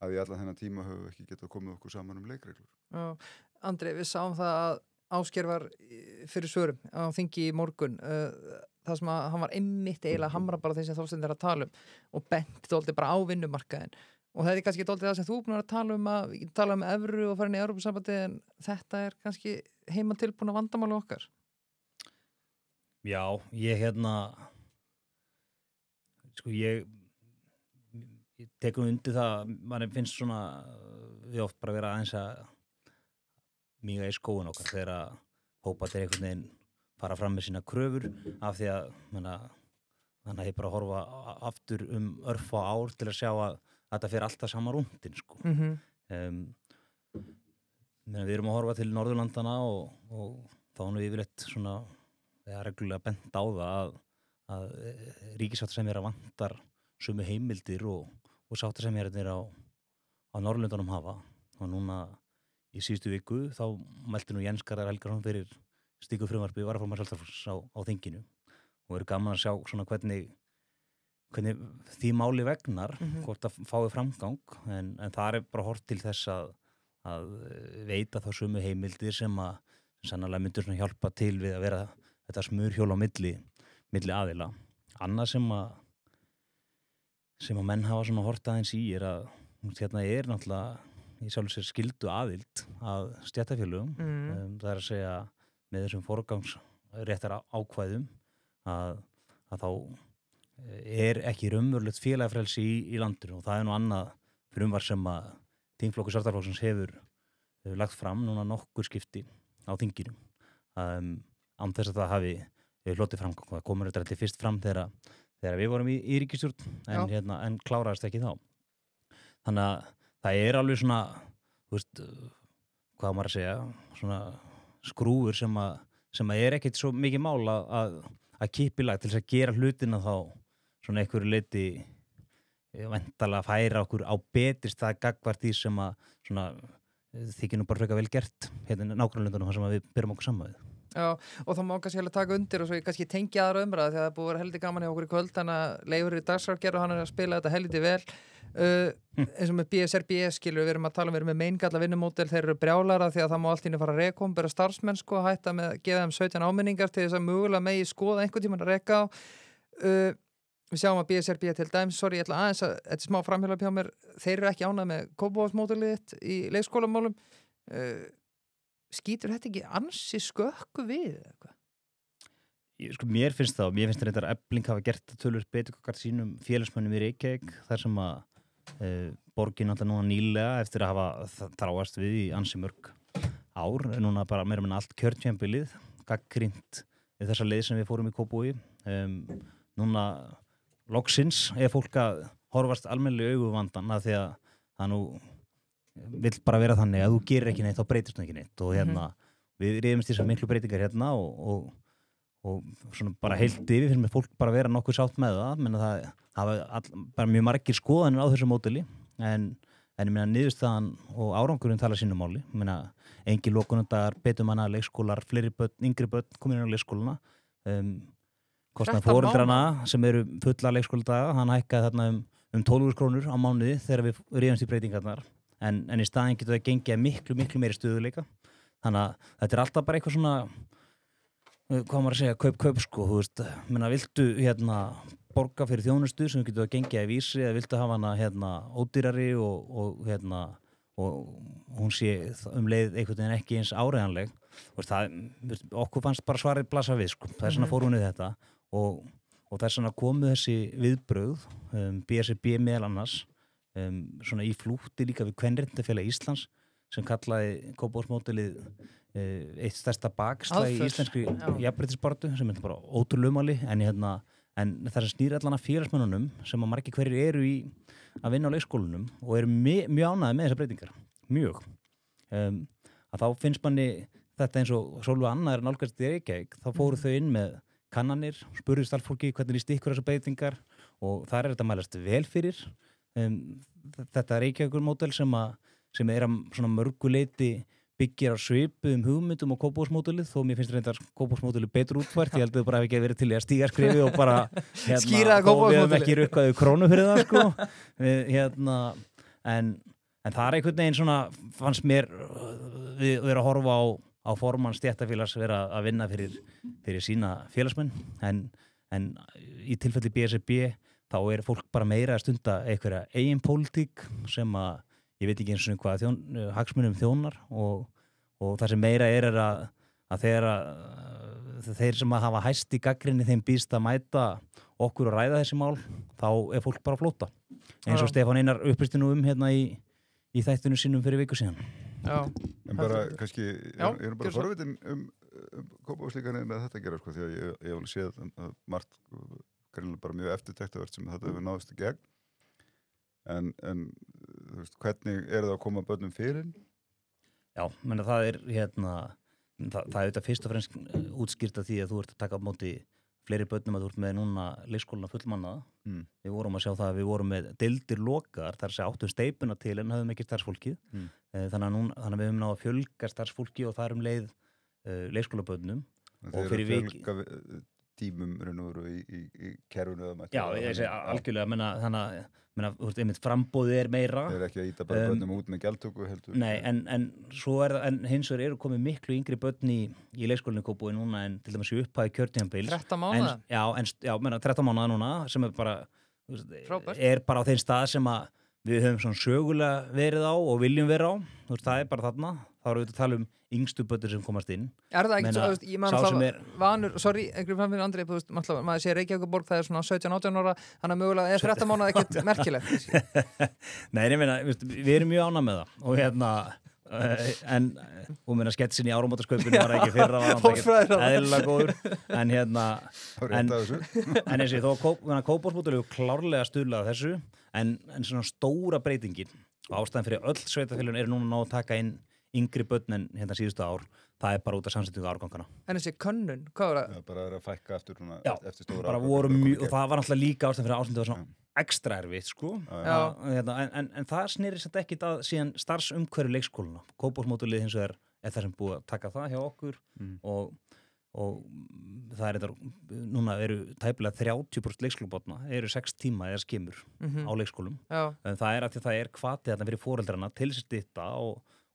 í allan þennan tíma höfum við ekki getað komið okkur saman leikreglur. Já, Andri, við sáum það að Ásgeir var fyrir svörum á þingi í morgun það sem að hann var einmitt eiginlega hamra bara þeim sem Þorsteinn er að tala og bent dálítið bara á vinnumarkaðinn og það kannski dálítið það sem þú búin að tala um evru og fara inn í Evrópusambandið en þetta kannski heima tilbúna vandamáli okkar. Já, ég ég tekum undir það, mann finnst svona við oft bara vera aðeins að míga í skóin okkar þegar að hópa til einhvern veginn fara fram með sína kröfur af því að þannig að ég bara horfa aftur örfá ár til að sjá að þetta fer alltaf sama rúndin sko. Við erum að horfa til Norðurlandana og þá nú yfirleitt svona reglulega bent á það að ríkissáttasemjara vantar sömu heimildir og sáttasemjararnir á Norðurlöndunum hafa og núna í síðustu viku þá mælti nú Jens Garðar Helgason fyrir stíku frumvarpi varaformanns Sjálfstæðisflokksins á þinginu og eru gaman að sjá svona hvernig því máli vegnar, hvort að fái framgang, en það bara hort til þess að veita þá sömu heimildir sem sannarlega myndur svona hjálpa til við að vera þetta smurhjól á milli aðila. Annað sem að menn hafa svona hort aðeins í að hérna náttúrulega í sjálfu sér skyldu aðild að stéttarfélögum, það að segja með þessum forgangsréttar ákvæðum að þá ekki raunverulegt félagafrelsi í landinu og það nú annað frumvarp sem að þingflokkur Sjálfstæðisflokksins hefur lagt fram núna nokkur skipti á þinginu án þess að það hafi hlotið framgang. Það komur þetta fyrst fram þegar við vorum í ríkisstjórn en kláraðist ekki þá. Þannig að það alveg svona, þú veist, hvað maður að segja, svona skrúfur sem að ekkert svo mikið mál að kippilag til þess að gera hlutina þá svona einhverju leyti væntanlega færa okkur á betri stað gagnvart því sem að svona þykir nú bara frekar vel gert hérna nágrannlöndunum þar sem við berum okkur saman við. Já, og það má kannski heila taka undir og svo ég kannski tengi aðra umræða því að það búið að vera heldur gaman hjá okkur í kvöld þannig að Leifur í dagskrárgerð og hann að spila þetta heldur vel eins og með BSRBS skilur við erum að tala við erum með meingalla vinnumódel, þeir eru brjálara því að það má allt inni fara að reka bera starfsmenn sko, hætta með að gefa þeim 17 áminningar til þess að mögulega megi skoða einhvern tímann að reka á við sjáum að BSRB til dæmis, ég ætla aðeins að þetta er smá framhjálp hjá mér, þeir eru ekki ánað með Kópavogsmódelið í leikskólamálum skýtur þetta ekki ansi skökku við eitthvað? Sko, mér finnst reyndar að Efling hafa gert tölvöld betur okkar sínum félagsmönnum í Reykjavík þar sem að borgin alltaf núna nýlega eftir að hafa þráast við í ansi mörg ár, núna bara meira með allt kjörtímabilið, gagnrýnt við þessa leið sem við fórum í Kópavogi núna loksins fólk að horfast almennilega auguvandan að því að það nú vill bara vera þannig að þú gerir ekki neitt þá breytist það ekki neitt og við reyðumst þessar miklu breytingar og svona bara heilt yfir finnst mér fólk bara vera nokkuð sátt með það menn að það hafa bara mjög margir skoðanir á þessu módeli en ég meina niðurstaðan og árangurinn tala sínu máli ég meina engin lokunundagar, betumanna, leikskólar fleiri börn, yngri börn komin inn á leikskóluna kostnaði foreldrana sem eru fulla leikskóladaga hann hækkaði þarna um 12.000 krónur á mánuði þegar við reyðumst í breytingarnar en í staðinn getur það gengið miklu meiri stöðuleika þannig að þetta alltaf bara eitthvað svona hvað maður að segja, kaup sko þú veist, menna viltu borga fyrir þjónustu sem getur að gengið að vísi eða viltu hafa hana ódýrari og hún sé leið einhvern veginn ekki eins áreiðanleg okkur fannst bara svarið blasa við sko, það svona fór hún í þetta og þess vegna komu þessi viðbrögð BSRB meðal annars svona í flútti líka við Kvenréttindafélag Íslands sem kallaði Kópavogsmódelið eitt stærsta bakslag í íslenskri jafnréttisbaráttu sem bara ótrúlega umali en það sem snýr allan að félagsmönnunum sem að margir hverjir eru í að vinna á leikskólunum og eru mjög ánægðir með þessar breytingar mjög að þá finnst manni þetta eins og Sólveig Anna nálgast í Reykjavík þá fóru þau inn með kannanir spurðu starfsfólki hvernig líst ykkur þessar breytingar og þar þetta mælast vel fyrir þetta Reykjavíkurmódel sem að svona mörguleiti byggir á svipuðum hugmyndum og Kópavogsmódelið þó mér finnst reyndar Kópavogsmódelið betur útfært ég held að þau bara hef ekki verið til í að stíga skrifi og bara skýra og við hefum ekki rukkaðu krónu fyrir það sko en það einhvern veginn svona fannst mér við vera að horfa á formann stéttarfélags vera að vinna fyrir sína félagsmenn en í tilfelli BSRB þá fólk bara meira að stunda einhverja eigin pólitík sem að ég veit ekki eins og hvað hagsmunum þjónar og það sem meira að þeir sem að hafa hæst í gagnrýni þeim býst að mæta okkur og ræða þessi mál þá fólk bara að flóta eins og Stefán Einar upplýsti nú í þættinu sínum fyrir viku síðan en bara kannski ég bara forvitin Kópavogslíkaninn að þetta gera sko því að ég hef alveg séð að margt greinilega bara mjög eftirtektavert sem þetta hefur náðist í gegn en þú veist, hvernig það að koma börnum fyrir? Já, menna það það þetta fyrst og fremst útskýrt af því að þú ert að taka á móti fleiri börnum að þú ert með núna leikskólana fullmannaða. Við vorum að sjá það að við vorum með deildir lokaðar, þar sem áttum steipuna til en höfum ekki starfsfólkið. Þannig að við höfum náð að fjölga starfsfólki og þar leið leikskólabönnum og Þeir fyrir eru viki fjölga tímum raun og veru í kerfinu eða mætti Já, það ég segi þannig. algjörlega, menna, þú veist, einmitt frambóðið meira Þeir eru ekki að íta bara börnum út með gjaldtöku heldur. Nei, en svo en hins vegar eru komið miklu yngri börn í leikskólinni Kópavogi núna en til dæmis í upphæði kjörtímabils 13 mánaða? Já, menna 13 mánaða núna sem er bara, þú veist, Frábært. er bara á þeim stað sem að við höfum svona sögulega verið á og viljum vera á, þú veist, það er bara þarna þá erum við að tala yngstu börnir sem komast inn Er það ekkert Meina, svo, þú veist, ég man sá sem alltaf vanur, sorry, einhverjum fram fyrir Andri, þú veist, maður sé Reykjavíkurborg, það er svona 17-18 ára, þannig að mögulega er 13 mánuð ekkert merkilegt. Nei, ég meina, við erum mjög ánað með það og hérna og meina sketsin í áramótasköpunni var ekki fyrra var eðlilega góður en hérna en eins og þó Kópavogsmódel hefur klárlega stuðlað þessu en svona stóra breytingin og ástæðan fyrir öll sveitarfélögin er núna að taka inn yngri börn en hérna síðustu ár það er bara út af samsetningu árgangana En þessi könnun, hvað var það? Já, bara að fækka aftur svona, Já, eftir stóra bara voru mjög og það var náttúrulega líka ástæðan fyrir ástæðan var svona ekstra erfitt sko hérna, en það snýrir satt ekkit að síðan starfsumhverfi leikskóluna Kópavogsmódelið hins vegar er það sem búið að taka það hjá okkur og það er þetta núna eru tæpilega 30% leikskólabarna eru 6 tíma eða skimur á leikskólum en það er að það er hvatið þarna fyrir foreldrana til þess að stytta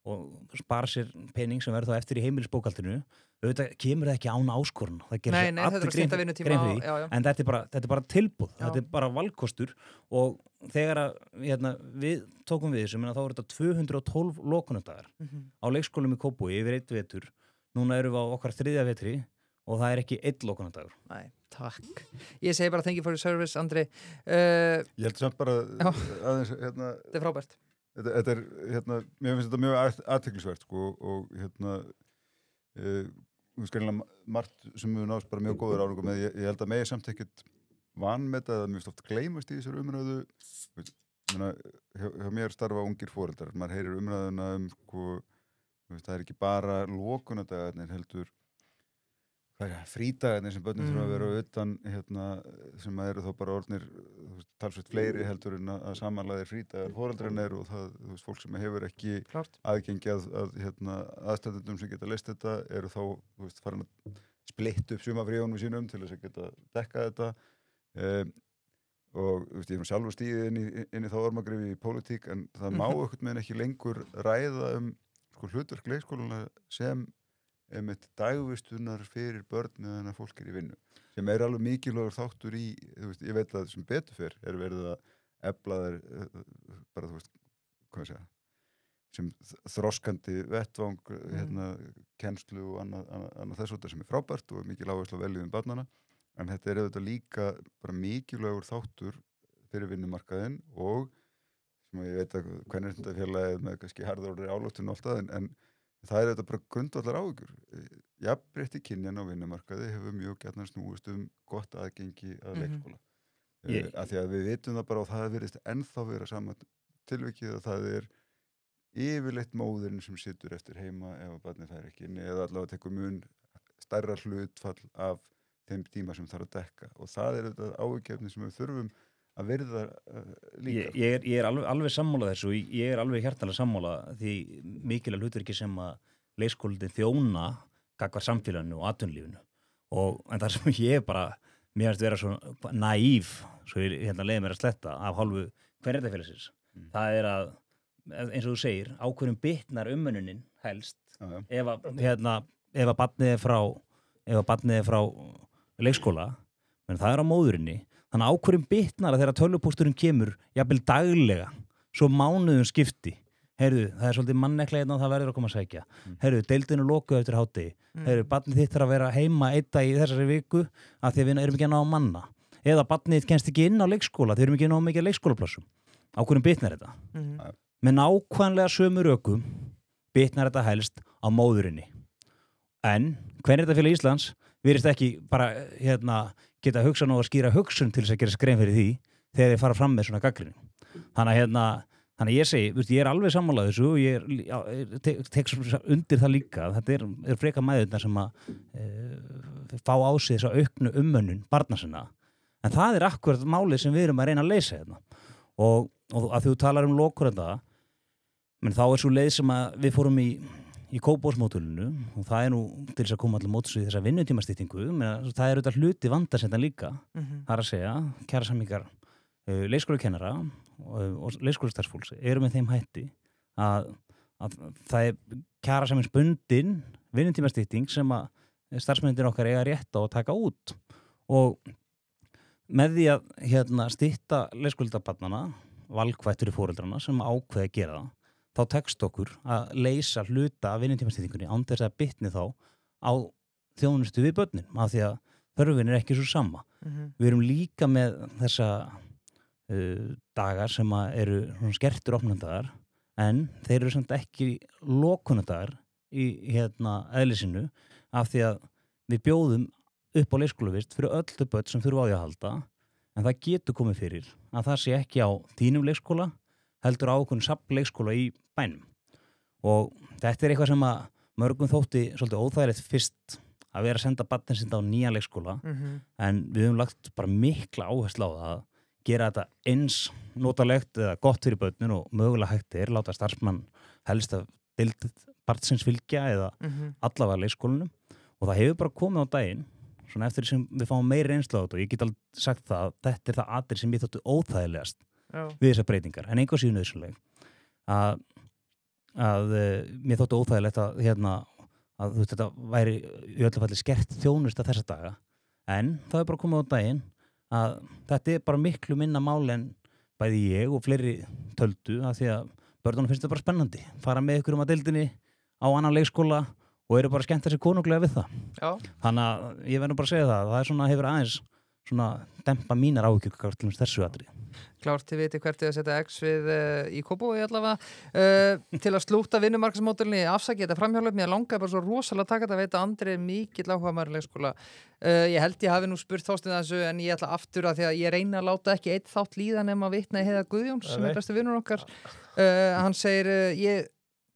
og spara sér pening sem verður þá eftir í heimilisbókhaldinu auðvitað kemur það ekki án áskorun það gerir Nei, þetta er að stýta vinnutíma en þetta er bara tilbúð þetta er bara valkostur og þegar að, hérna, við tókum við þessu þá er þetta 212 lokunardagar á leikskólum í Kópavogi yfir 1 vetur núna erum við á okkar 3. vetri og það er ekki 1 lokunardagur Nei, takk Ég segi bara thank you for your service, Andri Ég held samt bara aðeins hérna, Þetta er frábært Þetta er, hérna, mér finnst þetta mjög athyglisvert sko, og hérna skrænilega margt sem við náðum bara mjög góður árangum með, ég held að megi samt ekkert vanmeta eða mjög oft gleymast í þessar umræðu hjá mér starfa ungir foreldrar, maður heyrir umræðuna sko, það er ekki bara lokunadagarnir heldur frídagarnir sem börnum þurfa að vera utan hérna, sem eru þá bara orðnir talsveit fleiri heldur en að samanlega frídagar foreldrarnir er og það, fólk sem hefur ekki aðgengi að hérna, aðstæðendum sem geta leyst þetta eru þá farin að splitta upp sumafríunum sínum til þess að geta dekkað þetta og ég hef sjálfur stíðið inn í þá ormagrifi í pólitík en það má ekkert með ekki lengur ræða sko, hlutverk leikskólana sem einmitt dagvistunar fyrir börn meðan að fólk í vinnu sem er alveg mikilvægur þáttur í ég veit að sem betur fyrr er verið að efla þær bara hvað segja sem þroskandi vettvang hérna, kennslu og annað þess sem er frábært og mikil áherslu á velíðun barnanna en þetta er auðvitað líka bara mikilvægur þáttur fyrir vinnumarkaðinn og sem ég veit að hvernig þetta félagið með kannski harðorðri álóttun og allt það en það er þetta bara grundvallar áhugur. Jafnrétti kynjanna á vinnumarkaði hefur mjög gjarnan snúist gott aðgengi að leikskóla. Af því að við vitum það bara og það virðist ennþá vera sama tilvikið að það er yfirleitt móðurinn sem situr eftir heima ef að barnið fær ekki inn eða allavega tekur mun stærra hlutfall af þeim tíma sem þarf að dekka og það er þetta áhugjefni sem við þurfum að verða líka. Ég er alveg sammála þessu, ég er alveg hjartalega sammála því mikilvæg hlutverki sem að leikskólinn þjóna gagnvart samfélaginu og atvinnulífinu en það sem ég bara, mér finnst vera svo naív, svo ég hérna leiði mér að sletta af hálfu kvenréttindafélagsins. Það er að, eins og þú segir, ákveðnum bitnar umönnunin helst ef að barnið er frá leikskóla, menn það er á móðurinni þannig að ákveðum bitnar að þegar tölvupósturinn kemur jafnvel daglega svo mánuðum skipti heyrðu, það er svolítið mannekla hérna og það verður að koma að sækja heyrðu, deildinu lokuð eftir hádegi heyrðu, barnið þitt þarf að vera heima einn dag í þessari viku af því að við erum ekki að ná að manna eða barnið þitt kemst ekki inn á leikskóla þau erum ekki að ná mikið leikskólaplássum ákveðum bitnar þetta með nákvæmlega sömu rökum bitnar þetta helst á móðurinni en Kvenréttindafélag Íslands virðist ekki bara geta hugsan og að skýra hugsun til þess að gera skrein fyrir því þegar þið fara fram með svona gagnrýni. Þannig að ég segi, ég er alveg sammálað þessu og ég tek undir það líka. Þetta er freka mæðurnar sem að fá á sig þessa auknu umönnun barna sinna. En það er akkurat málið sem við erum að reyna að leysa hérna. Og að þú talar lokurenda, menn þá er svo leið sem að við fórum í í Kópavogsmódulinu og það nú til þess að koma allir móts við þessa vinnutímastyttingu, það auðvitað hluti vandasettan líka, það að segja, kjarasamningar leikskólakennara og leikskólastarfsfólks eru með þeim hætti að það kjarasamningsbundin vinnutímastytting sem að starfsmennir okkar eiga rétt á að taka út og með því að stytta leikskólabarnana, valkvætt fyrir foreldrana sem ákveði að gera það, þá tekst okkur að leysa hluta af vinnutímastyttingunni án þess að bitni þá á þjónustu við börnin, af því að þörfin ekki svo sama. Við erum líka með þessa dagar sem eru skertur opnundagar, en þeir eru samt ekki lokunadagar í eðlisinu, af því að við bjóðum upp á leikskólavist fyrir öll þau börn sem þurfa á því að halda, en það getur komið fyrir að það sé ekki á þínum leikskóla, heldur á okkur safnleikskóla í bænum. Og þetta eitthvað sem að mörgum þótti svolítið óþægilegt fyrst að vera að senda barnið sinna á nýja leikskóla, en við höfum lagt bara mikla áherslu á það að gera þetta eins notalegt eða gott fyrir börnin og mögulega hægt láta starfsmann helst að deild barnsins fylgja eða allavega leikskólanum. Og það hefur bara komið á daginn, svona eftir sem við fáum meiri reynslu á þetta og ég get alveg sagt það að þetta það atriði sem ég þóttu óþægilegast við þessar breytingar, en einhver síðan nauðsynleg að mér þóttu óþægilegt að þetta væri í öllu falli skert þjónusta þessa daga, en það er bara komið á daginn að þetta bara miklu minna mál en bæði ég og fleiri töldu, að því að börnunum finnst þetta bara spennandi, fara með ykkur að deildinni á annan leikskóla og eru bara skemmt þessi konunglega við það. Já. Þannig að ég verður bara að segja það er svona, hefur aðeins svona dempa mínar áhyggjur til þessu atriði. Klárt, þið viti hvert að setja X við í Kópavogi allavega. Til að slúta vinnumarkaðsmódelni afsakið þetta framhjálp, mér langaði bara svo rosalega að taka þetta, veit að Andri mikill áhugamaður í leikskóla. Ég held ég hafi nú spurt Þorstein þessu, en ég ætla aftur að því að ég reyna að láta ekki einn þátt líða nema að vitna í Heiðar Guðjóns, sem besti vinnur okkar. Hann segir,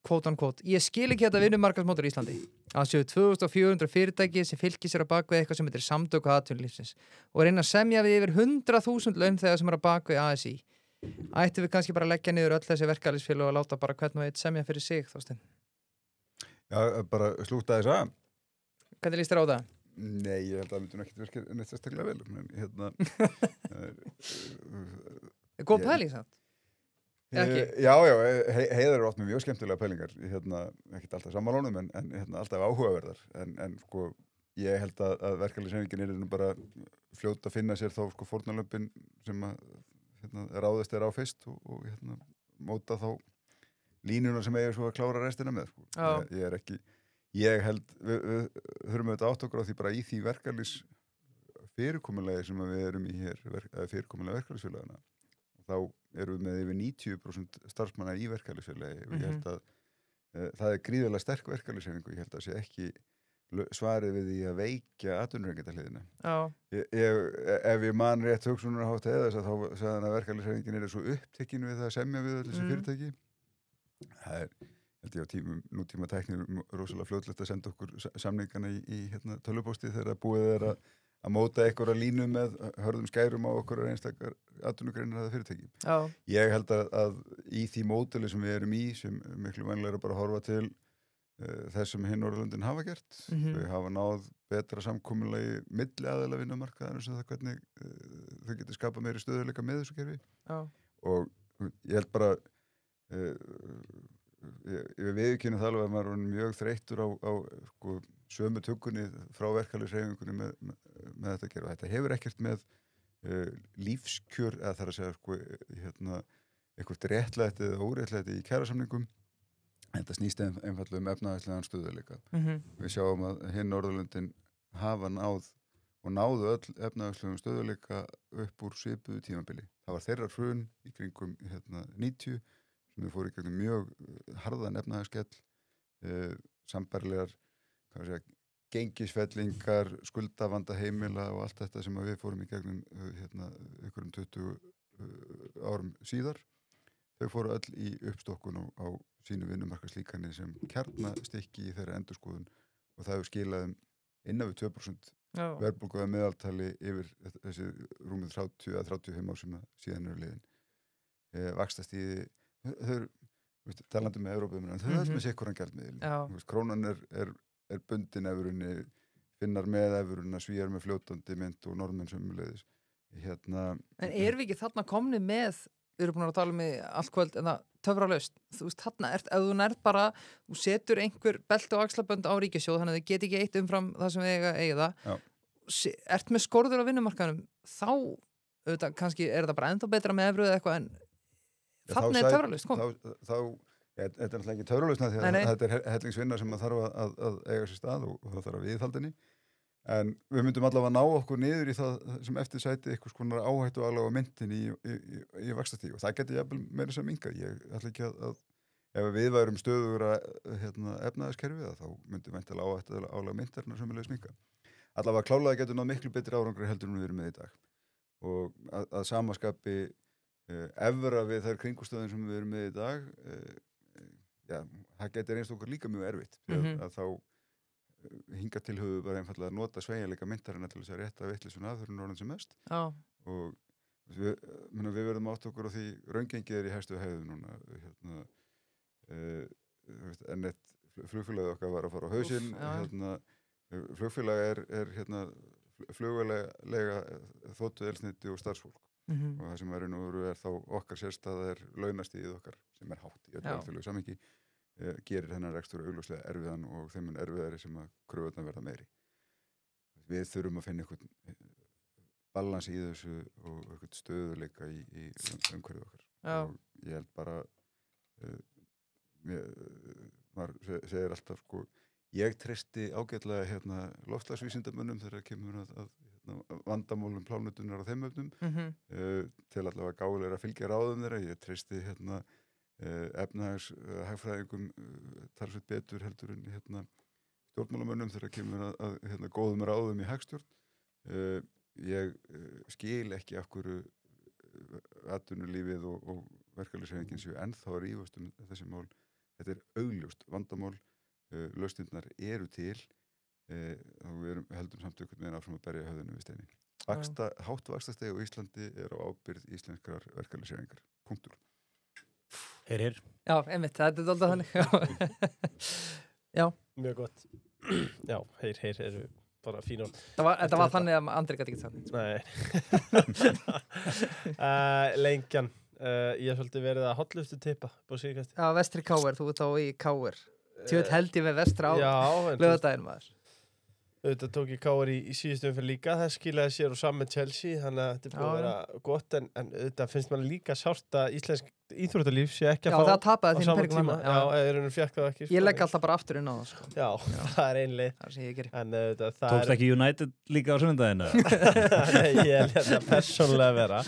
quote on quote, ég skil ekki þetta vinnumarkaðsmódel í Íslandi. Það séu 2400 fyrirtæki sem fylgir sér að baka við eitthvað sem heitir samtök atvinnulífsins og reyna að semja við yfir 100.000 launþega sem að baka við ASÍ. Ættum við kannski bara að leggja niður öll þessi verkalýðsfélög og láta bara hvern og einn semja fyrir sig, Þorstein? Já, bara slúta þess að. Hvernig líst þér á það? Nei, ég held að það myndi ekki verka neitt sérstaklega vel. Góð pæling samt? Já, Heiðar eru oft með mjög skemmtilega pælingar, ekkert alltaf sammálónum en alltaf áhugaverðar, en sko ég held að verkalýðshreyfingin nú bara fljóta að finna sér þá sko fórnarlömpin sem að ráðast á fyrst og móta þá línuna sem eiga svo að klára restina með sko. Ég held við þurfum auðvitað átt okkur á því bara í því verkalýðs fyrirkomulagi sem við erum í hér, fyrirkomulega verkalýðsfélagana. Þá erum við með yfir 90% starfsmanna í verkalýðsfélagi og ég held að það gríðarlega sterk verkalýðshreyfing og ég held að sé ekki svarið við því að veikja atvinnurekendahliðina. Ef ég man rétt hugsunarhátt eða þess að þá sagði hann að verkalýðshreyfingin svo upptekin við það að semja við öll þessi fyrirtæki. Það held ég á nútíma tæknir rosalega fljótlegt að senda okkur samningana í tölvupósti þegar búið að móta einhverja línu með hörðum skærum á okkur einstakar atvinnugreinar eða fyrirtæki. Já. Ég held að í því módeli sem við erum í, sem miklu vænlega bara að horfa til þess sem hinn Norðurlöndin hafa gert. Þau hafa náð betra samkomulagi milli aðila vinnumarkaðar sem það hvernig þau getur skapað meiri stöðuleika með þessu kerfi. Já. Og ég held bara ég viðurkenni það alveg að maður er mjög þreyttur á sko sömu tuggunni frá verkalýðshreyfingunni með þetta að gera. Þetta hefur ekkert með lífskjör eða þar að segja sko eitthvað réttlæti eða óréttlæti í kjarasamningum. Þetta snýst einfallega efnahagslegan stöðuleika. Við sjáum að hinn Norðurlöndin hafa náðu öll efnahagslegum stöðuleika upp úr svipuðu tímabili. Það var þeirra hrun í kringum 90 sem við fórum í gegnum mjög harðan efnahagskell, sambærilegar gengisfellingar, skuldavanda heimila og allt þetta sem við fórum í gegnum einhverjum 20 árum síðar. Þau fóru öll í uppstokkun á sínu vinnumarkaðslíkani sem kjarnastykki í þeirra endurskoðun og það hefur skilað innan við 2% verðbólgu að meðaltali yfir þessi rúmið 30 að 35 ár sem síðan eru liðin. Vaxtastíði, talandi með Evrópuminn, þau með sikkuran gjaldmiðil. Krónan er bundin evrunni, Finnar með evruna, Svíjar með fljótandi mynt og Norðmenn sömuleiðis. En við ekki þarna komni með, við erum búin að tala um í allt kvöld, en það töfralaust, þú veist, þarna ef þú nærð bara, þú setur einhver belti og axlabönd á ríkissjóð, þannig að þið get ekki eitt umfram það sem við eiga það, ert með skorður á vinnumarkaðnum, þá, auðvitað, kannski er þetta bara ennþá betra með evru eða eitthvað, en þarna er töfralaust, þetta er náttúrulega ekki töfralaust, því að þetta er hellingsvinna sem maður þarf að eiga sér stað og það þarf að viðhaldinni. En við myndum allavega ná okkur niður í það sem eftir sæti einhvers konar áhættu aðlaga myntin í vaxtastíg og það geti jafnvel meira sem minkað. Ég ætla ekki að ef við værum stöðugur efnaðiskerfið þá myndum væntanlega áhættu aðlaga myntarna sömuleiðis minkað. Allavega klálega getur náð miklu betri árangri heldur en við erum með í dag. Og að samaskapi evra við þær kringustöðin sem við erum með í dag, það getur einst okkur líka mjög erfitt. Að þá hingað til höfum við bara einfallega að nota sveigjanleika myntarina til þess að rétta vitleysuna að þurfum orðin sem mest og við verðum átt okkur á því raungengið í hæstu hæðum núna en eitt flugfélagið okkar var að fara á hausinn flugfélag er flugvélega þóttu eldsneyti og starfsfólk og það sem er þá okkar sérstæða launastigið okkar sem hátt í öllu alþjóðlegu samhengi gerir þennan rekstur augljóslega erfiðan og þeim erfiðari sem að kröfurnar verða meiri. Við þurfum að finna einhvern balans í þessu og einhvern stöðuleika í umhverfið okkar. Og ég held bara maður segir alltaf ég treysti ágætlega loftslagsvísindamönnum þegar kemur að vandamálum plánetunar á þeim öfnum til allavega gáfulega að fylgja ráðum þeirra. Ég treysti efnahagshagfræðingum talsveit betur heldur en stjórnmálamönnum þegar kemur að góðum ráðum í hagstjórn. Ég skil ekki af hverju atvinnulífið og verkalýðshreyfingin séu ennþá að rífast þessi mál. Þetta er augljóst vandamál, lausnirnar eru til og við heldum samt einhvern veginn áfram að berja höfðinu við steinin. Hátt vaxtastigi á Íslandi er á ábyrgð íslenskrar verkalýðshreyfingar. Punktur. Heyr. Já, einmitt, þetta er alltaf þannig. Já. Mjög gott. Já, heyr eru bara fín orð. Þetta var þannig að Andri gæti ekki sagt. Nei. Lengjan. Ég hef svolítið verið að hotlustu tippa på síðkasti. Já, Vestri KR, þú ert á í KR. Tjóð held ég með Vestra á lögadaginn maður. Auðvitað tók ég KR í síðustu umferð líka, það skilaði sér og saman með Chelsea, þannig að þetta er búið að vera gott, en auðvitað finnst mann líka sárt að íslensk íþróttalíf sé ekki að fá það tapaði þín peningum tíma. Já, fekk það ekki. Ég legg alltaf bara aftur inn á það. Já, það er ein leið. Það sem ég gerir. En auðvitað það tókst ekki United líka á sunnudaginu? Nei, ég held þetta persónulega vera.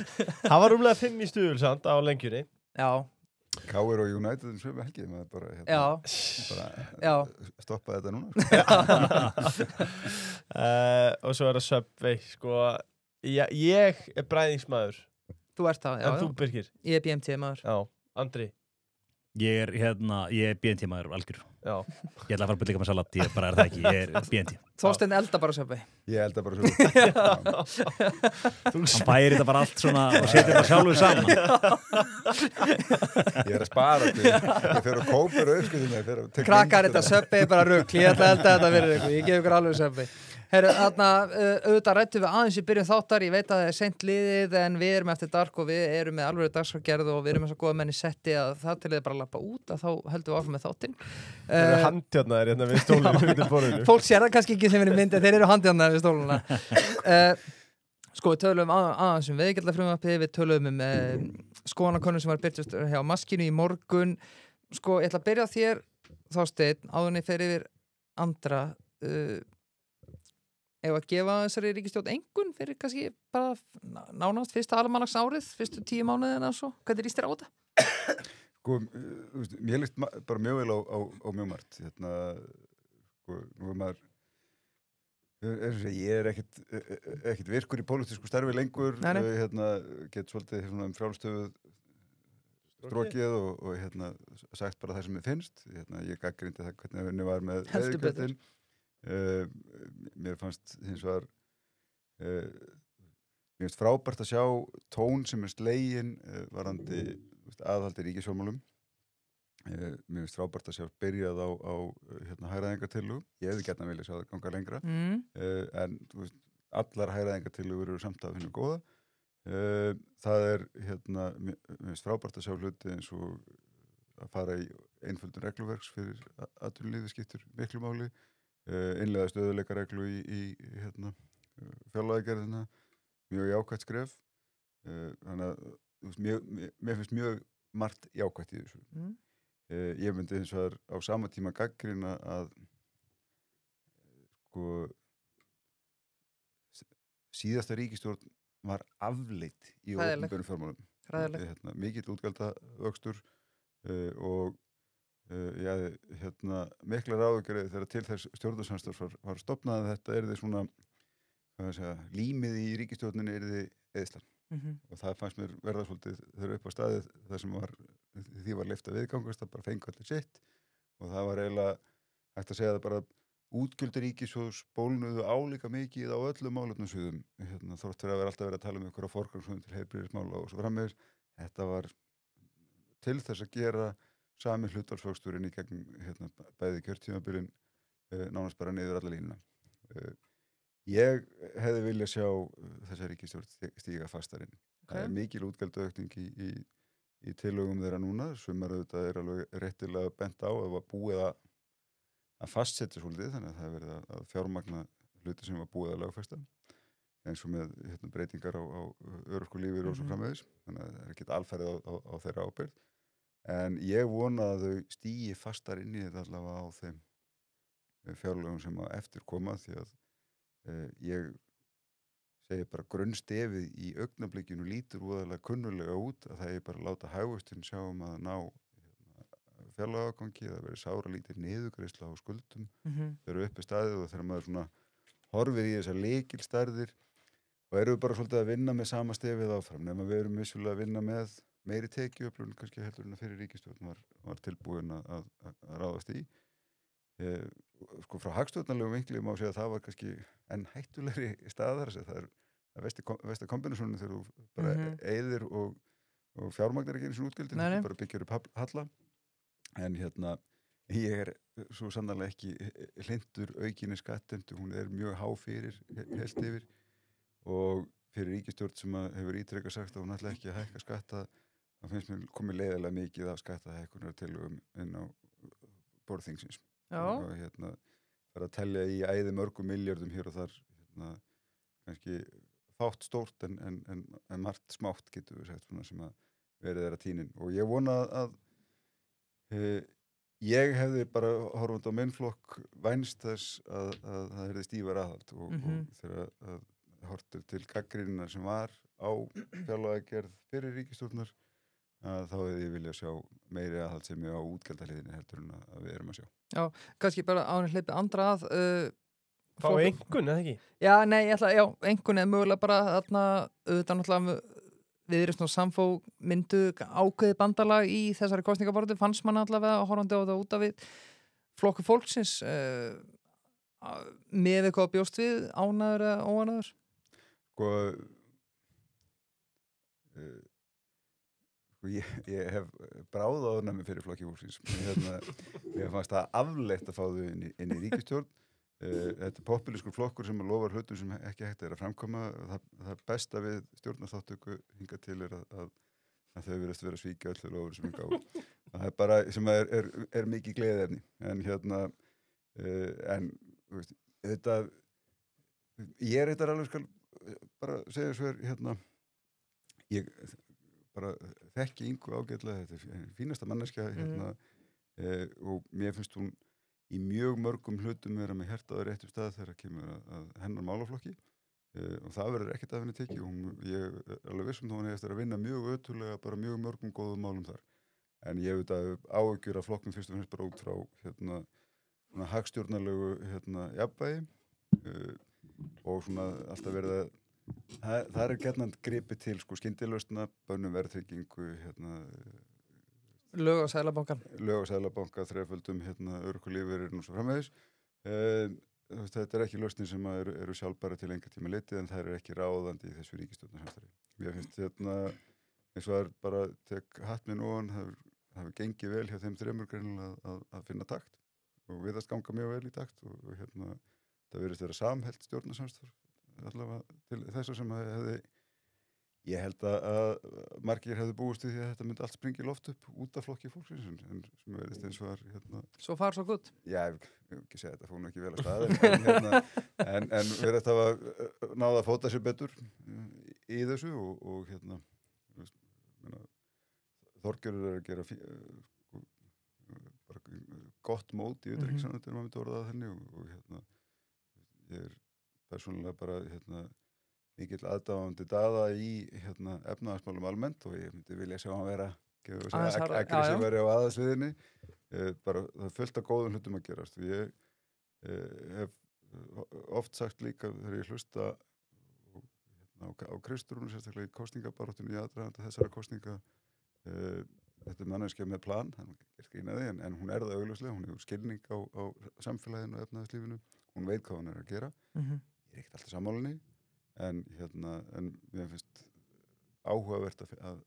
Það var rúmlega 5 í Stuðulsand á lengjunni. Já. KR og United sömu helgi, maður bara stoppa þetta núna. Og svo er það Subway, ég er bræðingsmaður. Þú ert það, já. En þú, Birgir? Ég er BMT maður. Já, Andri? Ég er BNT maður algjör. Já. Ég ætla að fara að byrja líka með salat, ég bara er það ekki, ég er BNT. Þorsteinn elda bara Subway. Ég elda bara Subway. Hann bæri þetta bara allt svona og setur þetta sjálfur saman. Ég er að spara þetta, ég fer að kópa rauðskuðina. Krakkar þetta Subway bara rugl, ég ætla að elda þetta fyrir ykkur, ég gef ykkur alveg Subway. Herru, auðvitað rættum við aðeins í byrjun þáttar, ég veit að það er seint liðið en við erum eftir dark og við erum með alveg dagskrárgerð og við erum með svo góða menn í setti að það til þið bara lappa út að þá höldum við áfram með þáttinn. Þeir eru handjarnaðir hérna við stólunum undir borðinu. Fólk sér það kannski ekki sem er í myndi, þeir eru handjarnaðir við stóluna. Við tölum aðeins veiðgjaldafrumvarpið, við tölum skoðanakönnun sem var birtust hjá Maskínu í morgun. Ég ætla að byrja á þér, Þorsteinn, áður en ég fer yfir Andra. Ef að gefa þessari ríkisstjórn engun fyrir kannski bara nánast fyrsta almanaksárið, fyrstu 10 mánuðina og svo. Hvernig líst þér á þetta? Mér líst bara mjög vel á mjög margt. Nú er maður, ég er ekkert virkur í pólitísku starfi lengur, get svolítið frjálstöfuð strókið og sagt bara það sem mér finnst. Ég gagnrýndi það hvernig henni var með veiðigjöldin. Mér fannst hins vegar mér finnst frábært að sjá tón sem er sleginn varðandi aðhaldi ríkisfjármálum Mér finnst frábært að sjá byrjað á hagræðingartillögum. Ég hefði gætna viljað sjá það ganga lengra. En þú veist, allar hagræðingartillögur eru samt af hinu góða. Það mér finnst frábært að sjá hluti eins og að fara í einföldun regluverks fyrir atvinnulífið skiptir miklu máli. Innleiða stöðuleikareglu í fjárlagagerðina, mjög jákvætt skref. Þannig að þú veist, mér finnst mjög margt jákvætt í þessu. Ég myndi eins og á sama tíma gagnrýna að sko síðasta ríkisstjórn var afleitt í Hræðileg. opinberum fjármálum. Hræðileg. Mikill útgjaldavöxtur og miklar áhyggjur þegar til þess stjórnarsamstarf var stofnað að þetta yrði svona límið í ríkisstjórninni yrði eyðslan. Og það fannst mér verða svolítið þegar upp á staðið þar sem því var leyft að viðgangast, það bara fengu allir sitt og það var eiginlega hægt að segja það bara útgjöld ríkissjóðs bólnuðu álíka mikið á öllum málefnasviðum, þótt fyrir að vera alltaf verið að tala um einhverja forgangsröðum til heilbrigðismála og svo framvegis. Þetta var til þess að gera sami hlutfallsvöxturinn í gegn bæði kjörtímabilin nánast bara niður alla línuna. Ég hefði viljað sjá þessa ríkisstjórn stíga fastar inn. Það er mikil útgjaldaaukning í tillögum þeirra núna, sumar auðvitað er alveg réttilega bent á að var búið að fastsetja svolítið, þannig að það er verið að fjármagna hluti sem var búið að lögfesta, eins og með breytingar á örorkulífeyri og svo framvegis, þannig að það er ekki alfarið á þeirra ábyrgð. En ég vona að þau stígi fastar inn í þetta allavega á þeim fjárlögum sem að eftir koma, því að ég segi bara grunnstefið í augnablikinu lítur voðalega kunnulega út að það er bara að láta hagvöxtinn sjá að ná fjárlagagangi, það verið sáralítið niðurgreiðsla á skuldum þegar uppi staðið og þegar maður svona horfir í þessar lykilstærðir og erum við bara svolítið að vinna með sama stefið áfram, nema við erum vissulega að vinna með meiri tekjuöflun kannski heldur en að fyrir ríkisstjórn var tilbúin að ráðast í. Sko frá hagstjórnarlegum vinkli má segja að það var kannski enn hættulegri staðar, það er versta kombinasjónin þegar þú bara eyðir og fjármagnar ekki einu svona útgjöldin, þú bara byggir upp halla. En ég er svo sannarlega ekki hlindur aukinni skattheimtu, hún er mjög há fyrir heilt yfir og fyrir ríkisstjórn sem hefur ítrekað sagt að hún ætla ekki að hækka skatta, það finnst mér komið leiðilega mikið af skattahækkunartillögum inn á borð þingsins. Og fyrir að telja í æði mörgum miljardum hér og þar kannski fátt stórt en margt smátt getur við sagt svona sem að verið að tínin og ég vona að ég hefði bara horfandi á minn flokk vænst þess að það hefði stífar aðhald og þegar að horftir til gagnrýnina sem var á fjárlagagerð fyrir ríkisstjórnar þá hefði ég viljað sjá meiri aðhaldsemi á útgjaldahliðinni heldur en að við erum að sjá. Já, kannski bara ánum hleypi andra að Fá engun, eða ekki? Já, nei, engun eða mögulega bara þarna, auðvitað náttúrulega Viðreisn og Samfó myndu ákveðið bandalag í þessari kosningabaráttu, fannst mann allavega horfandi á það út af við flokkur fólksins með eitthvað bjóst við ánæður eða óánæður? Sko ég hef bráðaðunami fyrir flokki fólksins. Ég fannst það afleitt að fá þau inn í ríkisstjórn. Þetta er populískur flokkur sem lofar hlutum sem ekki hægt er að framkoma. Það besta við stjórnarþáttöku hingað til er að þau virðast vera að svíkja öllu lofur sem hingað á. Það er bara sem er mikið gleðiefni. En þú veist, þetta ég er alveg skal bara segja svo ég bara þekki Ingu ágætlega, þetta er fínasta manneskja og mér finnst hún í mjög mörgum hlutum vera með hjartaður réttum stað þegar kemur að hennar málaflokki og það verður ekkert af henni tekið og ég er alveg viss hún hefist að vinna mjög ötulega bara mjög mörgum góðum málum þar en ég veit að áhyggjur af flokknum fyrst og fremst bara út frá svona hagstjórnarlegu jafnvægi og svona alltaf verið að það er gjarnan gripið til sko skyndilausna, bönnum verðtryggingu lög á Seðlabanka þreföldum örorkulífeyrir og svo framvegis þetta er ekki lausnir sem eru sjálfbæra til lengri tíma litið en það er ekki ráðandi í þessu ríkisstjórnarsamstarfi. Mér finnst eins og það er bara tek hatt minn ofan, það hafi gengið vel hjá þeim þremur greinilega að finna takt og viðast ganga mjög vel í takt og það virðist vera samhelt stjórnarsamstarf allavega til þess sem hefði ég held að margir hefði búist við því að þetta myndi allt springi í loft upp út af flokki fólksins en sem verðist eins og var Svo far svo gutt. Já, ég ekki segja þetta fór nú ekki vel að staði en verðist hafa náða að fóta sér betur í þessu og Þorgerður að gera bara gott mót í utanríkisráðuneytinu maður myndi orða það henni og ég persónulega bara mikill aðdáandi Daða í efnahagsmálum almennt og ég myndi vilja sjá hann vera aggressífari á aðalsviðinni bara það er fullt af góðum hlutum að gerast og ég hef oft sagt líka þegar ég hlusta á Kristrúnu sérstaklega í kosningabaráttunni í aðdraganda þessara kosninga þetta manneskja með plan hann er skýnaði en hún það augljóslega hún hefur skilning á samfélaginu og efnahagslífinu hún veit hvað hún að gera ég er ekkert alltaf sammálinni en mér finnst áhugavert að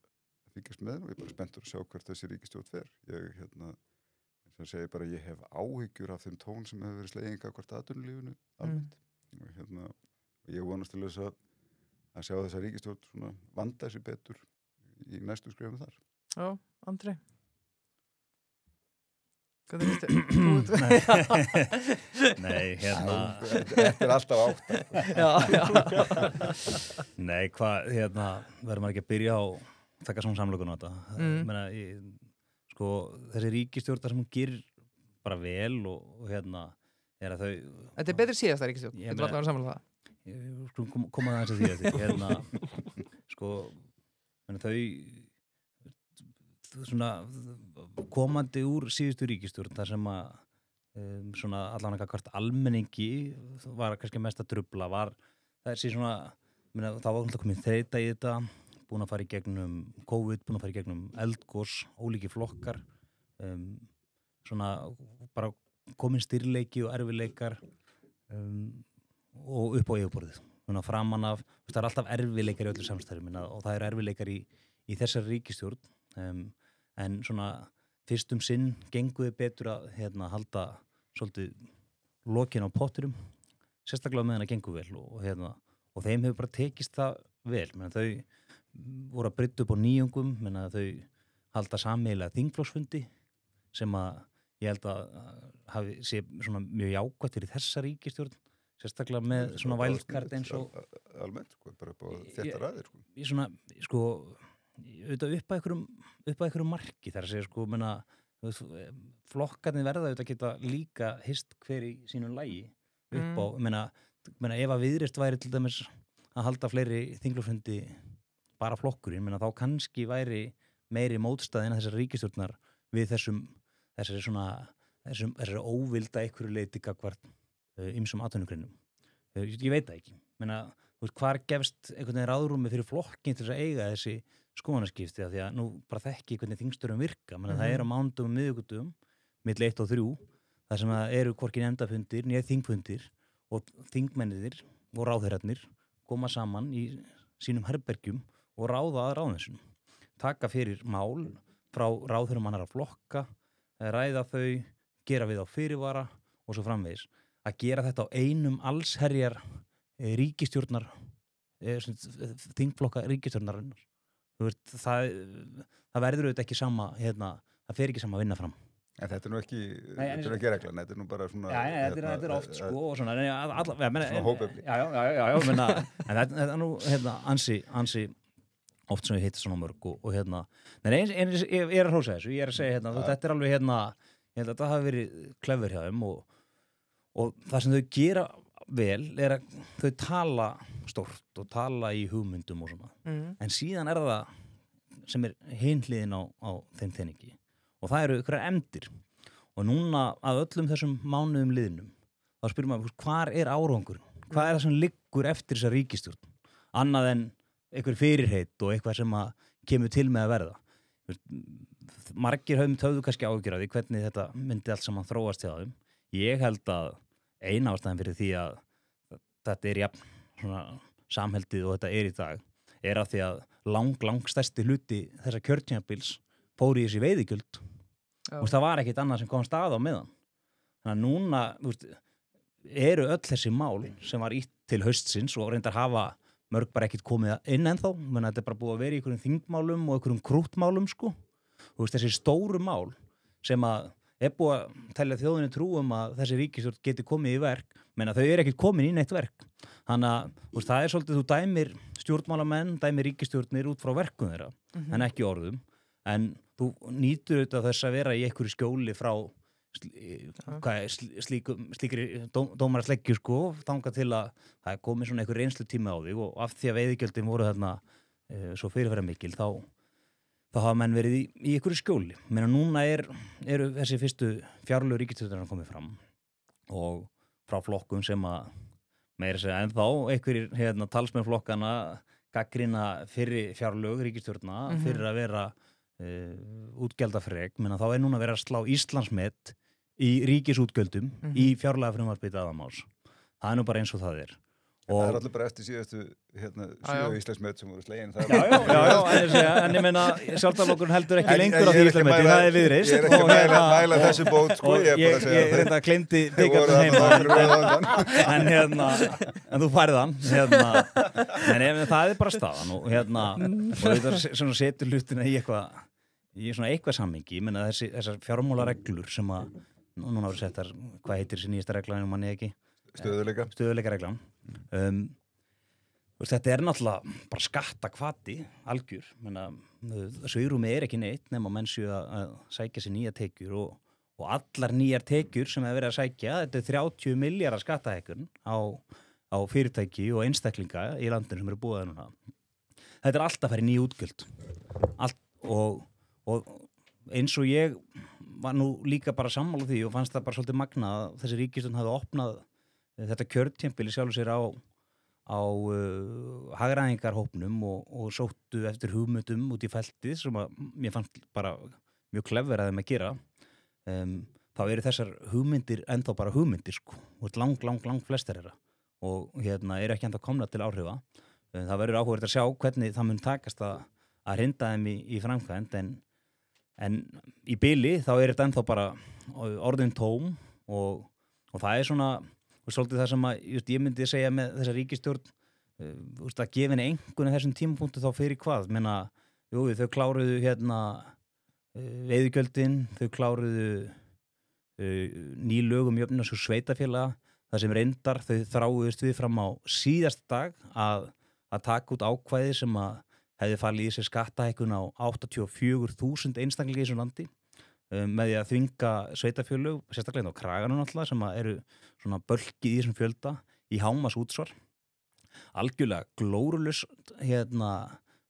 fylgjast með og ég er bara spenntur að sjá hvert þessi ríkisstjórn fer ég sem segi bara ég hef áhyggjur af þeim tón sem hefur verið slegið gagnvart atvinnulífinu almennt og ég vonast til þess að sjá þessa ríkisstjórn svona vanda sig betur í næstu skrefum þar Já, Andri Hvað finnst þér? Nei, Þetta er alltaf 8 Já Nei, hvað, verður maður ekki að byrja á taka svona samlökun á þetta Meina, sko, þessi ríkisstjórnar sem hún gerir bara vel og er að þau Þetta er betri síðasta ríkisstjórn Þetta var alltaf að samla það Skulum koma aðeins að því að sko, þau svona komandi úr síðustu ríkisstjórn þar sem að svona allan hvert almenningi var kannski mest að trufla var þessi svona þá var alltaf komin þreyta í þetta búin að fara í gegnum COVID, búin að fara í gegnum eldgos, ólíki flokkar svona bara komin styrleiki og erfileikar og upp á yfirborðið svona framan af, það er alltaf erfileikar í öllu samstæðum og það eru erfileikar í þessari ríkisstjórn en svona fyrstum sinn genguði betur að halda svolítið lokin á potturum sérstaklega meðan að gengu vel og þeim hefur bara tekist það vel þau voru að brydda upp á nýjungum þau halda sameiginlega þingflokksfundi sem að ég held að hafi sé svona mjög jákvætt fyrir þessa ríkisstjórn sérstaklega með svona wildcard eins og almennt bara upp á þetta ræðir í svona auðvitað upp að einhverjum marki þar að segja flokkarnir verða auðvitað geta líka hist hver í sínum lagi upp á, ef að Viðreisn væri til dæmis að halda fleiri þingflokksfundi bara flokkurinn, þá kannski væri meiri mótstaðin að þessar ríkisstjórnar við þessari óvilda einhverju leyti gagnvart ýmsum atvinnugreinum. Ég veit það ekki. Hvar gefst einhvern veginn ráðrúmi fyrir flokkin til þess að eiga þessi skoðanaskipti af því að nú bara þekki hvernig þingstörfum virka. Það eru á mánudögum, miðvikudögum, milli 1 og 3, þar sem það eru hvorki nefndafundir, né þingfundir og þingmennirnir og ráðherrarnir koma saman í sínum herbergjum og ráða að ráðnessum. Taka fyrir mál frá ráðherrum annarra flokka, ræða þau, gera við á fyrirvara og svo framvegis. Að gera þetta á einum allsherjar ríkisstjórnar, þingflokka ríkisstjórnarinnar. Það verður auðvitað ekki sama, það fer ekki sama að vinna fram. En þetta er nú ekki, þetta er ekki reglan, þetta er nú bara svona... Já, þetta er oft sko og svona, svona hópefli. Já, en þetta er nú ansi oft sem við hittum svona mörg og en ég er að hrósa þessu, ég er að segja þetta er alveg ég held að það hafi verið klefur hjá þeim og það sem þau gera vel er að þau tala stórt og tala í hugmyndum og svona, en síðan er það sem er hin hliðin á þeim teningi og það eru ykkur efndir og núna að öllum þessum mánuðum liðnum þá spyrir maður hvar er árangur, hvað er það sem liggur eftir þessa ríkisstjórn annað en einhver fyrirheit og eitthvað sem að kemur til með að verða. Margir höfðu kannski áhyggjur af því hvernig þetta myndi allt saman þróast hjá þeim. Ég held að eina ástæðan fyrir því að þetta er jafn svona samheldið og þetta er í dag er að því að lang stærsti hluti þessa kjörtímabils fóru í þessi veiðigjöld Já. það var ekkit annað sem komst að á meðan þannig að núna eru öll þessi mál sem var ítt til haustsins og reyndar hafa mörg bara ekkit komið inn ennþá menn þetta bara búið að vera í einhverjum þingmálum og einhverjum krúttmálum sko þessi stóru mál sem að búið að telja þjóðinni trúum að þessi ríkisstjórn geti komið í verk menn að þau ekkit komin í neitt verk þannig að það svolítið þú dæmir stjórnmálamenn, dæmir ríkisstjórnir út frá verkum þeirra en ekki orðum en þú nýtur auðvitað þess að vera í einhverju skjóli frá slíkri dómarasleggju sko þangað til að það er komið svona einhver reynslutími á þig og af því að veiðigjöldin voru þarna svo fyrirferðarmikil þá hafa menn verið í einhverju skjóli menn að núna eru þessi fyrstu fjárlög ríkisstjórnarinnar komið fram og frá flokkum sem að meira segja ennþá einhverjir talsmenn flokkana gagnrýna fyrri fjárlög ríkisstjórna fyrir að vera útgjaldafrek menn að þá núna verið að slá Íslandsmet í ríkisútgjöldum í fjárlagafrumvarpi Daðamás það nú bara eins og það það allir bara eftir síðastu 7 Íslandsmet sem voru slegin já, en ég meina sjálfstæðisflokkurinn heldur ekki lengur á því Íslandsmeti, það viðreist ég ekki að mæla þessu bót sko, ég reynda að glemdi byggarnum heima en þú færið hann en það bara staðan og þetta setur hlutina í eitthvað samhengi, ég meina þessar fjármálareglur sem að núna voru settar, hvað heitir þessi nýjasta regla en manni ekki stöðuleika reglan þetta náttúrulega bara skattakvati algjör svigrúmi ekki neitt nema menn séu að sækja sér nýja tekjur og allar nýjar tekjur sem hefur verið að sækja þetta 30 milljarðar skattahækkun á fyrirtæki og einstaklinga í landinu sem eru búið núna þetta alltaf að fara í ný útgjöld og eins og ég var nú líka bara sammála því og fannst það bara svolítið magna að þessi ríkisstjórn hafði opnað þetta kjörtímabil sjálfur sér á hagræðingarhópnum og sóttu eftir hugmyndum út í feltið sem að mér fannst bara mjög clever að þeim að gera þá eru þessar hugmyndir ennþá bara hugmyndir sko og lang flestar þeirra og eru ekki ennþá komna til áhrifa það verður áhugavert að sjá hvernig það mun takast að hrinda þeim í framkvæmd en í bili þá þetta ennþá bara orðin tóm og það svona og svolítið það sem að ég myndi segja með þessa ríkisstjórn að gefinni einhvern þessum tímapunktu þá fyrir hvað þau kláruðu veiðigjöldin þau kláruðu ný lög jöfnunarsjóð sveitafélaga það sem reyndar þau þráuðust við fram á síðast dag að taka út ákvæði sem að hefði fallið í sér skattahækkun á 84.000 einstaklinga í þessu landi með því að þvinga sveitafélög sérstaklega á kraganum alltaf sem að eru svona bölkið í þessum fjölda í hámas útsvar algjörlega glórulaus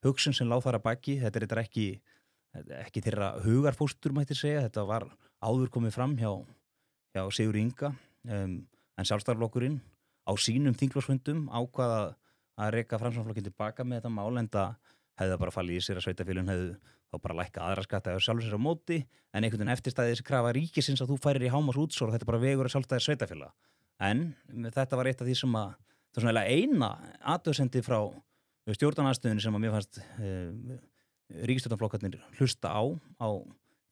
hugsun sem lá þar að baki þetta er ekki þeirra hugarfóstur mætti segja, þetta var áður komið fram hjá Sigurði Inga en sjálfstæðisflokkurinn á sínum þingflokksfundum ákvað að reka Framsóknarflokkinn tilbaka með þetta mál en það hefði það bara fallið í sér að sveitafélögin hefðu þá bara lækka aðra skatta eða sjálfur sér á móti en einhvern veginn eftirstæði þessi krafa ríkisins að þú færir í hámas útsvar og þetta bara vegur að sjálfstæði sveitafélaga en þetta var eitt af því sem að það er svona eina athugasemdi frá stjórnarandstöðunni sem að mér fannst ríkisstjórnarflokkarnir hlusta á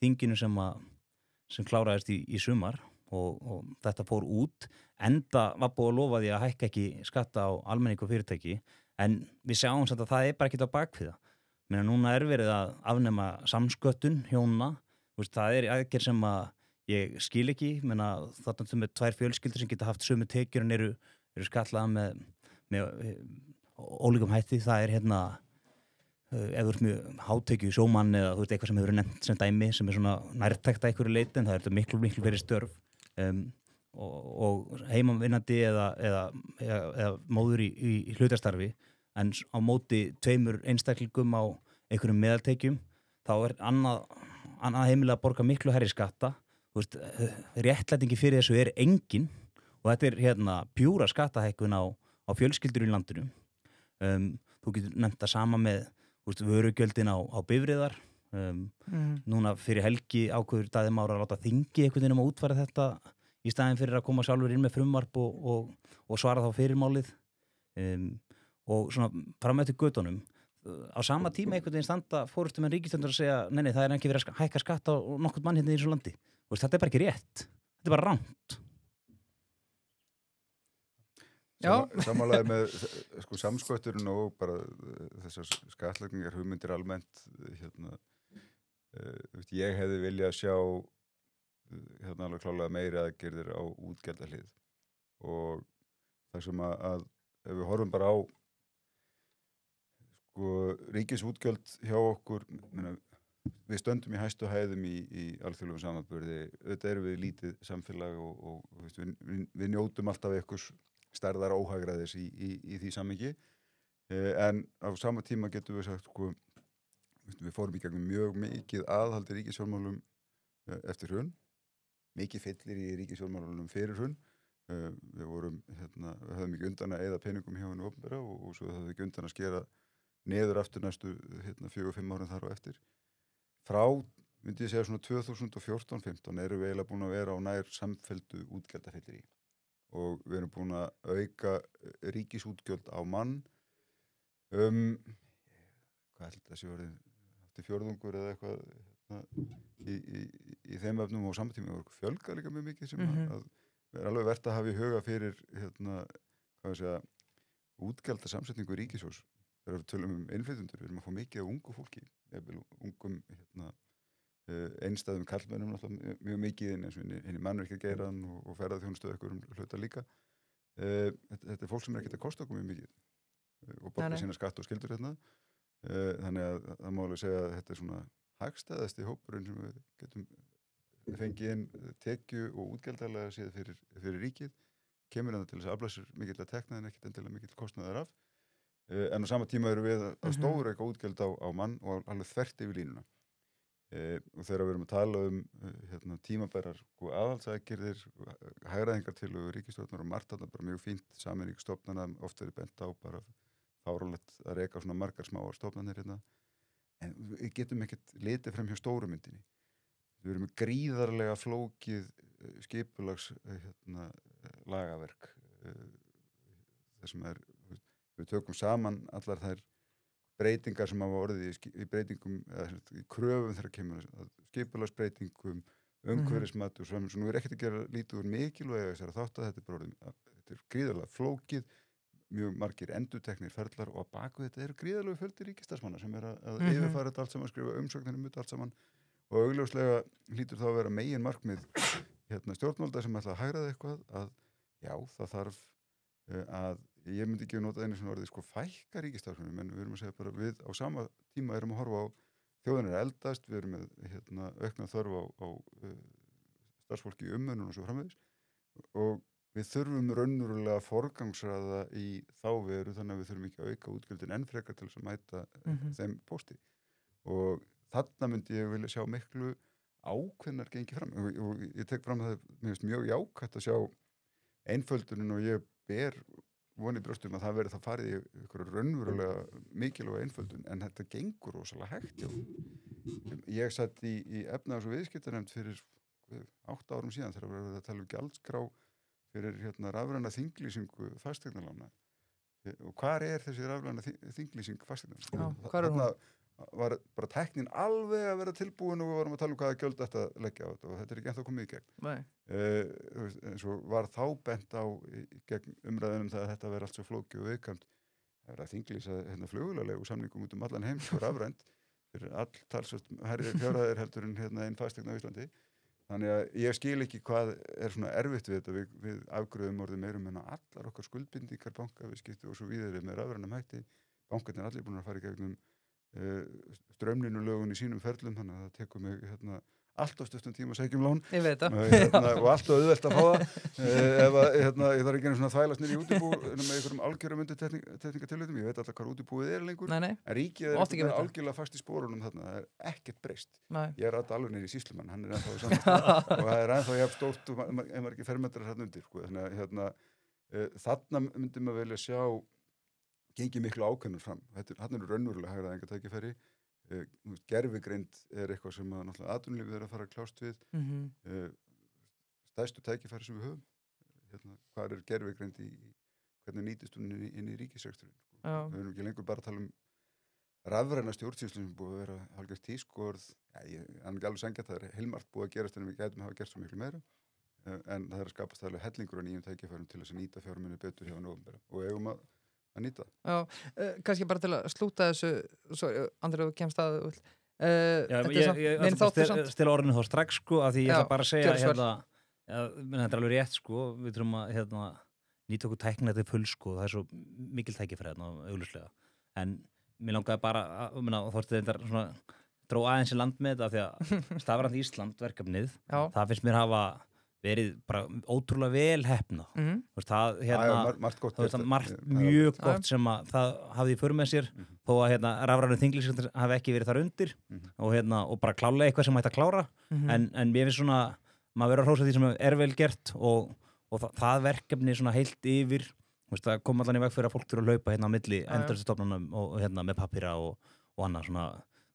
þinginu sem kláraðist í sumar og þetta fór út enda var búið að lofa því að hækka ekki skatta á almenning og fyrirtæki en við sjáum samt að það bara ekki á bakviða menn að núna verið að afnema samsköttun hjóna það aðgerð sem að ég skil ekki menna þarna með 2 fjölskyldur sem geta haft sömu tekjur en eru skallaða með ólíkum hætti það ef þú ert mjög hátekju sjómann eða þú veist eitthvað sem hefur verið nefnt sem dæmi sem svona nærtækt að einhverju leyti en það þetta miklu verið störf og heimavinnandi eða móður í hlutastarfi en á móti 2 einstaklingum á einhverjum meðaltekjum þá annað heimilega að borga miklu hærri skatta réttlætingi fyrir þessu engin og þetta pjúra skattahækkun á fjölskyldur í landinu þú getur nefnt það sama með vörugjöldin á bifreiðar núna fyrir helgi ákveður Daði Már að láta þingi einhvern veginn að útfæra þetta í staðinn fyrir að koma sjálfur inn með frumvarp og svara þá fyrir málið og svona fram eftir götunum á sama tíma einhvern veginn standa fórustum en ríkistöndur að segja, nei, það er ekki verið að hækka skatt á nokkurt mann hérna í þessu landi. Þetta er bara ekki rétt. Þetta er bara rangt. Samanlega með sko samskötturinn og bara þessar skattlagningar hugmyndir almennt ég hefði viljað sjá alveg klálega meiri aðgerðir á útgjaldahlið og það sem að ef við horfum bara á sko ríkisútgjöld hjá okkur við stöndum í hæstu hæðum í alþjóðlegum samanburði, auðvitað erum við lítið samfélag og við njótum alltaf einhvers stærðar óhagræðis í því samhengi en á sama tíma getum við sagt sko, við fórum í gegnum mjög mikið aðhaldi ríkisfjármálum eftir hrun, mikið fyllir í ríkisfjármálunum fyrir hrun við vorum, við höfum ekki undan að eyða peningum hjá henni opinbera og svo höfum við ekki undan að skera neður aftur næstu 4-5 árin þar á eftir frá, myndi ég segja svona 2014-15 erum við eiginlega búin að vera á nær samfelldu útgjaldafyllir í og við erum búin að auka ríkisútgjöld á mann hvað held þessi orðið fjórðungur eða eitthvað í þeim efnum og samtíma við vorum fjölgað líka mjög mikið sem að er alveg verðt að hafa í huga fyrir hvað við segja útgjaldasamsetningu ríkisjós þegar við tölum innflytjendur, við erum að fá mikið af ungu fólki, ungum einstæðum karlmennum náttúrulega mjög mikið eins og inn í mannvirkjageirann og ferðaþjónustu ykkur hluta líka. Þetta er fólk sem er ekkert að kosta okkur mjög mikið og borga sína skatt og skyldur hérna. Þannig að það má alveg segja að þetta er svona hagstæðasti hópurinn sem við getum fengið inn tekju og útgjaldalega séð fyrir ríkið. Kemur þetta til þess að afla sér mikill að tekna en ekkert endilega mikill kostnaðar af. En á sama tíma erum við að stóra eitthvað útgjald á mann og alveg þvert yfir línuna. Og þegar við erum að tala tímabærar og aðhaldsaðgerðir, hagræðingar til ríkisstjórnar og margt þarna bara mjög fínt sameining stofnana, oft verið bent á bara fáránlegt að reka svona margar smáar stofnanir hérna. En við getum ekkert litið frem hjá stóru myndinni. Við erum með gríðarlega flókið skipulags lagaverk. Það sem við tökum saman allar þær breytingar sem hafa orðið í breytingum, í kröfum þegar kemur að skipulagsbreytingum, umhverfismat og svona. Nú er ekkert að gera lítið úr mikilvæga þessara þátta, þetta er gríðarlega flókið, mjög margir endurteknir ferlar og að baku þetta eru gríðarlega fjöldi ríkisstarfsmanna sem er að yfirfæra þetta allt saman, skrifa umsóknir þetta allt saman og augljóslega hlýtur þá að vera megin markmið stjórnvalda sem ætla að hagræða eitthvað að já, það þarf að ég myndi ekki nota einu svona orðið sko fækka ríkisstarfsmönnum en við erum að segja bara við á sama tíma erum að horfa á þjóðin er eldast, við erum með aukna þörf á starfsfólki í umönnun og svo framvegis og við þurfum raunverulega forgangsraða í þá veru þannig að við þurfum ekki að auka útgjöldin enn frekar til þess að mæta þeim pósti og þarna myndi ég vilja sjá miklu ákveðnar gengi fram og ég tek fram að það mér finnst mjög jákvætt að sjá einföldunin og ég ber voni brjóstum að það verið það farið í einhverju raunverulega mikilvæga einföldun en þetta gengur rosalega hægt já. Ég satt í efnahags- og viðskiptanefnd fyrir 8 árum síðan þegar við erum að tala um gjaldskrá fyrir rafræna þinglýsingu fasteignalána og hvar er þessi rafræna þinglýsing fasteignalána? Hvar er hún? Var bara tæknin alveg að vera tilbúin og við varum að tala um hvaða gjöld þetta leggja á þetta og þetta er ekki ennþá komið í gegn. Eins og var þá bent á gegn umræðunum það að þetta veri allt svo flókið og viðkvæmt. Það er að þinglýsa flugvélalegu samningum út allan heims og rafrænt fyrir all talsvert hærri fjárhæðir heldur en einn fasteign á Íslandi. Þannig að ég skil ekki hvað er svona erfitt við þetta. Við afgreiðum orðið meirum en allar okkar skuldbindingar bankaviðskipti og svo víðar með rafrænum hætti. Bankarnir er allir búin að fara í gegnum strömlínulögun í sínum ferlum þannig að það tekur mig allt á stuttum tíma að sækja lán ég veit það og allt á auðvelt að fá það ef ég þarf ekki svona að þvælast niður í útibú með einhverjum algjörum undirtekningatilvitum ég veit alltaf hvað útibúið er lengur nei. En ríkið er algjörlega fast í spórunum þarna það er ekkert breyst ég er alltaf alveg niður í sýslumann hann er ennþá saman og það er ennþá jafn stórt og maður ekki fermetrar þarna undir þannig að þarna myndi maður velja sjá gengi miklu ákveðnur fram. Þarna eru raunverulega hagræðingartækifæri. Gervigreind er eitthvað sem náttúrulega atvinnulífið er að fara að kljást við. Stærstu tækifæri sem við höfum. Hvar er gervigreind hvernig nýtist hún inn í ríkisreksturinn? Við erum ekki lengur bara að tala um rafræna stjórnsýslu sem búið að vera hálfgert tískorð, hann ekki alveg sanngjarnt, það heilmargt búið að gerast en við gætum hafa gert svo miklu meira, en það að skapast alveg hellingur á nýjum tækifærum til þess að nýta fjármuni betur hjá opinbera og eigum að nýta. Já, kannski bara til að slúta þessu, sorry, Andri, þú kemst að ég stila orðinu þá strax sko, af því ég ætla bara að segja þetta er alveg rétt sko, við þurfum að nýta okkur tækni þetta full sko, það er svo mikil tækifæri augljóslega, en mér langaði bara þá ertu þetta svona dró aðeins í land með þetta, af því að Stafrænt Ísland verkefnið, það finnst mér hafa verið bara ótrúlega vel heppna. Það margt mjög gott sem að það hafði í för með sér, þó að rafrænu þinglýsingar hafi ekki verið þar undir og bara klálega eitthvað sem hægt að klára, en mér finnst svona, maður verður að hrósa því sem er vel gert og það verkefni svona heilt yfir, það kom allan í veg fyrir að fólk þurfa að hlaupa á milli endurstofnunum og með pappíra og annað svona,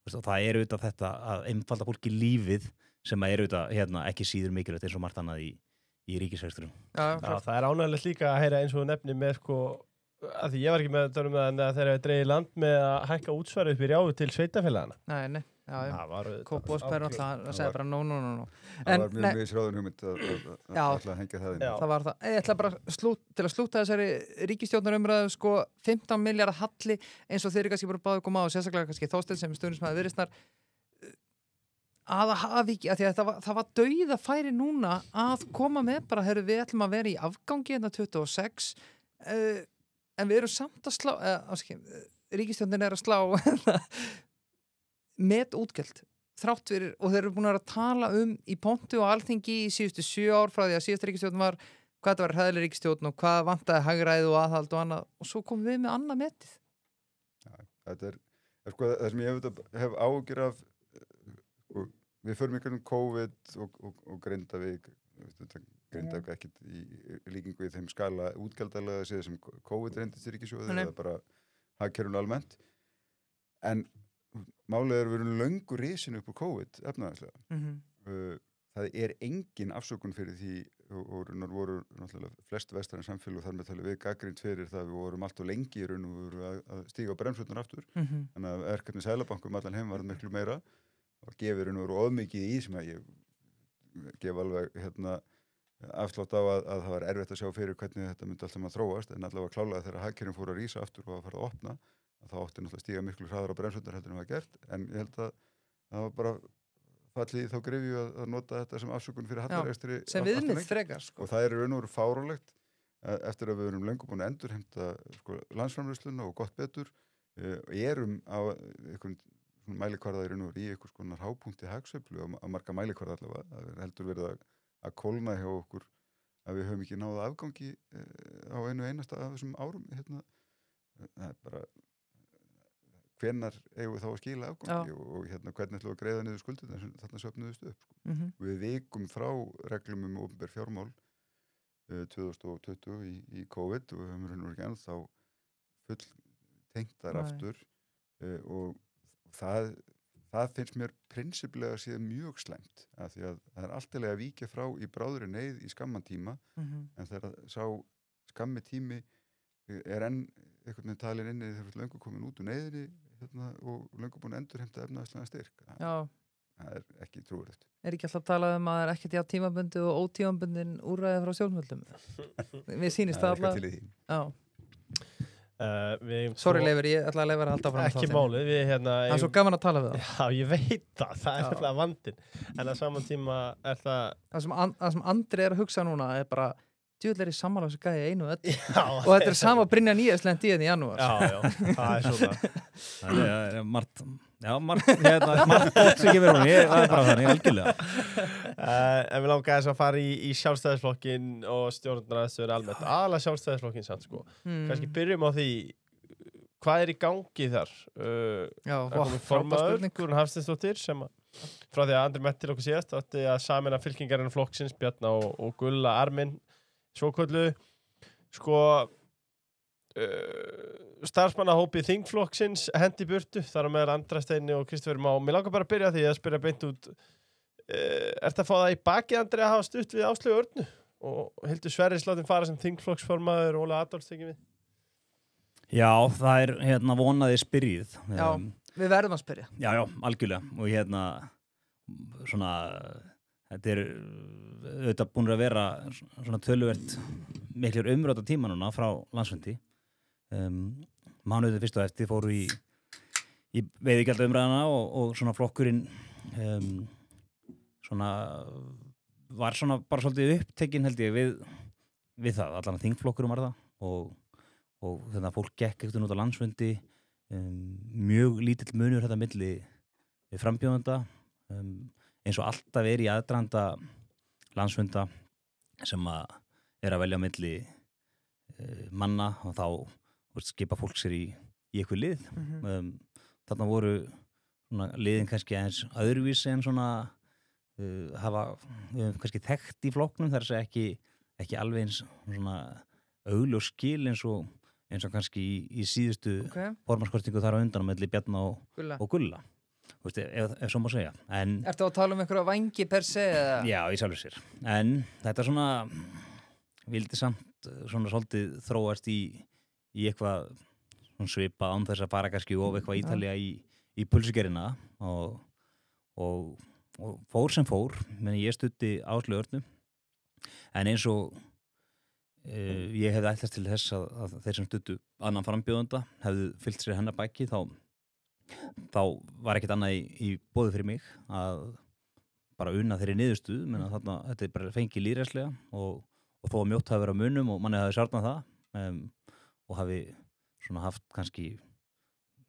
og það er auðvitað þetta að einfalda fólki lífið sem er auðvitað ekki síður mikilvægt eins og margt annað í ríkisrekstrinum. Það er ánægilegt líka að heyra eins og nefni með sko, að því ég var ekki með þetta en þeir hefur dreigið land með að hækka útsvarið upp í rjáðu til sveitafélagana. Nei. Kópavórsbær alltaf að segja bara no. Það var mjög misráðun hugmynd að alltaf hengja það inn. Það var það. Ég ætla bara til að slúta þessari ríkisstjórnarumræðu sko 15 milljarða halli eins og þeir eru kannski bara báðu koma á og sérstaklega kannski Þorsteinn sem er stuðningsmaður Viðreisnar að hafi ekki, að það var dauðafæri núna að koma með bara, við ætlum að vera í afgangi 26 en við erum samt að slá ríkisstjórnin er að slá met útgjöld þrátt fyrir, og þeir eru búin að tala í pontu og alþingi í síðustu 7 ár frá því að síðustu ríkisstjórn var hvað þetta var hræðileg ríkisstjórn og hvað vantaði hagræði og aðhald og annað og svo komum við með annað metið. Þetta er sko það sem ég hef áhyggjur af við förum ykkur COVID og Grindavík ekkert í líkingu í þeim skala útgjaldalega séð sem COVID reyndist í ríkissjóði eða bara hagkerfinu almennt en málið við erum löngu risin upp úr COVID efnahagslega. Það er engin afsökun fyrir því og voru náttúrulega flest vestræn samfélag og þar með talið við gagnrýnt fyrir það við vorum allt og lengi í raun og voru að stíga á bremsurnar aftur þannig að verkefni Seðlabanka allan heim var miklu meira og gefur raun og voru ofmikið í sem að ég gef alveg afslátt á að það var erfitt að sjá fyrir hvernig þetta myndi alltaf maður þróast en allavega klálega þegar hagkerfin fór að rísa aftur og að fara að opna að það átti náttúrulega stíga miklu hraðar á bremsurnar heldur en það var gert en ég held að það var bara fallið þá grifju að nota þetta sem afsökun fyrir hallarekstri sem viðmið frekar sko. Og það er raun og veru fáránlegt eftir að við erum löngu búin að endurheimta landsframleiðsluna og gott betur erum á einhvern mælikvarða í raun og veru í einhvers konar hápunkti hagsveiflu á marga mælikvarða allavega það er heldur verið að kólna hjá okkur að við höfum ekki náða afgangi á einu einasta af þessum árum það er bara hvenær eigum við þá að skila afgangi og hvernig ætlum við að greiða niður skuldir þarna söfnuðust upp. Við vikum frá reglum opinber fjármál 2020 í COVID og við höfum raun og ekki ennþá full tengdar aftur og það finnst mér prinsiplega séð mjög slæmt af því að það er alltilega að víkja frá í bráðri neyð í skamman tíma en þegar sá skammi tími er enn einhvern veginn talin inni þegar við löngu komin út úr neyðinni og löngu búin að endurheimta efnahagslegan styrk. Það er ekki trúverðugt. Er ekki alltaf talað að það er ekkert já tímabundið og ótímabundin úrræði frá stjórnvöldum? Mér sýnist það alltaf. Sorry Leifur, ég ætla að Leifur að halda fram ekki málið, það er svo gaman að tala við það. Já, ég veit það er alltaf vandinn en á saman tíma er það sem Andri er að hugsa núna er bara djúðlega er í sammála þessu gæði einu og þetta er sama Brynja Nýjaslend í janúar. Já, það er svona. Það er margt gott sem gefur hún, það er bara þannig, algjörlega. En við langaði þess að fara í sjálfstæðisflokkin og stjórnarandsstöður almennt, aðalega sjálfstæðisflokkin samt sko. Kannski byrjum á því, hvað er í gangi þar? Það komið formaður, Guðrún Hafsteinsdóttir, sem frá því að Andri mætti til okkur síðast, átti að sameina fylkingarinn flokksins, Bjarna og Gulla Armin, svoköllu sko starfsmannahópi þingflokksins hendi burtu, þar á meðal Andra Steini og Kristoffer Má. Mér langar bara að byrja því að spyrja beint út ertu að fá það í baki Andri að hafa stutt við Áslaugu Örnu og Hildur Sverris látin fara sem þingflokksformaður og Óla Adolfs tekið við? Já, það er vonaði spyrjið Við verðum að spyrja. Já, algjörlega og svona þetta auðvitað búin að vera svona töluvert miklir umræta tíma núna frá landsfundi mánuðið fyrst og eftir fóru í veiðigjalda umræðana og svona flokkurinn svona var svona bara svolítið upptekinn held ég við það, allan að þingflokkurum var það og þannig að fólk gekk ekkert út á landsfundi mjög lítill munur þetta milli við frambjóðanda eins og alltaf í aðdraganda landsfunda sem að velja milli manna og þá skipa fólk sér í eitthvað lið þarna voru svona, liðin kannski eins öðruvísi en svona hafa kannski þekkt í flokknum þar sem ekki alveg eins svona augljós skil eins og kannski í síðustu formannskosningu þar á undan á milli Bjarna og Gulla ef svo má segja Ertu að tala einhverja vangi per se? Já, í sjálfur sér en þetta svona vildi samt svona svolítið þróast í eitthvað svipað án þess að fara kannski of eitthvað ítalja í pulsugerina og fór sem fór menn ég studdi Áslaugu Örnu en eins og ég hefði ætlast til þess að þeir sem studdu annan frambjóðanda hefðu fylgt sér hennar bæki þá var ekkert annað í boði fyrir mig að bara unna þeirri niðurstuð menn að þarna þetta bara fengið lýðræðslega og þó að mjótt hafi verið á munum og manni hafi sjálfnað það og hafi svona haft kannski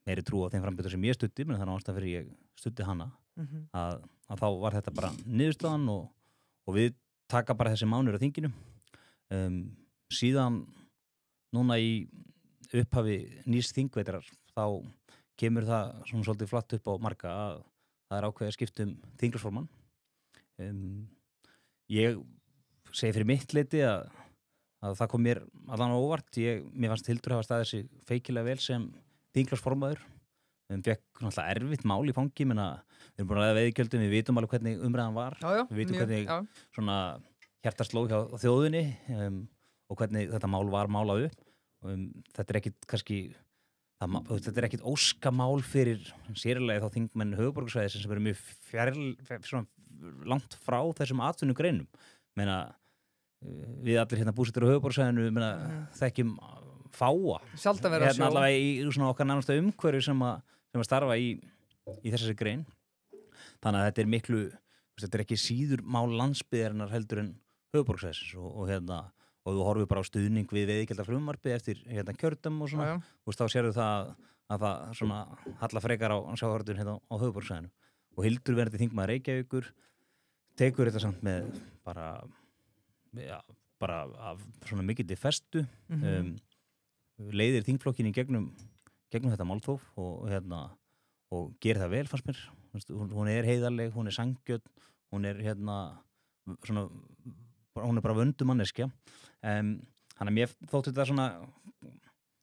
meiri trú á þeim frambjóðanda sem ég studdi menn þannig ástæð fyrir ég studdi hana að þá var þetta bara niðurstaðan og við taka bara þessi mánuður á þinginu síðan núna í upphafi nýs þingveitrar þá kemur það svona svolítið flatt upp á marga að það ákveðið að skipta þingflokksformann ég segi fyrir mitt leyti að það kom mér allan á óvart mér fannst Hildur hafa staðið sig feikilega vel sem þingflokksformaður fekk náttúrulega erfitt mál í fangi menna við erum búin að ræða veiðigjöldum við vitum alveg hvernig umræðan var við vitum hvernig svona hjartast sló hjá þjóðinni og hvernig þetta mál var málað upp þetta ekkit kannski þetta ekkit óskamál fyrir sérlega þá þingmenn höfuðborgarsvæðisins sem eru mjög svona langt frá þessum atvinnugreinum meina við allir hérna búsettir á höfuðborgarsvæðinu þekkjum fáa Sjaldan vera hérna allavega í svona okkar nánasta umhverfi sem að starfa í þessari grein þannig að þetta er miklu þetta er ekki síður mál landsbyggðarinnar heldur en höfuðborgarsvæðisins og þú horfir bara á stuðning við veiðigjalda frumvarpi eftir kjördæm og svona og þá sérðu það að það svona halla frekar á sjávarútveginn hérna á höfuðborgarsvæðinu og Hildur verði þingmaður Reykjavíkur tekur þetta samt með bara af svona mikilli festu leiðir þingflokkin í gegnum þetta málþóf og gerir það vel fannst mér hún er heiðarleg, hún er sanngjörn hún er svona hún er bara vöndumanneskja þannig að mér þótti þetta svona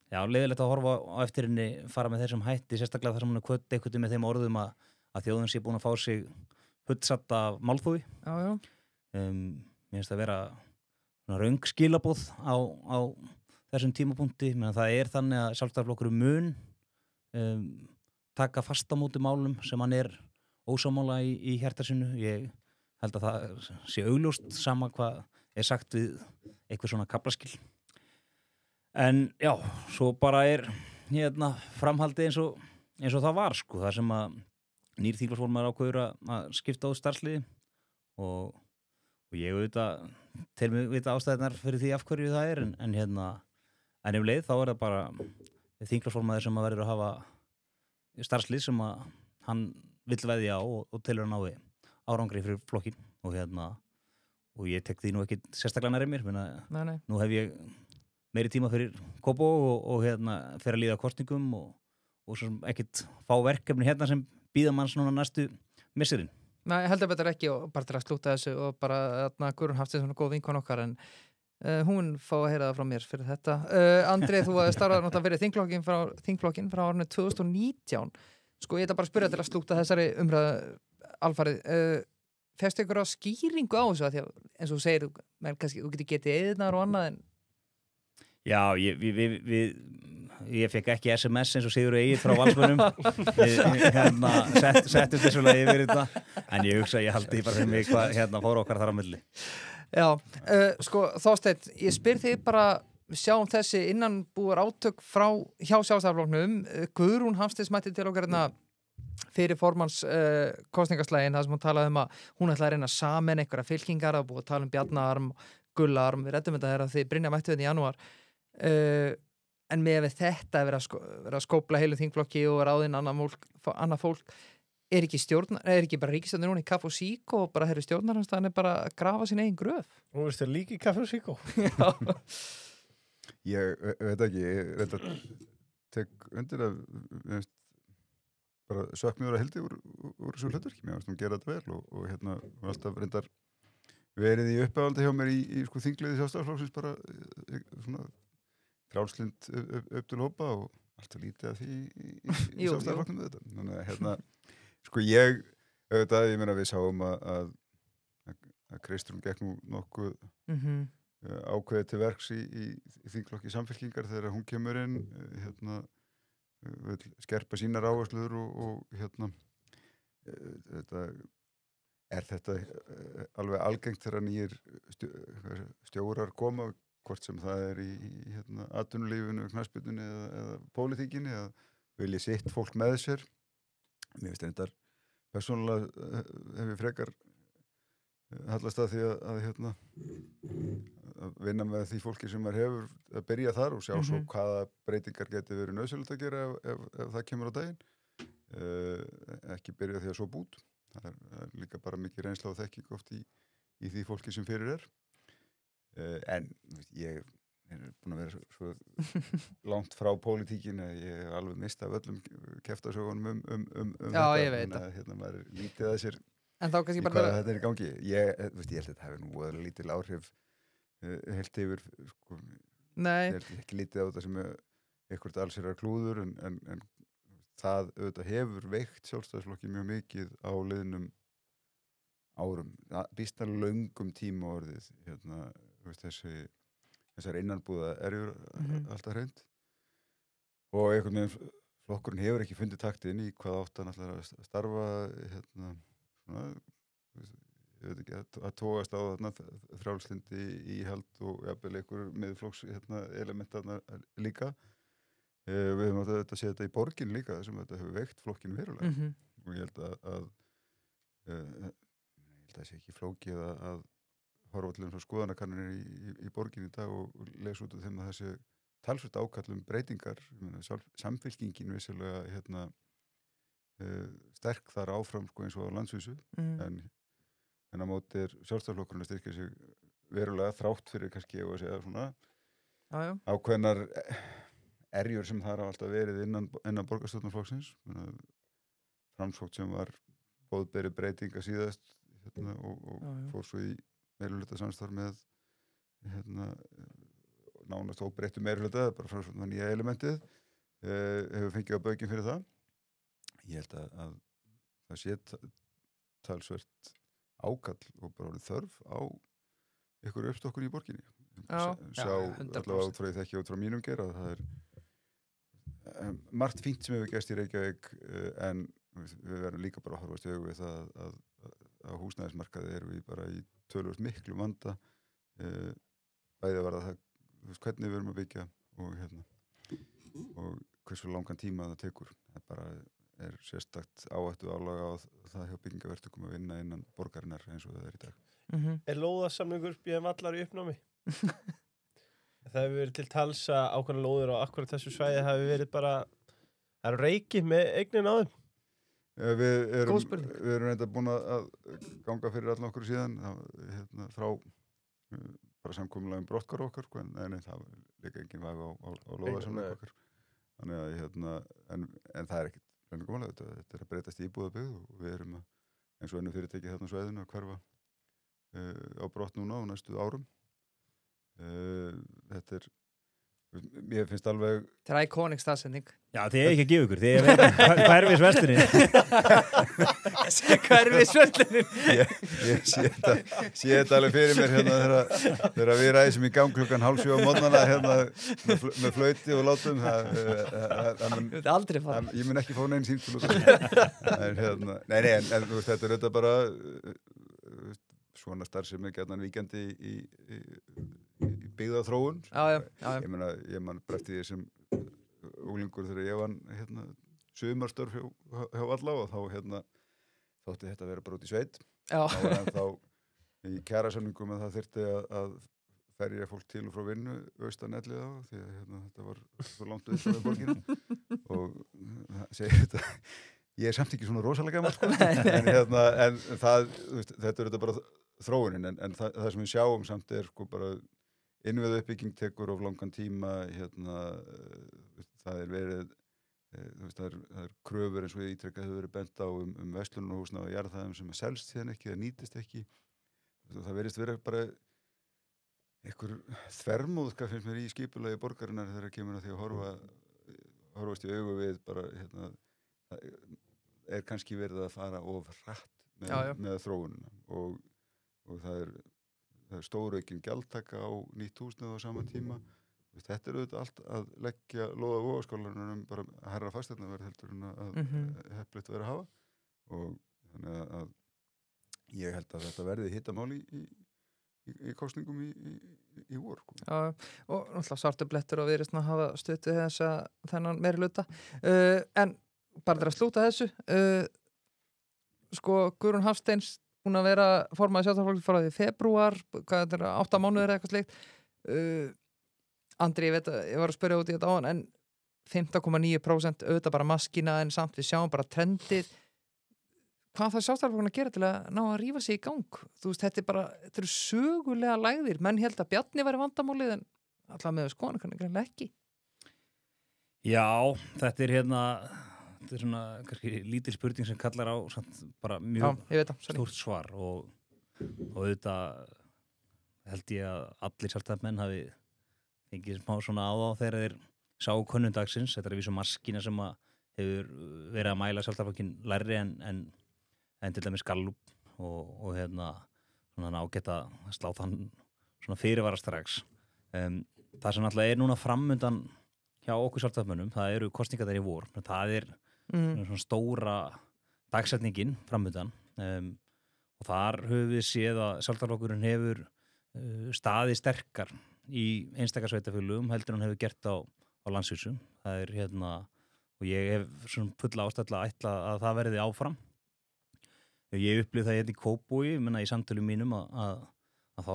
leiðilegt að horfa á eftir henni fara með þessum hætti sérstaklega þar sem hún er kvött eitthvað með þeim orðum að þjóðin sé búin að fá sig fullsatt af málþófi mér finnst það vera röng skilaboð á þessum tímapunkti menn það er þannig að Sjálfstæðisflokkurinn mun taka fast á móti málum sem hann er ósammála í hjarta sinu ég held að það sé augljóst sama hvað er sagt við eitthvað svona kaflaskil en já, svo bara er framhaldi eins og það var sko, það sem að nýr þingflokksformaður ákveður að skipta á starfsliði og ég tel mig vita ástæðirnar fyrir því af hverju það er en leið þá er það bara þingflokksformaður sem að verður að hafa starfslið sem að hann vill veðja á og telur hann á árangri fyrir flokkin og ég tek því nú ekki sérstaklega nærri mér nú hef ég meiri tíma fyrir Kópó og fer að líða kosningum og svo ekkit fá verkefni sem bíða manns núna næstu misserinn. Nei, heldur betur ekki og bara til að slúta þessu og bara Guðrún Hafstein svona góð vinkon okkar en hún fá að heyra það frá mér fyrir þetta. Andri, þú starfaði náttúrulega fyrir þingflokkin frá árinu 2019. Sko, ég ætla bara að spyrja til að slúta þessari umræðu alfarið. Festu ykkur á skýringu á þessu að því að eins og þú segir, kannski, þú getur getið eðnar og annað en... Já, ég fekk ekki SMS eins og Sigurður Egill frá Valsmönnum. Settist þessulega yfir þetta, en ég hugsa að ég haldi bara fyrir mig hvað fór okkar þar á milli. Já, sko Þorsteinn, ég spyr þig bara, við sjáum þessi innanbúar átök hjá Sjálfstæðisflokknum. Guðrún Hafsteins mætti til okkar fyrir formanns kosningaslægin, það sem hún talaði að hún ætlaði að reyna saman einhverja fylkingar, það búið að tala Bjarnaarm, Gullarm, við reddum þetta þegar þið Brynja mættu þetta í janúar. En með þetta vera að skópla heilu þingflokki og ráðinn annað fólk, er ekki bara ríkisstjórnin núna í kaff og sík og bara herri stjórnarandstaðan bara að grafa sín eigin gröf? Þú veist þér líka í kaff og sík? Ég veit ekki, ég tek undir að bara sökk mjög að hildi úr þessu hlutverki. Mér finnst hún gera þetta vel og var alltaf reyndar verið í uppáhaldi hjá mér í sko þingliði Sjálfstæðisflokksins bara svona frjálslynd upp til hópa og alltaf lítið af því í Sjálfstæðisflokknum við þetta. Þannig að sko ég meina við sáum að Kristrún gekk nú nokkuð ákveðið til verks í þingflokki Samfylkingar þegar hún kemur inn vil skerpa sínar áherslur og þetta alveg algengt þegar nýjir stjórar koma, hvort sem það í atvinnulífinu, knattspyrnunni eða pólitíkinni, að vilja sitt fólk með sér. Mér finnst þetta persónulega hef ég frekar hallast að því að vinna með því fólki sem maður hefur að byrja þar og sjá svo hvaða breytingar geti verið nauðsynlegt að gera ef það kemur á daginn. Ekki byrja því að svo bút. Það er líka bara mikið reynsla og þekking oft í því fólki sem fyrir er. En ég er búin að vera svo langt frá pólitíkin að ég hef alveg mist af öllum keftasögunum Já, ég veit það. Maður er lítið að sér en þá kannski í bara hvað þetta er í gangi. Ég held að þetta hefur nú öðru lítil áhrif heilt yfir sko, Nei. Ég held ekki lítið á þetta sem eitthvað allsherjar klúður en það auðvitað hefur veikt Sjálfstæðisflokki mjög mikið á liðnum árum, býst löngum tíma orðið þessar innanbúða erjur alltaf hreint og einhvern veginn flokkurinn hefur ekki fundið taktinn í hvað átt hann ætlar að starfa svona, ég veit ekki, að tógast á frjálslyndi íhald og jafnvel einhver miðflokks elementarna líka. Við höfum átt að sé þetta í borgin líka sem þetta hefur veikt flokkin verulega og ég held að það sé ekki flókið að horfa til svo skoðanakannanir í borgin í dag og lesa út af þeim að þessi talsvert ákall breytingar. Samfylkingin vissilega sterk þar áfram sko, eins og á landsvísu en á móti er Sjálfstæðisflokkurinn að styrkja sig verulega þrátt fyrir kannski að segja svona ákveðnar erjur sem það hafa alltaf verið innan borgarstjórnarflokksins. Framsókn sem var boðberi breytinga síðast og fór svo í meirihluta samstarf með nánast óbreyttu meirihluta, bara Framsókn var nýja elementið, hefur fengið á baukinn fyrir það. Ég held að það sé talsvert ákall og bara orðið þörf á ykkur uppstokkun í borginni. Sjá allavega út frá því þekki út frá mínum gera að það er margt fínt sem hefur gerst í Reykjavík en við verðum líka bara að horfast í augu við það að húsnæðismarkaði erum við bara í töluvert miklu vanda bæði að verða það hvernig við erum að byggja og hversu langan tíma það tekur. Það bara er sérstakt áhættu álaga á það hjá byggingaverktökum að vinna innan borgarinnar eins og það er í dag. Er lóðasamningur BM Vallar í uppnámi? Það hefur verið til tals að ákveðna lóðir á akkurat þessu svæði hafi verið bara það eru reiki með eignin á þeim. Við erum reynda búin að ganga fyrir allan okkur síðan frá bara samkomulega brottkar okkar en það líka engin vafi á lóðasamning okkar. Þannig að en það er ekkert löngumálega, þetta er að breytast í íbúðabyggð og við erum eins og ennum fyrirtæki þarna svæðinu að hverfa á brott núna á næstu árum. Þetta er Mér finnst alveg Það er iconic staðsending. Já, þið er ekki að gefa ykkur, þið er hverfis verslunin. Hverfisvöllin. ég sé þetta alveg fyrir mér hérna þegar við ræðum í gang klukkan 6:30 á morgnana hérna með flauti og látum það Þetta aldrei fara. ég mun ekki fá neinn símtöl út af því. En hérna, nei, en þú veist, þetta er auðvitað bara svona starfsemi gjarnan víkjandi í byggðaþróun. Já. Ég man bara eftir því sem unglingur þegar ég vann hérna sumarstörf hjá Vallá og þá hérna þótti þetta að vera bara út í sveit. Já. Þá var ennþá í kjarasamningum að það þyrfti að ferja fólk til og frá vinnu austan Elliðaá því að hérna, þetta var svo langt utan við borgina og segir þetta ég er samt ekki svona rosalega gamall sko. en það, veist, þetta er þetta bara þróunin en það sem við sjáum samt er sko bara innviðu uppbygging tekur of langan tíma hérna, það er verið það er kröfur eins og ég ítrekka hefur verið bent á verslunarhúsna og jarðhæðum sem selst síðan ekki, það nýtist ekki það verðist vera bara einhver þvermóðska finnst mér í skipulagi borgarinnar þegar kemur að því að horfast í augu við bara hérna, það er kannski verið að fara of hratt með þróunina og það er stóraukinn gjaldtaka á nýtt húsnæði á sama tíma. Þetta er auðvitað allt að leggja lóða vogaskólanum bara að herra fasteignaverð heldur en að heppilegt vera að hafa og þannig að ég held að þetta verði hittamáli í kosningum í vor. Já, og náttúrulega svartu blettur og Viðreisn að hafa stöttu þennan meiri hluta. En bara til að slúta þessu, sko Guðrún Hafsteins búin að vera formaður sjálfstæðisflokksins frá því febrúar, hvað þetta er 8 mánuðir eða eitthvað slíkt. Andri, ég veit að ég var að spyrja út í þetta áðan, en 15,9% auðvitað bara maskína en samt við sjáum bara trendið. Hvað það sjálfstæðisflokkurinn að gera til að ná að rífa sig í gang? Þú veist, þetta eru sögulega lægðir. Menn held að Bjarni væri vandamálið en alltaf með skoðan kannu greinlega ekki. Já, þetta er svona kannski lítil spurning sem kallar á bara mjög stórt svar og auðvitað held ég að allir sjálfstæðismenn hafi fengið smá svona á þá þegar þeir sáu könnundagsins. Þetta er vísu maskína sem hefur verið að mæla sjálfstæðisflokkinn lægri en til dæmis Gallup og svona ágætt að slá þann svona fyrirvara strax. Það sem alltaf er núna framundan hjá okkur sjálfstæðismönnum, það eru kosningar þar í vor. Það er svona stóra dagsetningin framundan og þar höfum við séð að sjálfstæðisflokkurinn hefur staðið sterkar í einstakar sveitarfélögum heldur hann hefur gert á landsvísu. Það er og ég hef svona fulla ástæðla að ætla að það verði áfram. Ég upplýði það í Kópavogi, í samtölum mínum að þá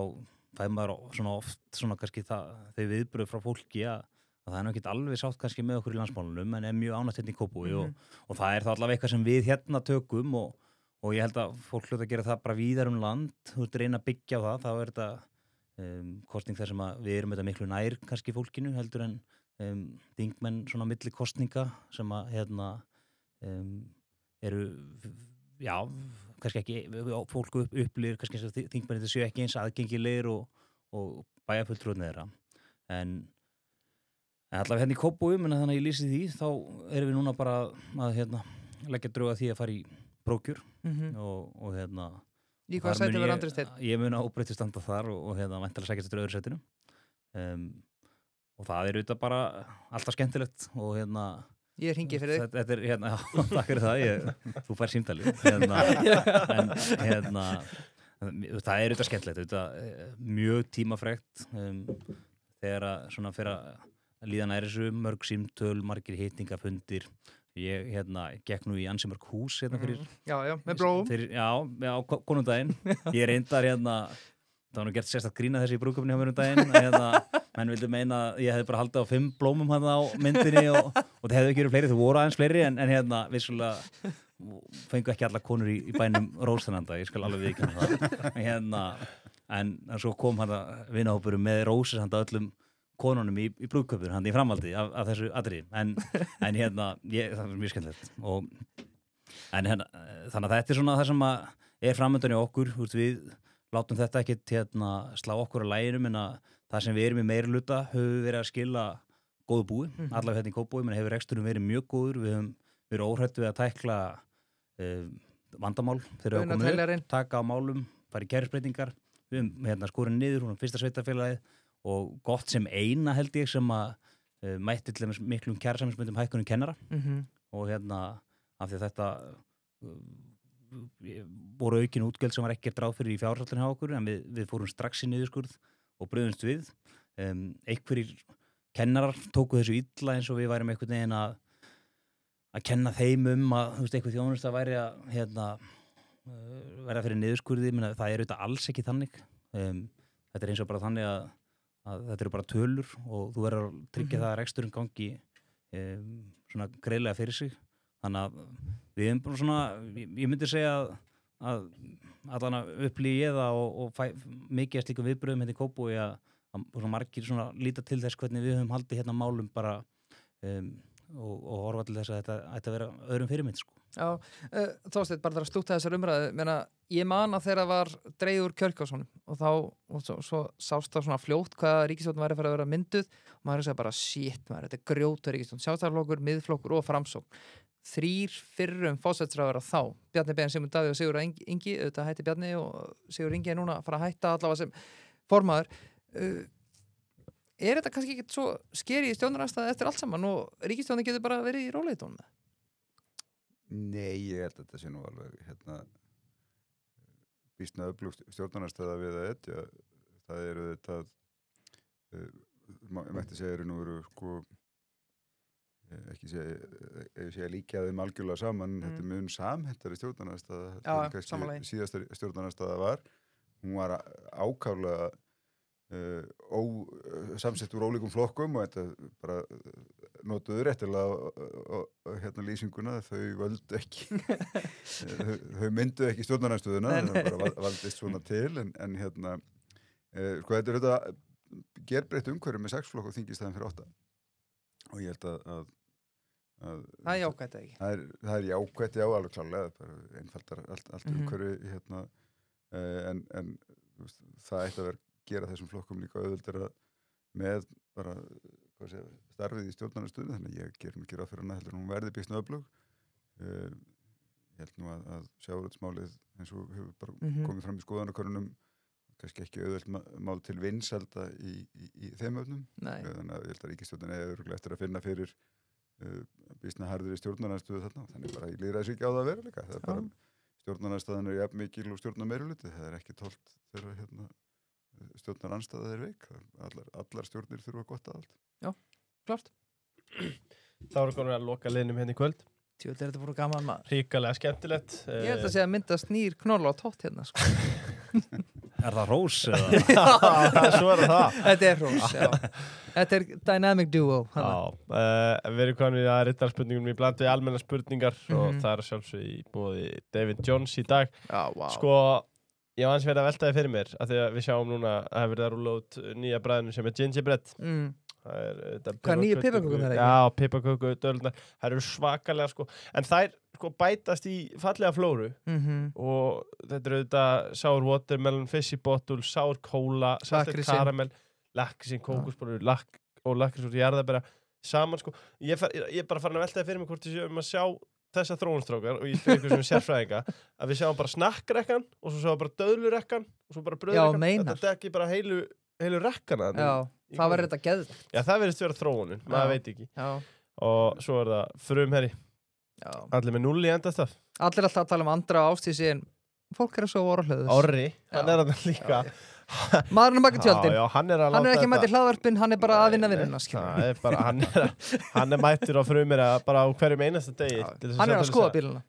fæði maður svona oft svona kannski þau viðbrögð frá fólki að það er ekki alveg sátt kannski með okkur í landsmálunum en er mjög ánægt í Kópavogi og það er þá allavega eitthvað sem við tökum og ég held að fólk hljóta að gera það bara víðar land, þú ert reyna að byggja á það, þá er þetta kostning þar sem að við erum þetta miklu nær kannski fólkinu heldur en þingmenn svona milli kostninga sem að eru já, kannski ekki fólk upplýðir kannski þingmenn þetta séu ekki eins aðgengilegir og bæjarfulltrúarnir þeirra en allavega í Kópavogi, þannig að ég lýsi því þá erum við núna bara að leggja drög að því að fara í prókjur og Í hvað sæti verður Andri Steinn? Ég mun að óbreyttu standa þar og væntanlega sækjast eftir öðru sætinu og það er auðvitað bara alltaf skemmtilegt og Ég hringi fyrir þig. Þetta er já, takk fyrir það, þú fær símtalið en það er auðvitað skemmtilegt, mjög tímafrekt þegar að svona fyrir að líða nær þessu, mörg símtöl, margir hittingafundir. Ég gekk nú í ansi mörg hús fyrir Já, með blóðum. Já, konundaginn. Ég reyndar það var nú gert sérstakt grína þessi í brúðkaupinu hjá mér daginn. Menn vildu meina að ég hefði bara haldið á 5 blómum á myndinni og það hefði ekki verið fleiri, þau voru aðeins fleiri en vissulega fengu ekki allar konur í bænum rós þennan dag, ég skal alveg viðurkenna það. En svo kom vinahópurum með rósir öllum konunum í brúðkaupinu í framhaldi af þessu atriði en það er mjög skemmtilegt þannig að þetta er svona það sem er framöndan í okkur við látum þetta ekkit slá okkur á læginum en að það sem við erum í meirihluta höfum verið að skila góðu búi, allavega hérna í Kópavogi, menn hefur reksturinn verið mjög góður, við höfum verið óhrætt við að tækla vandamál þegar við komum upp, taka á málum, fara í kerfisbreytingar, við höfum skorið niður, hún fyrsta sveitarfélagið og gott sem eina held ég sem að mætti til dæmis miklum kjarasamningsbundum hækkunum kennara og af því að þetta voru aukin útgjöld sem var ekkert ráð fyrir í fjárhaldinu hjá okkur en við fórum strax í niðurskurð og brugðumst við. Einhverjir kennarar tóku þessu illa eins og við værum einhvern veginn að kenna þeim að eitthvað þjónusta væri að verða fyrir niðurskurði, menn það er auðvitað alls ekki þannig. Þetta eins og bara þannig að þetta eru bara tölur og þú verður að tryggja það að reksturinn gangi svona greiðlega fyrir sig. Þannig að við erum bara svona, ég myndi segja að allan að upplýja ég það og fæ mikið að slíka viðbröðum hérna í Kópavogi að margir svona líta til þess hvernig við höfum haldið hérna málum bara og horfa til þess að þetta ætti að vera öðrum fyrirmynd sko. Já, Þorsteinn, bara þar að slúta þessar umræðu, menna, ég man að þeirra var dreigð úr Kjörkjássonum og svo sást það svona fljótt hvað ríkisstjórnin væri að fara að vera mynduð og maður sagði bara, shit maður, þetta er grjóta ríkisstjórn, Sjálfstæðisflokkur, Miðflokkur og Framsókn. 3 fyrrum forsætisráðherrar þá, Bjarni Ben, Sigmund Davíð og Sigurður Ingi, auðvitað hætti Bjarni og Sigurður Ingi er núna að fara að hætta allavega sem formaður. Er þetta kannski ekki svo skeri í stjórnarandstæðu eftir allt saman og ríkisstjórnin getur bara verið í róleitónum? Nei, ég held að þetta sé nú alveg býsna öflug stjórnarandstæða við að etja. Það eru þetta mætti segja eru nú sko ekki segja líka þeim algjörlega saman, þetta er mun samhentari stjórnarandstæða, þetta er kannski síðasta stjórnarandstæða var. Hún var ákaflega samsett úr ólíkum flokkum og þetta bara notuðu réttilega lýsinguna, þau völdu ekki þau myndu ekki stjórnarandstöðuna, það bara valdist svona til en sko þetta er þetta gerbreytt umhverfi með 6 flokk og þingi í staðinn fyrir 8 og ég held að það er jákvætt ekki? Það er jákvætt, já, alveg klárlega, bara einfaldar allt umhverfi en það ætti að vera gera þessum flokkum líka auðveldara með bara starfið í stjórnarandstöðu, þannig að ég ger mikið ráð fyrir hana heldur hún verði býsna öflug. Ég held nú að sjávarútvegsmálið eins og hefur bara komið fram í skoðanakönnunum kannski ekki auðveld mál til vinselda í þeim öfnum. Þannig að ég held að ríkisstjórnin eða örugglega eftir að finna fyrir býsna harður í stjórnarandstöðu þarna, þannig bara í lýðræðisríki á það að vera líka. Það er bara stjórnarandstaðan er jafn mikil og stjórnarmeirihluti, það er ekki tolt þegar stjórnarandstaða er veik, allar stjórnir þurfa gott að allt. Já, klart. Það voru konar að loka liðnum hérna í kvöld. Tjóð, þetta voru gaman maður. Ríkalega skemmtilegt. Ég held að segja að myndast nýr knoll á tótt hérna, sko. Er það rós? Eða? Já, svo er það. Þetta er rós, já. Þetta er dynamic duo. Já, við erum konið að rittarspurningum í bland við almenna spurningar og það er sjálfsög í bóði David Jones í dag. Já, vá. Sko, ég var aðeins verið að veltaði fyrir mér af því að við sjáum núna að það hefur verið að rúlla út nýja bræðinu sem er gingerbread. Hvað nýja piparkökur það er ekki? Já, piparkökur, dölunar. Það eru svakalega sko. En þær sko bætast í fallega flóru og þetta eru auðvitað sour watermelon, fizzy bottle, sour cola, salted caramel, lakrísinn, kókosbollur, og lakkrís úr jarðabera saman sko. Ég er bara farin að veltaði fyrir mig hvort við séum að sjá þessa þróunstrákar og ég spyr ykkur sem er sérfræðinga að við sjáum bara snakkrekkan og svo sjáum bara döðlurekkan og svo bara bröðrekkan. Þetta er ekki bara heilu rekkana. Já, það verður þetta geðveikt. Já, það verðist vera þróunin, maður veit ekki. Já. Og svo er það frumherri. Já. Allir með 0 í endastaf. Allir alltaf að tala Andra Ástísi en fólk er að svo orðhlöðus. Orri, hann er að líka. Maðurinn baki tjöldin. Já, hann er ekki mættir hlaðvarpinn, hann er bara að vinna vinnuna. Það er bara, hann er mættur á frumherri bara á hverjum einasta degi. Hann er að skoða bíluna.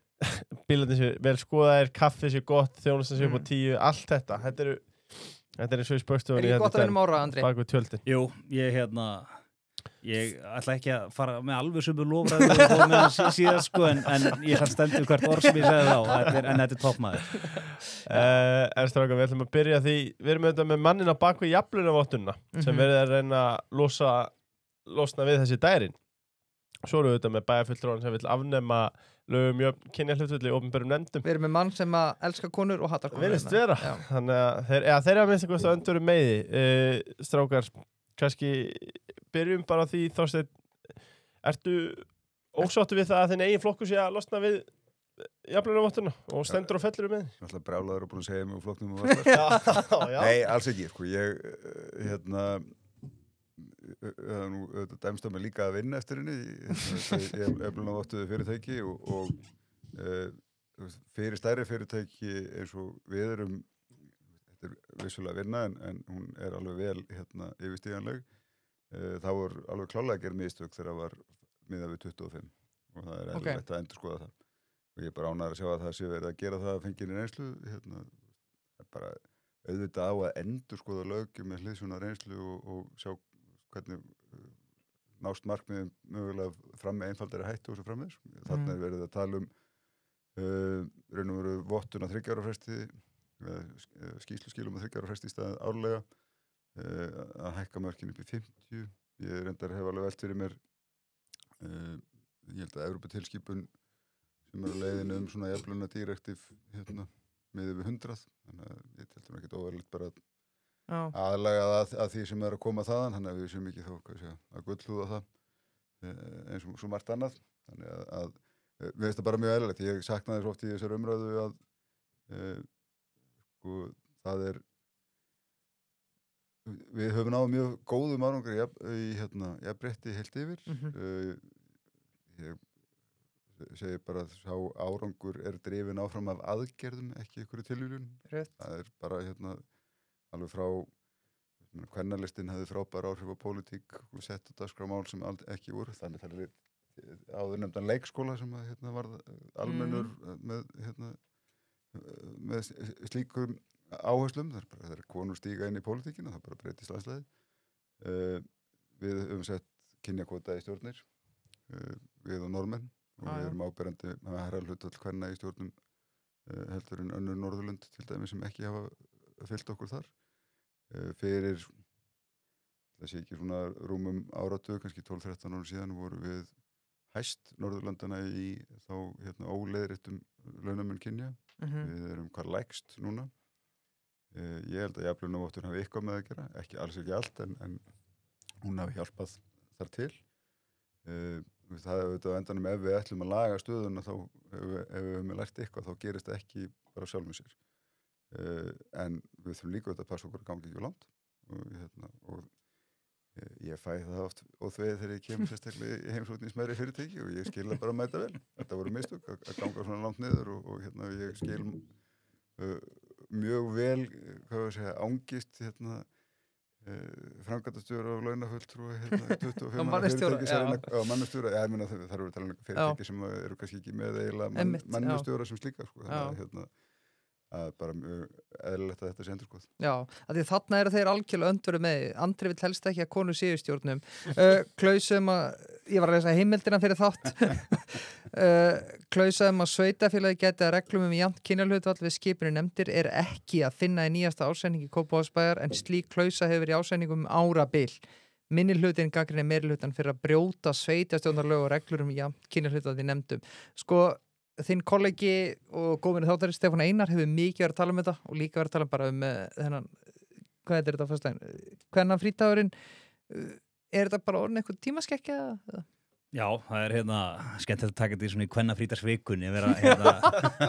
Bílarnir séu vel skoðaðir, kaffi séu gott, þjónustan séu upp á 10, allt þetta. Þetta er eins og í spökstofunni. Er ég gott að vinna ára, Andri? Bak við tjöldin. Jú, ég ætla ekki að fara með alveg sömu lofræðu og fóð með hann síðast sko, en ég ætla að stendur hvert orð sem ég segði þá, en þetta er toppmaður. Strákar, við ætlum að byrja því, við erum auðvitað með mannin á bak við jafnlaunavottunina sem verið að reyna að losna við þessi dærin. Svo erum við þetta með bæjarfulltrúan sem vill afnema lögum kynjahlutfalli í opinberum nefndum. Við erum með mann sem að elska konur og hatar konur. Virðist vera. Já. Þannig að þeir að minnst eitthvað öndurum meiði. Strákar, kannski byrjum bara á því, Þorsteinn, ertu ósáttur við það að þinn eigin flokkur sé að losna við jafnlaunavottuna og stendur og fellur með því? Ég ætla brjálaður og búin að segja mig úr flokknum og allar. Já. Nei, alls ekki, sko. Ég, nú auðvitað dæmst á mig líka að vinna eftir henni. Ég jafnlaunavottuðu fyrirtæki og fyrir stærri fyrirtæki eins og við erum, þetta er vissulega vinna en hún er alveg vel yfirstíganleg. Það voru alveg klálega að gera mistök þegar það var miðað við 25 og það er eðlilegt að endurskoða það. Og ég er bara ánægður að sjá að það sé verið að gera það að fenginni reynslu. Það er bara auðvitað á að endurskoða lögjum með hliðsjónar reynslu og sjá hvernig nást markmiðum mögulega fram með einfaldari hættu og svo framvegis. Þannig er verið að tala raun og veru vottun á 3 ára fresti, skýrsluskilum á 3 ára fresti í staðinn árlega, að hækka mörkin upp í 50. Ég reyndar hef alveg velt fyrir mér, ég held að Evróputilskipun sem er á leiðinu svona jafnlauna direktív miðað við 100, þannig að ég teltur ekkert óverulegt bara aðlaga að því sem er að koma þaðan, þannig að við séum ekki þá að gullhúða það eins og svo margt annað, þannig að við veist það bara mjög eðlilegt. Ég saknaði svo oft í þessar umræðu að sko, það er við höfum náð mjög góðum árangri í jafnrétti heilt yfir. Ég segi bara að sá árangur er drifinn áfram af aðgerðum, ekki einhverju tilvíljun. Það er bara alveg frá kvennalistin hafði frábær áhrif á pólitík og sett á dagskrármál sem ekki voru. Þannig það er áður nefndan leikskóla sem varð almennur með slíkum áherslum. Það er konur stíga inn í pólitíkina, það bara breytist aðslæði. Við höfum sett kynjakvóta í stjórnir, við og Norðmenn. Og við erum áberandi með herra hlutfall kvenna í stjórnum heldur en önnur Norðurlönd til dæmis sem ekki hafa fylgt okkur þar. Fyrir, það sé ekki svona rúmum áratug, kannski 12-13 ára síðan voru við hæst Norðurlandana í þá óleiðréttum launamun kynja. Við erum hvað lægst núna. Ég held að jafnlaunavottur hafi eitthvað með að gera, alls ekki allt, en hún hafi hjálpað þar til. Það er auðvitað á endanum ef við ætlum að laga stöðuna þá, ef við höfum lært eitthvað, þá gerist það ekki bara sjálfum sér. En við þurfum líka auðvitað að passa okkur að ganga ekki langt og ég fæ það oft óþvegið þegar ég kemur sérstaklega í heimsókn í smærri fyrirtæki og ég skil það bara að mæta vel. Þetta voru mistök að ganga svona langt niður og ég skil mjög vel, ángist framkvæmdastjóra og launafulltrúa 25 fyrirtæki og mannustjóra, ég meina það eru talað um fyrirtæki sem eru kannski ekki með eiginlega mannustjóra sem slíka, sko, þannig að bara mjög eðlilegt að þetta sé endurskoðað. Já, af því þarna eru þeir algjörlega öndverið með. Andri vill helst ekki að konur séu í stjórnum. Klausum ég var að lesa heimildina fyrir þátt. Klausum að sveitafélagi geti að reglum jafnt kynjahlutfall við skipinu nefndir er ekki að finna í nýjasta ásetningi Kópavogsbæjar en slík klausa hefur í ásetningum árabil. Minni hlutin gagnrýnir meiri hlutann fyrir að brjóta sveitastjórnarlög og reglur jafnt kynjahlutfall í nefndum. Sko, þinn kollegi og góðvinur þáttarins Stefán Einar hefur mikið verið að tala um þetta og líka verið að tala bara um þennan, hvað er þetta á föstudaginn? Hvenær frítagurinn, er þetta bara orðin eitthvað tímaskekkja? Já, það er skemmtilegt að taka þetta í svona í kvennafrítagsvikunni að vera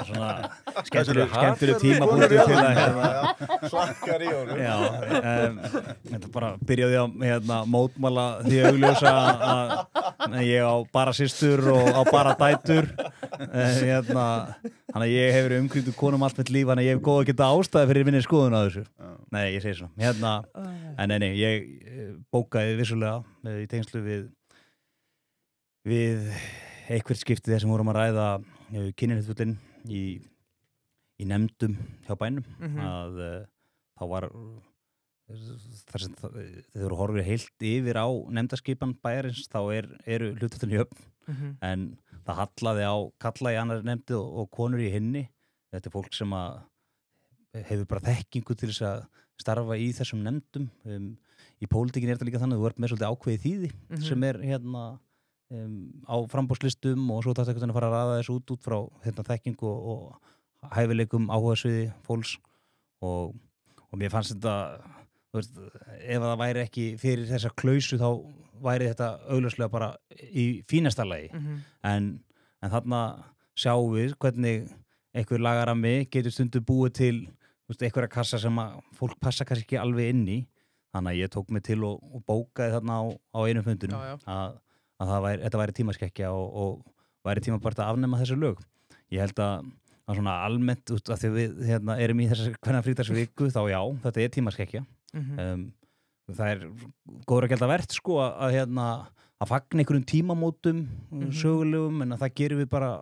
svona skemmtileg tímabúti til að hlakkar í honum. Já, þetta bara byrjaði að mótmála því augljósa að ég á bara systur og á bara dætur. Þannig að ég hef verið umkringdur konum allt mitt líf, þannig að ég hef góð að geta ástæði fyrir minni skoðun á þessu. Nei, ég segi svona. En nei, ég bókaði vissulega í tengslu við eitthvað skipti þess sem vorum að ræða kynjahlutföllin í nefndum hjá bænum að þá var þar sem þau eru horfið heilt yfir á nefndaskipan bæjarins þá eru hlutföllin jöfn en það hallaði á kalla í annari nefndi og konur í hinni. Þetta er fólk sem hefur bara þekkingu til þess að starfa í þessum nefndum. Í pólitíkinni er þetta líka þannig að þú ert með svolítið ákveðið þýði sem er á framboðslistum og svo þetta einhvern veginn að fara að raða þessu út frá þekkingu og hæfileikum áhugasviði fólks og mér fannst þetta, þú veist, ef það væri ekki fyrir þessa klausu þá væri þetta augljóslega bara í fínasta lagi en þarna sjáum við hvernig einhver lagarammi getur stundu búið til einhverja kassa sem að fólk passa kannski ekki alveg inn í þannig að ég tók mig til og bókaði þarna á einum fundinum að þetta væri tímaskekkja og væri tíma bara að afnema þessu lög. Ég held að svona almennt út af því við erum í þessari kvennafrídagsviku þá já, þetta er tímaskekkja. Það góður að gelda verðt sko að fagna einhverjum tímamótum sögulegum en að það gerum við bara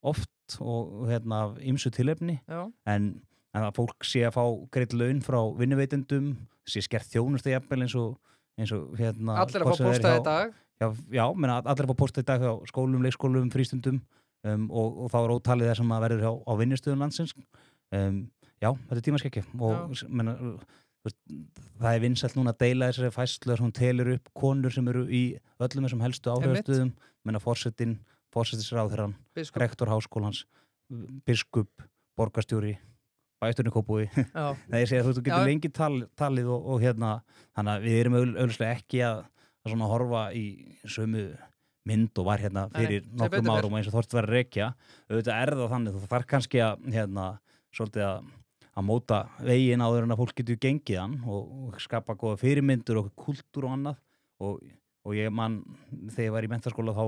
oft og af ýmsu tilefni en að fólk sé að fá greidd laun frá vinnuveitendum, sé skert þjónustu jafnvel eins og allir að fá pósta í dag allir að fá pósta í dag hjá skólum, leikskólum, frístundum og þá ótalið það sem að verður á vinnustöðum landsins þetta er tímaskekkja og það vinsælt núna að deila þessari færslu sem hún telur upp konur sem eru í öllum þessum helstu áhrifastöðum forsætisráðherrann, rektor háskólans biskup, borgarstjóri bæjarstjórinn í Kópavogi það ég segi að þú getur lengi talið og þannig að við erum augljóslega ekki að svona horfa í sömu mynd og var fyrir nokkrum árum eins og Þorsteinn var að rekja auðvitað það þannig, þú þarf kannski að svolítið að móta veginn áður en að fólk getur gengið hann og skapa góða fyrirmyndur og kultúr og annað og ég man þegar ég var í menntaskóla þá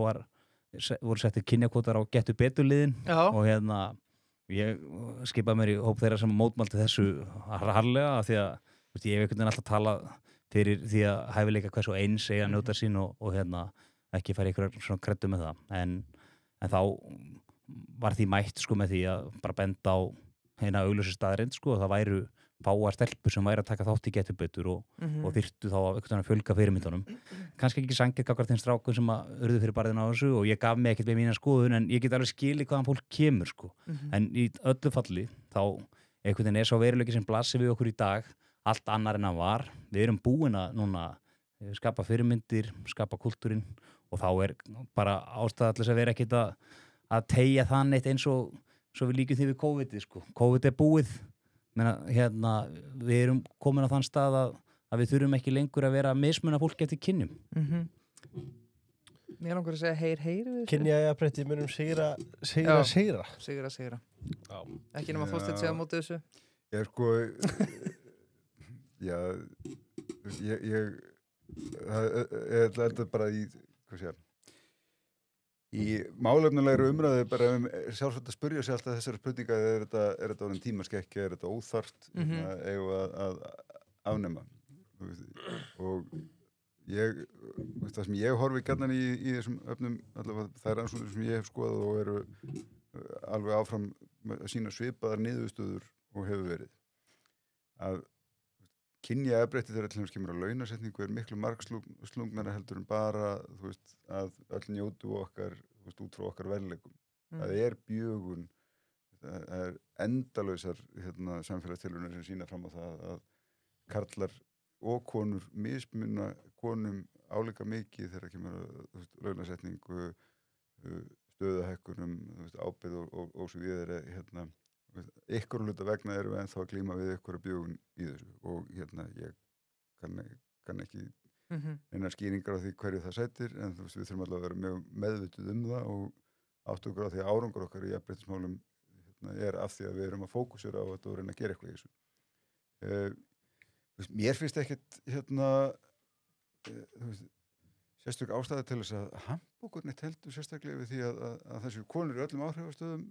voru settir kynjakvotar á Gettu betur-liðin og ég skipaði mér í hóp þeirra sem mótmælti þessu harðlega því að ég hef einhvern veginn alltaf talað fyrir því að hæfileika hversu eins eiga að njóta sín og ekki færi einhverjar svona kreddu með það en þá var því mætt sko með því að bara benda á eina augljósu staðreind sko það væru fáar stelpur sem væri að taka þátt í Gettu betur og þyrftu þá að fjölga fyrirmyndunum kannski ekki sangið gagnvart þeim strákum sem að urðu fyrir barðina á þessu og ég gaf mig ekkert með mína skoðun en ég get alveg skilið hvaðan fólk kemur sko en í öllu falli þá einhvern veginn svo veruleiki sem blasir við okkur í dag allt annar en hann var við erum búin að núna skapa fyrirmyndir, skapa kultúrin og þá bara ástæða allir að vera ekkert að teygja það neitt eins og svo við líkum því við COVID sko. COVID búið við erum komin á þann stað að við þurfum ekki lengur að vera að mismuna fólk eftir kynjum Mér langar að segja heyr Kynjajafnrétti munum sigra ekki nema Þorsteinn segja á móti þessu ég held að bara í málefnulegri umræðu bara sjálfsagt að spyrja sig alltaf þessari spurninga er þetta orðin tímaskekkja, er þetta óþarft eigum að afnema og það sem ég horfi gjarnan í þessum öfnum allavega þær rannsóknir sem ég hef skoðað og eru alveg áfram að sýna svipaðar niðurstöður og hefur verið að kynjajafnrétti þegar til dæmis kemur að launasetningu miklu margslungnara heldur en bara að öll njótu okkar út frá okkar verðleikum. Það bjögun, það endalausar samfélagstilraunir sem sýna fram á það að karlar og konur mismuna konum álíka mikið þegar kemur að launasetningu, stöðahækkunum, ábyrgð og svo vidare ykkur hluta vegna erum við ennþá að glíma við ykkur bjögun í þessu og ég kann ekki einar skýringar á því hverju það sætir en við þurfum allavega að vera mjög meðvituð það og áttu okkur á því að árangur okkar í jafnréttismálum af því að við erum að fókusera á þetta og reyna að gera eitthvað í þessu. Mér finnst ekkert sérstök ástæða til þess að hamborgarnir teldu sérstaklega við því að þessu konur í öllum áhrifastöðum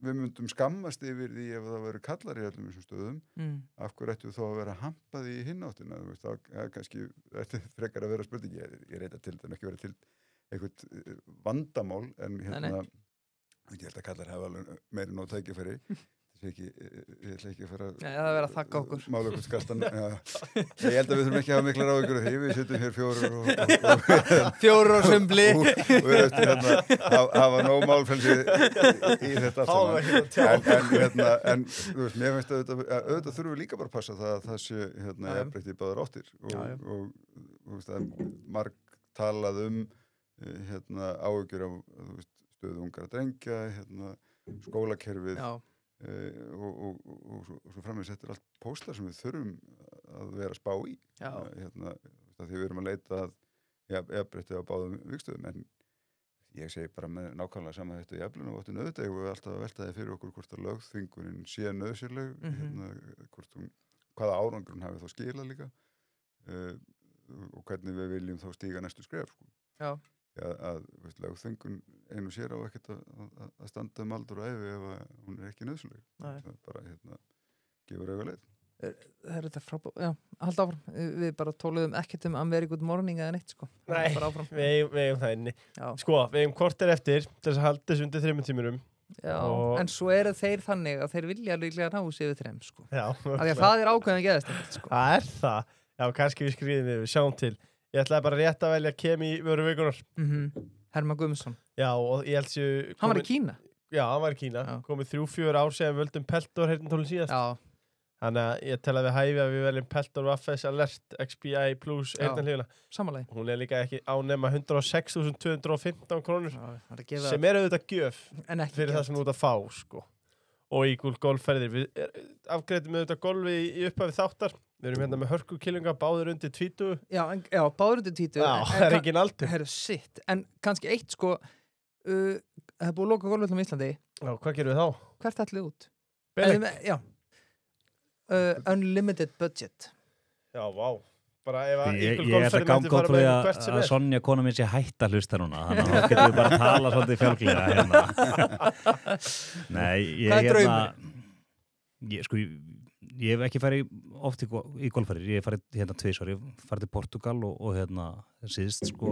við myndum skammast yfir því ef það verður kallar í öllum þessum stöðum af hverju ættu þá að vera hampað í hináttina það kannski frekar að vera spurning ég reyta til þetta ekki vera til eitthvað vandamál en ég held að kallar hafa meiri nóg tækifæri ég ætla ekki að fara það verður að þakka okkur mála okkur skastan ég held að við þurfum ekki að hafa miklar áhyggjur af því við sittum hér fjórir og sumbli og við erum hafa nóg málfelsi í þetta allt saman en þú veist, mér finnst auðvitað þurfum við líka bara að passa það að það sé jafnrétti í báðar áttir og það marg talað áhyggjur af stöðu ungra drengja, skólakerfið og svo framvegis. Þetta allt póstar sem við þurfum að vera að spá í. Því við erum að leita að jafnrétti á báðum vikstöðum, en ég segi bara með nákvæmlega sama þetta í jafnlunum og auðvitað og við alltaf að velta því fyrir okkur hvort að lögþvingunin sé nauðsynleg, hvaða árangur hún hafi þá skilað líka og hvernig við viljum þá stíga næstu skref. Að lögþvingun einu sér á ekkert að standa aldur og ævi ef hún ekki nauðsynleg. Það bara gefur auga leið. Það er þetta frábært, halda áfram. Við bara tóluðum ekkert I'm very good morning eða neitt, sko. Nei, við eigum það inni. Sko, við eigum korter eftir til þess að halda þessu undir 3 tímurum. En svo eru þeir þannig að þeir vilja líklega ná sig yfir 3, sko. Af því að það ákveðin geðast, sko. Það það. Já, kannski við skriðum við sjáum til. Ég ætlaði bara rétt að velja Kemi vöru vikunar. Hermann Guðmundsson. Já, og ég held sér... Hann var í Kína. Já, hann var í Kína. Komið 3-4 ár síðan völdum Peltor heyrnartólin síðast. Þannig að ég tel að við hæfi að við veljum Peltor Waffes Alert XBI Plus heyrnarhlífuna. Samanlega. Hún líka ekki ánema 106.215 krónur. Sem auðvitað gjöf fyrir það sem þú út að fá, sko. Og Eagle golfferðir. Við afgreiðum auðvitað golfi í upphafi þáttar. Við erum hérna með hörkukillinga, báður undir 20. Já, báður undir 20. Já, það er engin aldur. Herru, sitt. En kannski eitt, sko, það er búið að loka golfvöllum í Íslandi. Já, hvað gerum við þá? Hvert ætlum við út? Beleg? Já. Unlimited budget. Já, vá. Bara ef að Eagle golfferðin mætti fara með hvert sem er. Að Sonja kona mín sé hætt að hlusta núna, þannig að þá getum við bara að tala svolítið fjálglega hérna. Nei, hvað er draumurinn? Ég hef ekki farið oft í golfferðir, ég hef farið hérna 2 svar, ég hef farið til Portugal og hérna síðust sko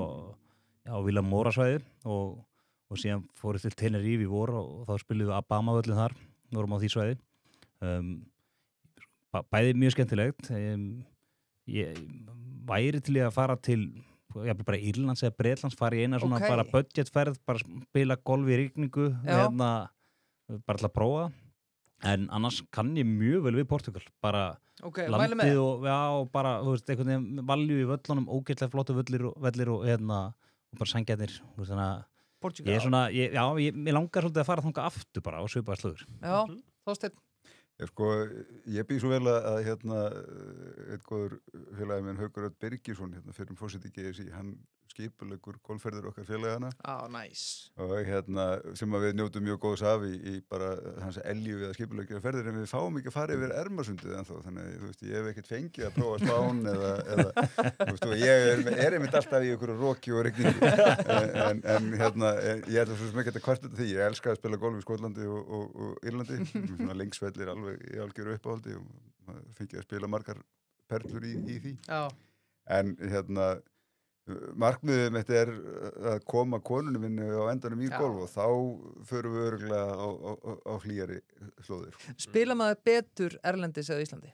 á Vila Moura svæði og síðan fóruð til Tenerife í vor og þá spilum við Abama-völlin þar, vorum á því svæði. Bæði mjög skemmtilegt. Ég væri til að fara til bara Írlands eða Bretlands, fara í eina svona bara budgetferð, bara spila golf í rigningu, hérna, bara til að prófa. En annars kann ég mjög vel við Portugal, bara landið og bara, þú veist, einhvern veginn valju í völlunum, ógeðslega flottu vellir og hérna, og bara sængjarnir, þú veist, þannig að Portugal. Ég er svona, mér langar svolítið að fara þangað aftur bara og svipaða slöður. Já, Þorsteinn. Ég býð svo vel að einn góður félagi minn Haukur Örn Birgisson fyrir forseti GSI, hann skipuleggur golfferðir okkar félagana nice. Og sem að við njótum mjög góðs af í bara hans elju við að skipuleggja ferðir, en við fáum ekki að fara yfir Ermarsundið ennþá, þannig þú veist, ég hef ekkert fengið að prófa Spán eða þú veist, ég er einmitt alltaf í einhverju roki og rigningu en ég er það svo sem ekki að kvarta því, ég elska að spila golf í Skotlandi og Írlandi, svona lengsvellir alveg í algjöru uppáhaldi og fengið að spila margar perlur í því. En markmiðið mitt er að koma konunum minni á endanum í golf og þá förum við örugglega á hlýjari slóðir. Spila maður betur erlendis eða Íslandi?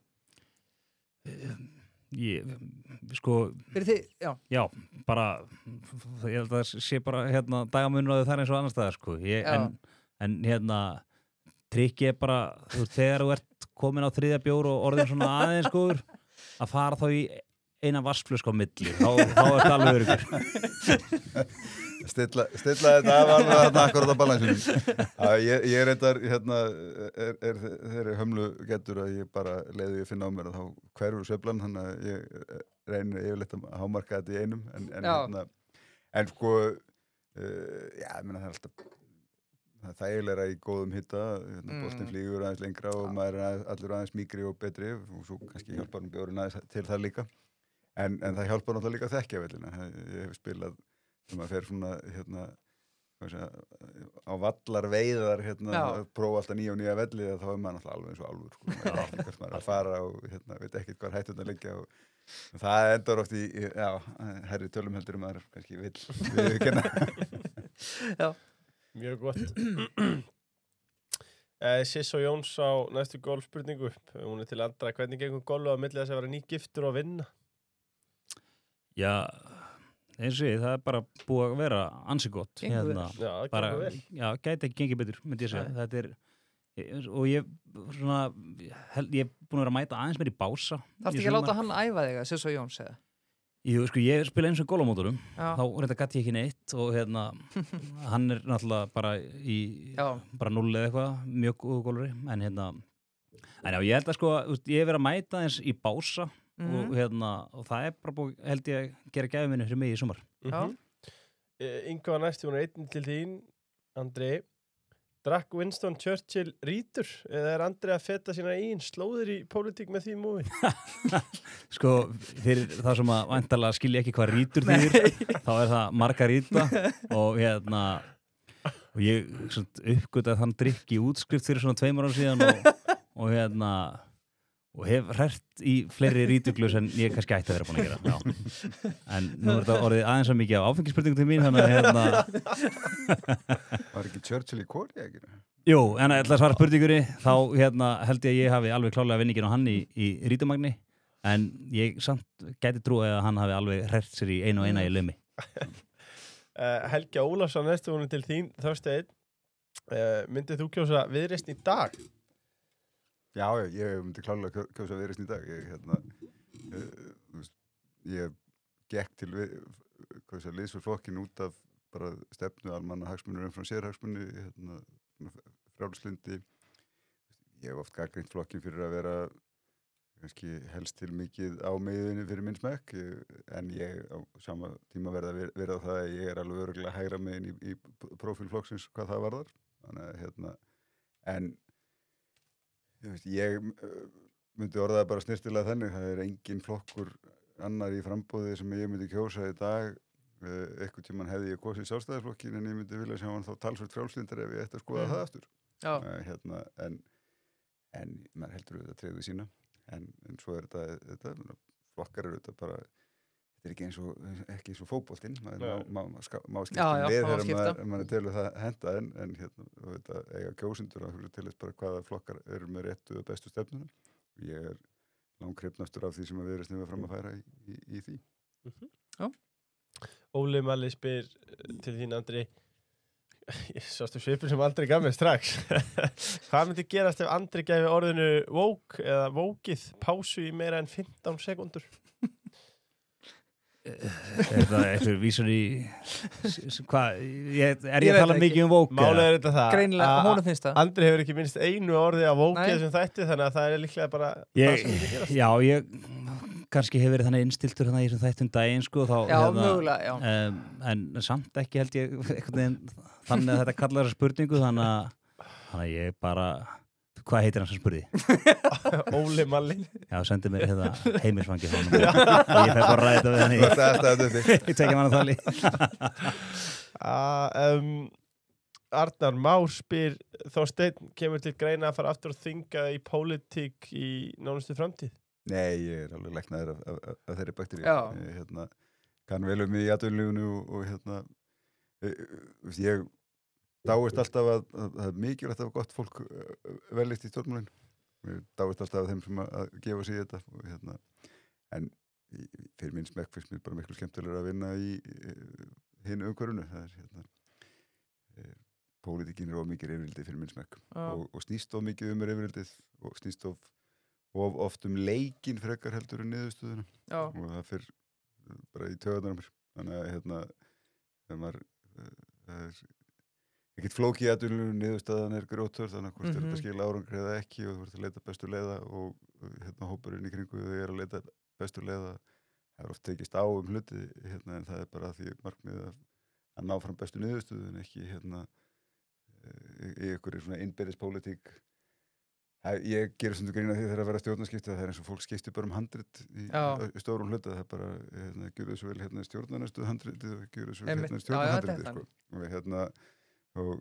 Fyrir þið, já, bara ég held að það sé bara dagamunur þar eins og annars staðar, sko. En trikki er bara, þegar þú ert komin á 3. bjór og orðin svona aðeins góður, að fara þá í eina vaskflösku á milli, þá er það alveg örugur. Stilla þetta af alveg akkurat á balansinu. Ég er reyndar, er þeirri hömlu getur að ég bara leiði ég finna á mér að þá hverfur sveiflan, þannig að ég reynir yfirleitt að hámarka þetta í einum, en sko, ég meina það er alltaf það er þægilegra í góðum hita, boltinn flýgur aðeins lengra og maður er allur aðeins mýkri og betri og svo kannski hjálpar bjórinn aðeins til það líka. En það hjálpar náttúrulega líka að þekkja vellina. Ég hef spilað sem að fer svona á vallar veiðar að prófa alltaf nýja og nýja velli, þá er maður náttúrulega alveg eins og álfur, sko. Maður veit ekkert maður að fara og veit ekkert hvað hætturnar liggja og það endar oft í herri tölum heldur maður kannski vill viðurkenna. Já. Mjög gott. Siss og Jóns á næstu golfspurningu. Hún er til andra. Hvernig gengur golf á milli þess að vera nýgiftur og vinna? Já, eins og það er bara búið að vera ansi gott. Gengur vel. Já, það gengur vel. Já, gæti ekki gengið betur, myndi ég segja. Þetta er, og ég er búin að vera að mæta aðeins meir í bása. Þarftu ekki að láta hann æfa þig að Siss og Jóns segja? Jú, sko, ég spila eins og gólamótorum, Já. þá reynda gæti ég ekki neitt og hann náttúrulega bara í Já. bara 0 eða eitthvað, mjög góðu gólari, en en já, ég held að sko, ég hef verið að mæta eins í bása og það bara búið, held ég, að gera gæfi minni fyrir mig í sumar. Ingo var næst, hún einn til þín, Andri. Drakk Winston Churchill rítur eða Andri að feta sína eigin slóðir í pólitík með því múi? Sko, fyrir það sem að væntanlega skilja ekki hvað rítur þýðir, þá það margaríta og og ég uppgötaði þann drykk í útskrift fyrir svona 2 árum síðan og hef hrært í fleiri rítuglus en ég kannski ætti að vera búin að gera. Já. En nú þetta orðið aðeins að mikið af áfengisspurningu til mín, þannig að Var ekki Churchill í kóri, ekki? Jú, en að svara spurningunni, þá held ég að ég hafi alveg klálega vinningin á hann í rítumagni, en ég samt gæti trúið að hann hafi alveg hrært sér í einu og eina í laumi. Helgi Ólafsson næstu honum til þín, Þorsteinn. Myndið þú kjósa Viðreisn í dag? Já, ég myndi klálega kjósa Viðreisn í dag. Ég gekk til liðsflokkin út af bara stefnu almanna hagsmunir umfram sérhagsmunni, frjálslyndi. Ég hef oft gagnrýnt flokkin fyrir að vera kannski helst til mikið á miðunni fyrir minn smekk, en ég á sama tíma verða það að ég alveg örugglega hægra megin í prófílflokksins hvað það varðar. Þannig að en ég myndi orðaða bara snirtilega þannig, það engin flokkur annar í framboði sem ég myndi kjósa í dag. Eitthvað tímann hefði ég kosið Sjálfstæðisflokkin, en ég myndi vilja sjá hann þá talsvert frjálslyndar ef ég ætti að skoða það aftur. En maður heldur auðvitað treyðu sína, en svo þetta flokkar þetta bara, þetta ekki eins og fótboltinn, maður má skipta við þegar maður telur það henta, en þetta eiga kjósendur að hugsa til þess bara hvaða flokkar eru með réttu og bestu stefnuna. Ég langhrifnastur af því sem að Viðreisn hefur fram að færa í því. Já. Óli Malli spyr til þín, Andri. Ég sástu svipur sem Andri gaf mér strax. Hvað myndi gerast ef Andri gæfi orðinu woke eða wokið pásu í meira en 15 sekúndur? Það eitthvað vísur í hvað, ég að tala mikið woke? Málið þetta það. Greinilega, honum finnst það. Andri hefur ekki minnst einu orði að wokið sem þætti, þannig að það líklega bara það sem myndi gerast. Já, ég kannski hefur verið þannig innstiltur í þessum þættum daginn, sko, þá mögulega, já. En samt ekki held ég þannig að þetta kallar þessa spurningu, þannig að ég bara, hvað heitir hann sem spurði? Óli Malli. Já, sendi mér heimilisfangi frá honum. Ég fæ bara að ræða þetta við hann ég tekja mann að tali. Arnar Már spyr, Þorsteinn, kemur til greina að fara aftur að þinga í pólitík í nánustu framtíð? Nei, ég alveg læknaður af þeirri bakteríu. Já. Kann vel í atvinnulífinu og ég dáist alltaf að það er mikilvægt að gott fólk veljist í stjórnmálin. Ég dáist alltaf að þeim sem að gefa sig í þetta. En fyrir minn smekk finnst mér bara miklu skemmtilegur að vinna í hinu umhverfinu. Það pólitíkin of mikið yfirvildið fyrir minn smekk. Og snýst of mikið yfirvildið og snýst of oft leikinn frekar heldur niðurstöðuna. Og það fyrir bara í taugarnar á mér. Þannig að það er ekkert flókið í atvinnulífinu, niðurstaðan grjótörð, þannig að hvort þetta skila árangri eða ekki og þú ert að leita bestu leiða og hópurinn í kringu þau að leita bestu leiða. Það oft tekist á hluti, en það bara því markmið að ná fram bestu niðurstöðu en ekki í einhverju svona innbyrðis pólitík. Ég gerir svona grín að því þegar að vera stjórnarskipti, það er eins og fólk skiptir bara handrit í stórum hluta, það bara gjörðu svo vel stjórnarnastuð handritið og gjörðu svo vel stjórnarhandritið, sko. Og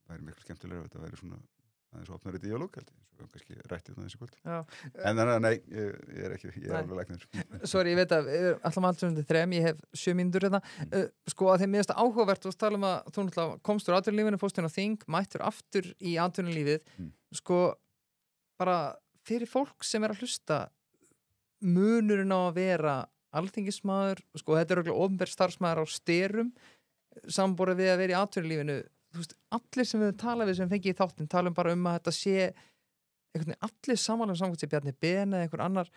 það er miklu skemmtilega að þetta væri svona aðeins opnari díalóg, held ég, svo kannski rættið það þessi kvöld. En nei, ég er alveg læknir. Sorry, ég veit að alltaf maður sem þetta ég hef 7 mínútur þetta. Sko að þeim miðast áhugavert og tala að þú náttúrulega komst úr atvinnulífinu, fórst inn á þing, mættur aftur í atvinnulífið. Sko, bara fyrir fólk sem að hlusta munurinn á að vera alþingismaður, sko þetta örugglega opinber starfsmaður á styrum, samborið við að vera í atvinnulífinu. Þú veist, allir sem við tala við sem fengi í þáttinn talum bara að þetta sé allir samanlega samkvæmt sér Bjarni Ben eða einhver annar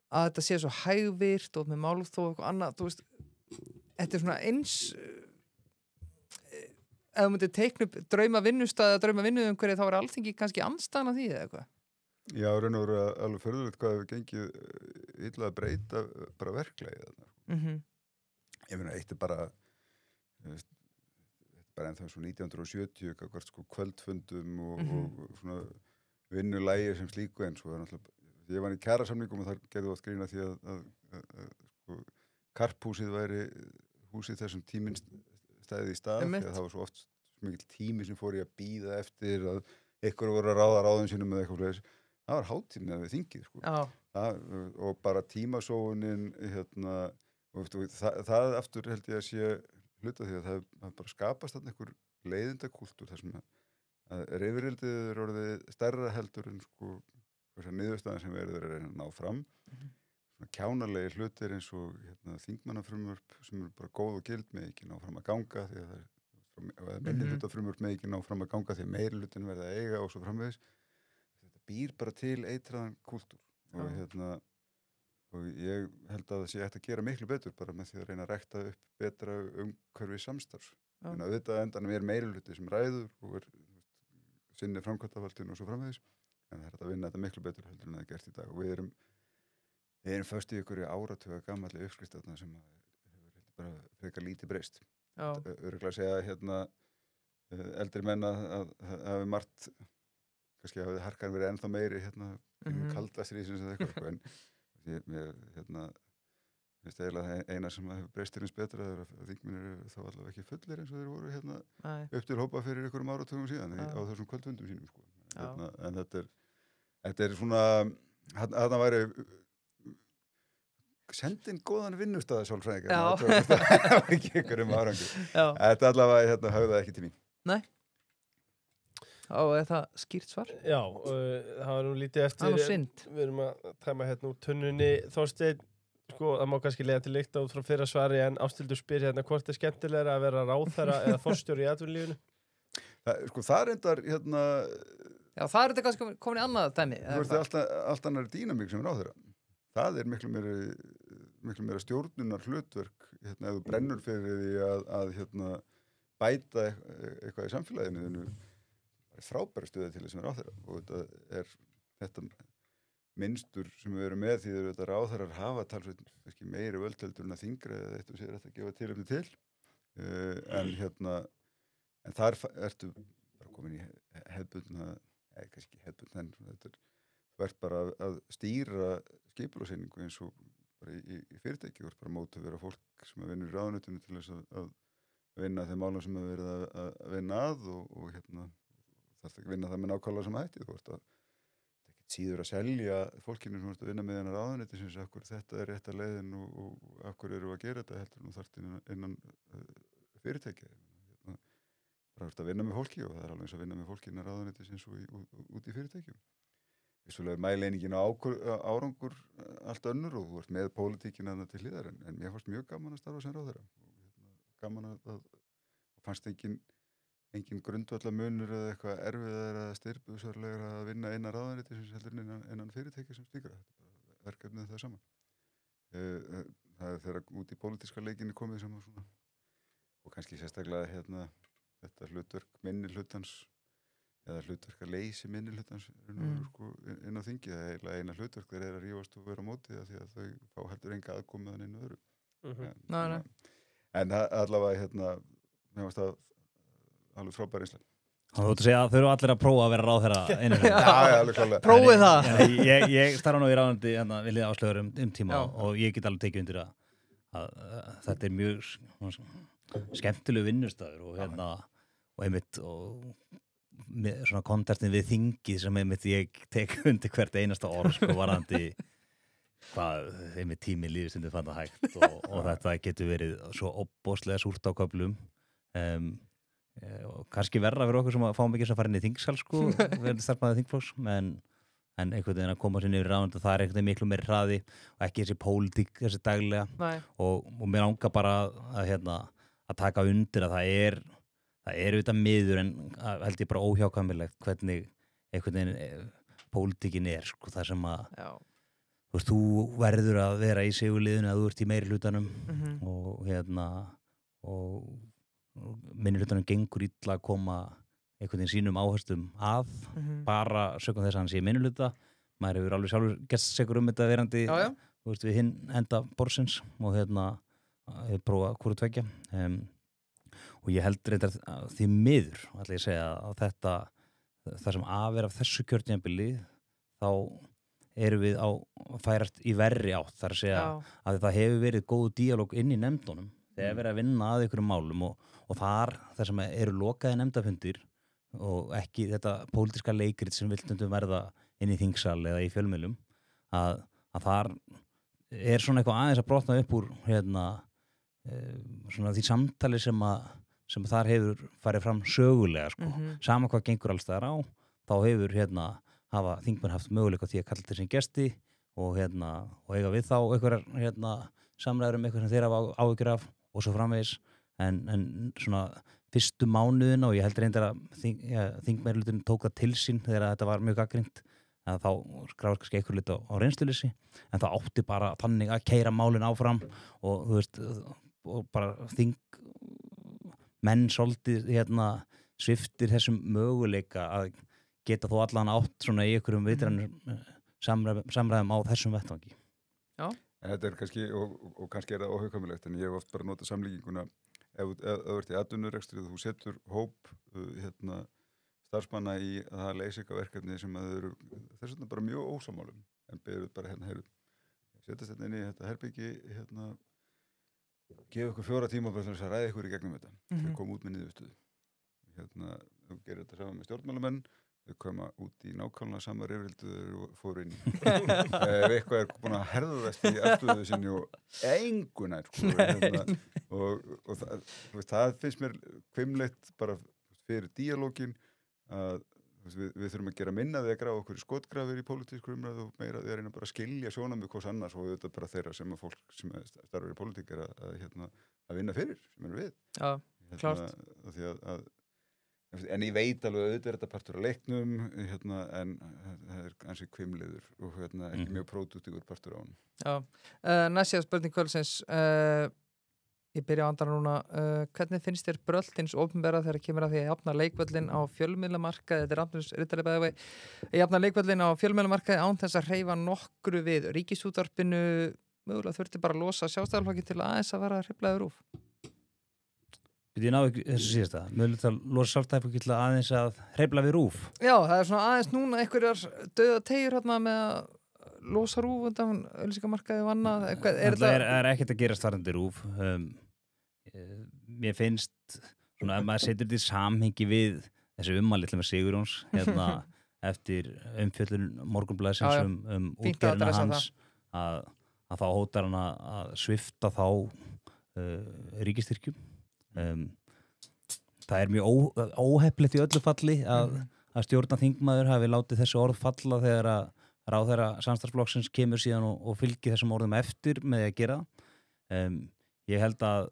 að þetta sé svo hægvirt og með málþóf og eitthvað annað, þú veist þetta svona eins ef þú myndir teikna upp drauma vinnustað eða drauma vinnuumhverfi þá var Alþingi kannski andstæðan að því eða eitthvað Já, raun og veru alveg förðulegt hvað hefur gengið illa að breyta bara verklagi þarna. Ég meina, eitt bara ennþá svo 1970 hvert sko kvöldfundum og svona vinnulægi sem slíku en svo náttúrulega ég var í kjarasamningum og þar gerði oft grína því að sko, karphúsið væri húsið þessum tíminn stæði í stað því að það var svo oft mikil tími sem fór ég að bíða eftir að ykkur voru að ráða ráðum sínum með eitthvað fleiri. Það var hátíðin við þingið sko. Og bara tímasóunin það aftur held ég að sé hluta því að það bara skapast þarna einhver leiðindakúltúr þar sem að reyfirildið er orðið stærra heldur en sko niðurstaðan sem verður að reyna að ná fram svona kjánalegi hlutir eins og þingmannafrumvörp sem eru bara góð og gild með ekki ná fram að ganga því að það er minnihlutafrumvörp með ekki ná fram að ganga því að meirihlutin verða að eiga og svo framvegis býr bara til eitraðan kúltúr og ég held að það sé hægt að gera miklu betur bara með því að reyna að rækta upp betra umhverfi samstarfs en að auðvitað endanum er meirihluti sem ræður og sinni framkvæmdavaldinu og svo framvegis en það er hægt að vinna þetta miklu betur heldur en það er gert í dag og við erum föst í ykkur áratuga gamalli uppskrift þarna sem hefur bara frekar lítið breyst örugglega að segja eldri menn að hafi margt kannski hafði harkan verið ennþá meiri kaldastríðsins eða eitthvað en ég finnst eiginlega eina sem hefur breyst eins betra er að þingmenn eru þá allavega ekki fullir eins og þeir voru upp til hópa fyrir einhverjum áratugum síðan á þessum kvöldfundum sínum sko. En þetta er svona þarna væri sendin góðan vinnustæðasálfræðingar það var ekki einhverjum árangur þetta allavega höfðaði ekki til mín Nei Og er það skýrt svar? Já, það var nú lítið eftir við erum að tæma úr tunnunni Þorsteinn, sko, það má kannski leiða til lykta út frá fyrra svari en Ásthildur spyr hvort er skemmtilegra að vera ráðherra eða forstjóri í atvinnulífinu? Það reyndar Já, það er þetta kannski komin í annað dæmi Þú ert allt annar dýnamík sem ráðherra það er miklu meira stjórnunar hlutverk ef þú brennur fyrir því að bæta eitthvað í samfélaginu frábæra stöðu til þessum ráðherra og þetta minnstur sem við erum með því að þetta ráðherrar hafa talsveit meiri völdheldur en að þingra eða eitt og sér að gefa tilefni til en þar ertu bara komin í hefðbundna kannski hefðbundna en þú ert bara að stýra skipulagsseiningu eins og bara í fyrirtæki þú ert bara mót að vera fólk sem að vinna í ráðuneytinu til þess að vinna þeim málum sem að vera að vinna að og þarf ekki að vinna það með nákvæmlega sem hætti þú ert ekki síður að selja fólkinu sem þú ert að vinna með hennar ráðuneyti sem akkur þetta er rétta leiðin og akkur eru að gera þetta heldur nú þarft innan fyrirtæki bara ert að vinna með fólki og það er alveg eins að vinna með fólki innan ráðuneyti sem svo út í fyrirtækjum vissulega er mæleiningin á árangur allt önnur og þú ert með pólitíkina þarna til hliðar en mér fannst mjög gaman að starfa sem ráðherra gaman að fannst engin grundvallamunur eða eitthvað erfiðar eða styrbuðsarlegar að vinna innan ráðuneyti sem heldur innan fyrirtækja sem slíkra. Verkefnið það sama. Það er þegar út í pólitíska leikinni komið saman svona og kannski sérstaklega þetta hlutverk minnihlutans eða hlutverk að leysi minnihlutans sko, inn á þingi. Það er eiginlega eina hlutverk þeir eru að rífast og vera á móti því að þau fá heldur enga aðkomu þannig inn öðru. En allavega mér varst það alveg frábær einslega. Þú ætti að segja að þau eru allir að prófa að vera ráðherra einu sinni. Já, alveg klálega. Prófið það. Ég starfa nú í ráðuneyti við hlið Áslaugar tíma og ég get alveg tekið undir að þetta er mjög skemmtilegu vinnustaður og einmitt svona kontaktin við þingið sem einmitt ég tek undir hvert einasta orð sko varandi hvað einmitt tími lífstundu fann það hægt og þetta getur verið svo óbóðslega súrt á köflum og kannski verra fyrir okkur sem að fáum ekki að fara inn í þingsal sko, verður starfnaðið þingflokks en einhvern veginn að koma sér niður í ráðuneyti það er einhvern veginn miklu meiri hraði og ekki þessi pólitík þessi daglega og mér langar bara að taka undir að það er auðvitað miður en held ég bara óhjákvæmilegt hvernig einhvern veginn pólitíkin er sko, það sem að þú verður að vera í sigurliðinu að þú ert í meiri hlutanum og minni hlutanum gengur illa að koma einhvern veginn sínum áherslum að bara sökum þess að hann sé minni hluta. Maður hefur alveg sjálfur gert segur þetta verandi við hinn enda borsins og hefur prófað hvoru tveggja. Og ég held reyndar því miður, ætla ég að segja, að það sem af af þessu kjörtímabili, þá erum við á færast í verri átt. Það er að segja að það hefur verið góð díalóg inn í nefndunum þegar verið að vinna að einhverjum málum og þar sem eru lokaði nefndafundir og ekki þetta pólitíska leikrit sem vill stundum verða inn í þingsal eða í fjölmiðlum, að þar er svona eitthvað aðeins að brotna upp úr svona því samtali sem þar hefur farið fram sögulega sama hvað gengur alls þar á, þá hefur hafa þingmenn haft möguleika á því að kalla til sín gesti og eiga við þá einhverjar samræður eitthvað sem þeir hafa áhyggjur af og svo framvegis en svona fyrstu mánuðina og ég held reyndar að þingmeirihluturinn tók það til sín þegar þetta var mjög gagnrýnt að þá skráðist kannski eitthvað liti á reynsluleysi en það átti bara þannig að keyra málin áfram og þú veist og bara menn svolítið sviftir þessum möguleika að geta þó allan átt svona í einhverjum vitrænum samræðum á þessum vettvangi. Já. En þetta er kannski, og kannski er það óhugkvæmilegt, en ég hef oft bara notað samlíkinguna ef þú ert í atvinnurekstri og þú setur hóp starfsmanna í að það leysi eitthvað verkefni sem að þau eru þess vegna bara mjög ósamálum en beður bara setjast inn í þetta herbyggi gefa ykkur 4 tíma bara þess að ræða ykkur í gegnum þetta þau koma út með niðurstöðu þau gerir þetta saman með stjórnmálamenn þau koma út í nákvæmlega samar yfirvildu og fóru inn ef eitthvað er búin að herðast í afstöðu sinni og engunær og það finnst mér hvimleitt bara fyrir díalógin að við þurfum að gera minna því að grafa okkur í skotgrafir í pólitísku umræðu og meira því að reyna bara að skilja sjónarmið hvers annars og auðvitað bara þeirra sem að fólk sem starfar í pólitík er að vinna fyrir sem eru við. Já, klárt. En ég veit alveg auðvitað er þetta partur af leiknum en það er ansi hvimleiður og ekki mjög próduktífur partur á honum. Já, næsta spurning kvöldsins ég byrja á andra núna hvernig finnst þér bröltins opinbera þegar kemur að því að jafna leikvöllin á fjölmiðlamarkaði þetta er Andrés Rittari bæði vei jafna leikvöllin á fjölmiðlamarkaði án þess að hreyfa nokkru við ríkisútvarpinu mögulega þurfti bara að losa Sjálfstæðisflokki til aðeins að vera hriflaður RÚV. Ég ná ekki þessu síðasta mögulega að losa Sjálfstæðisflokki til aðeins að hrifla við RÚV. Já, það er svona aðeins núna einhverjar dauða teygjur með að losa RÚV undan auglýsingamarkaði og annað það er ekkert að gerast varðandi RÚV mér finnst svona ef maður setur þetta í samhengi við þessi ummæli til með Sigurjóns eftir umfjöllun Morgunblaðsins útgerðina hans að þá hótar hann að svifta þá ríkisstyrkjum það er mjög óheppilegt í öllu falli að stjórnarþingmaður hafi látið þessu orð falla þegar að ráðherra samstarfsflokksins kemur síðan og fylgir þessum orðum eftir með að gera ég held að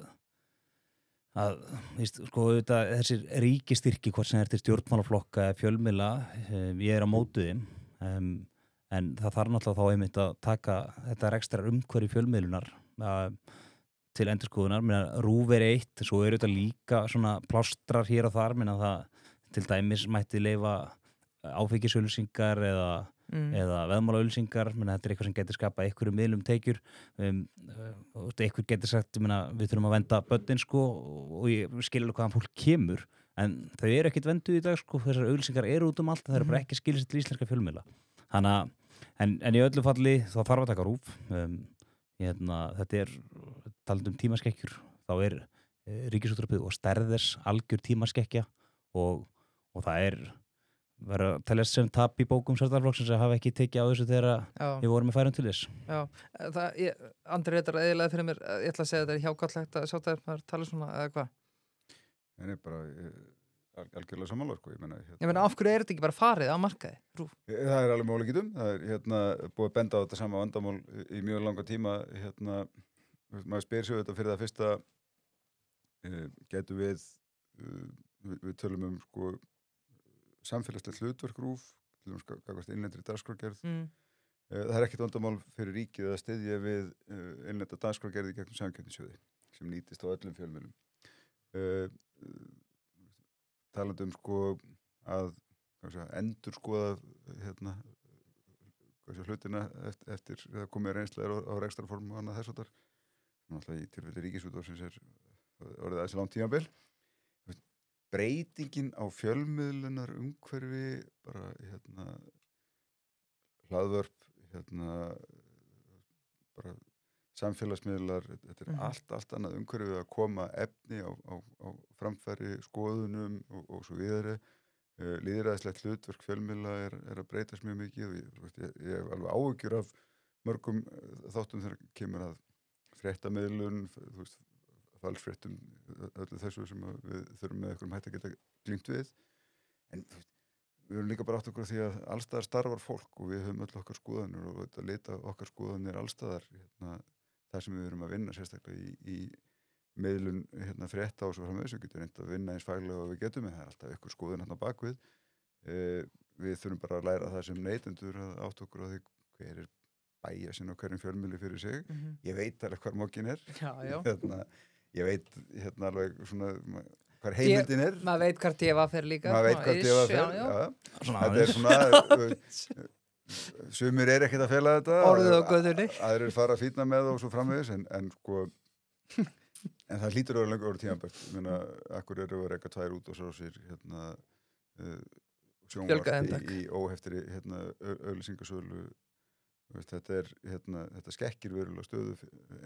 þessir ríkistyrki hvort sem er til stjórnmálaflokka eða fjölmiðla ég er á móti þeim en það þarf náttúrulega þá einmitt að taka þetta rekstrar umhverfi fjölmiðlunar til endurskoðunar RÚV er eitt, svo eru þetta líka svona plástrar hér og þar það til dæmis mætti leyfa áfengisauglýsingar eða veðmálaauglýsingar þetta er eitthvað sem getur skapað einhverju miðlum tekjur einhver getur sagt við þurfum að venda börnin og ég skil alveg hvaðan fólk kemur en þau eru ekkit venduð í dag þessar auglýsingar eru út allt það eru bara ekki skilið sér til íslenska fjölmiðla en í öllu falli þá þarf að taka RÚV þetta er talandi tímaskekkjur þá er Ríkisútvarpið og stærðers algjör tímaskekkja og það er verður að teljast sem tap í bókum Sjálfstæðisflokksins að hafa ekki tekið á þessu þegar við vorum með færum til þess. Já, Andri reyndar eðilega fyrir mér, ég ætla að segja þetta er hjákallegt að sjá það tala svona eða hvað? Það er bara algjörlega sammála Ég meina af hverju er þetta ekki bara farið á markaði? RÚV? Það er alveg möguleikitum, það er búið að benda á þetta sama vandamál í mjög langa tíma maður spyr sig þetta fyrir það fyrsta getum við tölum samfélagslegt hlutverk RÚV til gagnvart innlendri dagskrárgerð Það ekkert vandamál fyrir ríkið að styðja við innlenda dagskrárgerð í gegnum samkeppnissjóði sem nýtist á öllum fjölmiðlum. Talandi sko að endurskoða hlutina eftir það komið reynslega á rekstrarform og annað þess og þar. Náttúrulega í tilfelli Ríkisútvarpsins orðið aðeins langt tímabil. Breytingin á fjölmiðlunar umhverfi, bara hlaðvörp, bara samfélagsmiðlar, þetta allt annað umhverfi að koma efni á framfæri skoðunum og svo vidare. Lýðræðislegt hlutverk fjölmiðla er að breytast mjög mikið og ég hef alveg áhyggjur af mörgum þáttum þegar kemur að fréttamiðlun, falsfréttum, öllu þessu sem við þurfum með einhverjum hætti að geta glímt við. En við erum líka bara átt okkur því að allstaðar starfar fólk og við höfum öll okkar skoðanir og þetta lita okkar skoðanir allstaðar þar sem við erum að vinna sérstaklega í miðlun frétta og svo framvegis, við getum reynt að vinna eins faglega og við getum, það er alltaf ykkur skoðun á bakvið. Við þurfum bara að læra það sem neytendur að átt okkur á því hver er bæjasinn á hverjum fjölmiðli fyrir sig. Ég veit alveg hvar mokkinn er. Ég veit alveg svona hvar heimildin er. Maður veit hvar DFF er líka. Maður veit hvar DFF er, já. Þetta er svona sumir ekkert að fela þetta. Orðið á göðunni. Aðrir fara að fýtna með og svo framvegis en sko en það hlýtur að vera lengur orðið tímabært. Ég meina, akkur eru að reka 2 útvarpsrásir sjónvarp í óheftri auglýsingasölu. Þetta skekkir verulega stöðu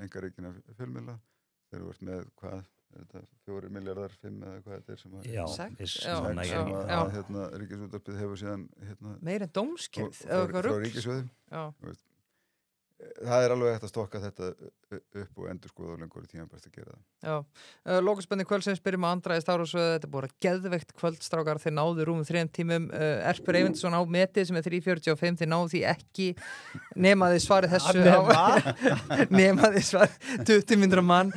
einkareikinna fjölmiðla. Þegar þú ert með hvað, er þetta 4 milljarðar, 5 eða hvað þetta er sem að Ríkisútvarpið hefur síðan meira en dómskerð frá Ríkissjóði. Það er alveg hægt að stokka þetta upp og endurskoða og lengur í tímabært að gera það. Já, Lókuspenni kvöldsins byrjum að Andra í Stafrófsvöðu, þetta er búið að geðveikt kvöldstrákar, þeir náðu rúmum 3 tímum, Erpur Eyvindsson á metið sem er 3:45, þeir náðu því ekki nema þið svarið þessu nema þið svarið 20 mínútur á mann.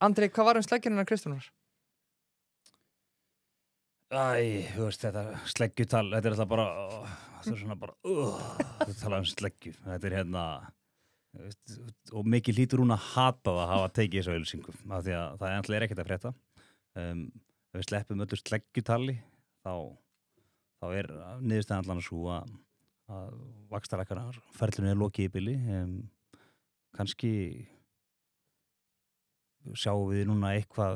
Andri, hvað var sleggjurinn af Kristjánar? Þú veist, þetta sleggjutal, þetta er alltaf bara það er svona bara þetta tala sleggju, þetta er og mikið hlýtur hún að hata það að hafa tekið þessu auglýsingu af því að það er ekkert að frétta ef við sleppum öllu sleggjutali þá er niðurstaðan allan svo að vaxtalækkarar ferlunni er lokið í bili kannski sjáum við núna eitthvað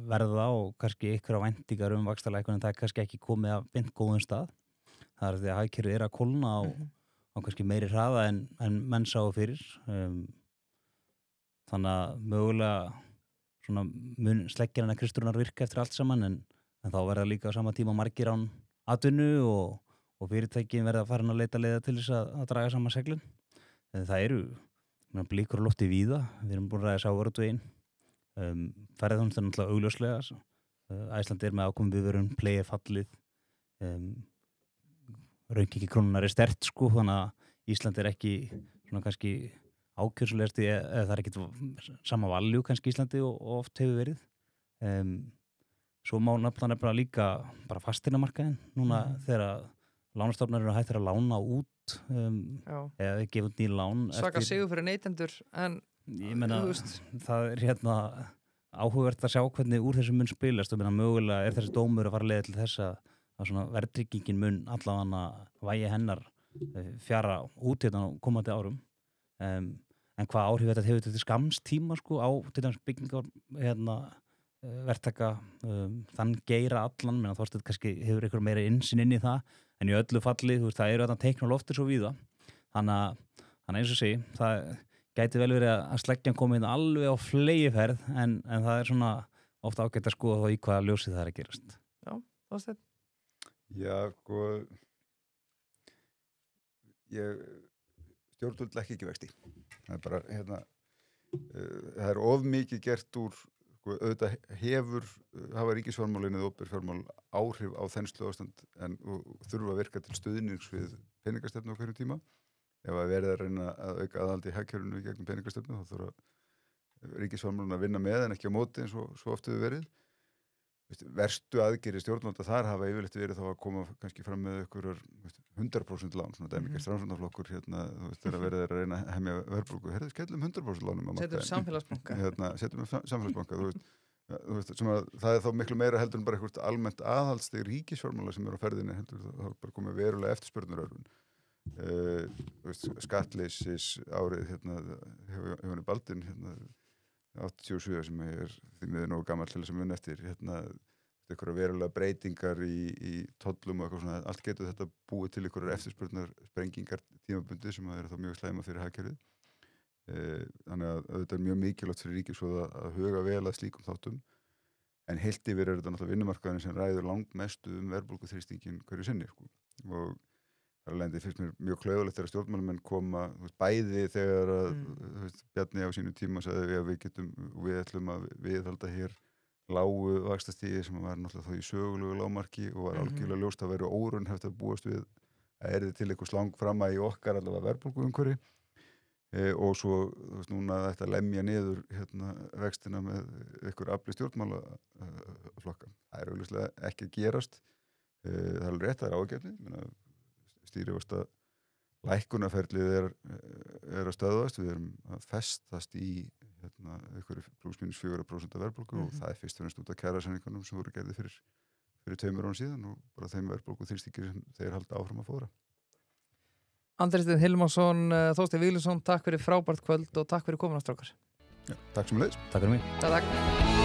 verða og kannski einhverja væntingar vaxtalækkun en það er kannski ekki komið að beint góðum stað. Það er því að hagkerfið er að kólna á kannski meiri hraða en menn sáu fyrir. Þannig að mögulega svona mun sleggjarinn að Kristrúnar virka eftir allt saman en þá verða líka á sama tíma margir án atvinnu og fyrirtækin verða að fara að leita leiða til þess að draga saman seglin. Það eru blíkur á lofti víða. Við erum búin að ræða sjávarútveginn. Ferðaþjónustan er náttúrulega augljóslega. Æsland er með ákomum viðvörun, play fallið. Raungengi krónunar er sterkt sko, þannig að Ísland er ekki svona kannski ákjörslegasti eða það er ekkit sama valjú kannski Íslandi og oft hefur verið. Svo má nefnilega líka bara fasteignamarkaðinn núna þegar lánastofnanir eru hættir að lána út eða gefa út nýr lán. Svaka sigur fyrir neytendur en ég meina, það er áhugavert að sjá hvernig úr þessu mun spilast og mögulega er þessi dómur að fara að leiða til þess að svona verðtryggingin mun allavega vægi hennar fjara út á komandi árum en hvað áhrif þetta hefur til skamms tíma sko á til dæmis byggingar verktaka þann geira allan menn að Þorsteinn kannski hefur eitthvað meira innsýn inn í það en í öllu falli það eru þarna teikn á lofti svo víða þannig eins og segi það gæti vel verið að sleggjan komi alveg á flegiferð en það er svona ofta ágætt að skoða þá í hvaða ljósi það er að gerast. Já, Þorsteinn. Já, sko stjórnvöld lækki ekki vexti. Það er bara það er of mikið gert úr sko, auðvitað hafa ríkisfjármálin eða opinber fjármál áhrif á þensluástand og þurfa að virka til stuðnings við peningastefnu á hverjum tíma. Ef að verið að reyna að auka aðhaldi í hagkerfinu í gegnum peningastefnu þá þurfa ríkisfjármálin að vinna með en ekki á móti eins og svo oft hefur verið. verstu aðgerðir stjórnvalda þar hafa yfirleitt verið þá að koma kannski fram með einhverjar 100% lán, svona dæmikert framsóknarflokkur hérna, þegar verið að reyna að hemja verðbólgu, skellum 100% lánum á markaðinn. Setjum samfélagsbanka. Setjum samfélagsbanka, sem að það er þá miklu meira heldur en bara eitthvað almennt aðhaldstig ríkisfjármála sem er á ferðinni, heldur það er bara komið verulega eftirspurnarörfun. Skattleysis árið hérna, hefur Baldvin hérna 87 sem er því miður nógu gamall til þess að mun eftir hérna, einhverja verulega breytingar í tollum og eitthvað svona, allt getur þetta búið til einhverjar eftirspurnar sprengingar tímabundi sem eru þá mjög slæma fyrir hagkerfið. Þannig að þetta er mjög mikilvægt fyrir ríkissjóð að huga vel að slíkum þáttum, en heilt yfir þetta náttúrulega vinnumarkaðurinn sem ræður langmestu verðbólguþrýstingin hverju sinni, sko. Og þar alveg finnst mér mjög klaufalegt þegar stjórnmálamenn koma, bæði þegar að Bjarni á sínu tíma sagði við ætlum að viðhalda hér lágu vaxtastígi sem var náttúrulega þá í sögulegu lágmarki og var algjörlega ljóst að vera óraunhæft að búast við að erði til eitthvað slang fram að í okkar allavega verðbólguumhverfi og svo núna þetta lemja niður hérna, vextina með einhver afli stjórnmálaflokka. Það er augljóslega ekki að gerast. Það er alveg rétt, það er ágefni. Stýrivöxta lækkunarferlið er að stöðvast, við erum að festast í hérna, einhverju pluss-mínus 4% verðbólgu og það er fyrst og fremst út af kjarasamningunum sem voru gerðir fyrir 2 árum síðan og bara þeim verðbólgu þrýstingir sem þeir halda áfram að fóðra. Andri Steinn Hilmarsson, Þorsteinn Víglundsson, takk fyrir frábært kvöld og takk fyrir komuna, strákar. Já, takk sem leiðis. Takk fyrir mig. Takk.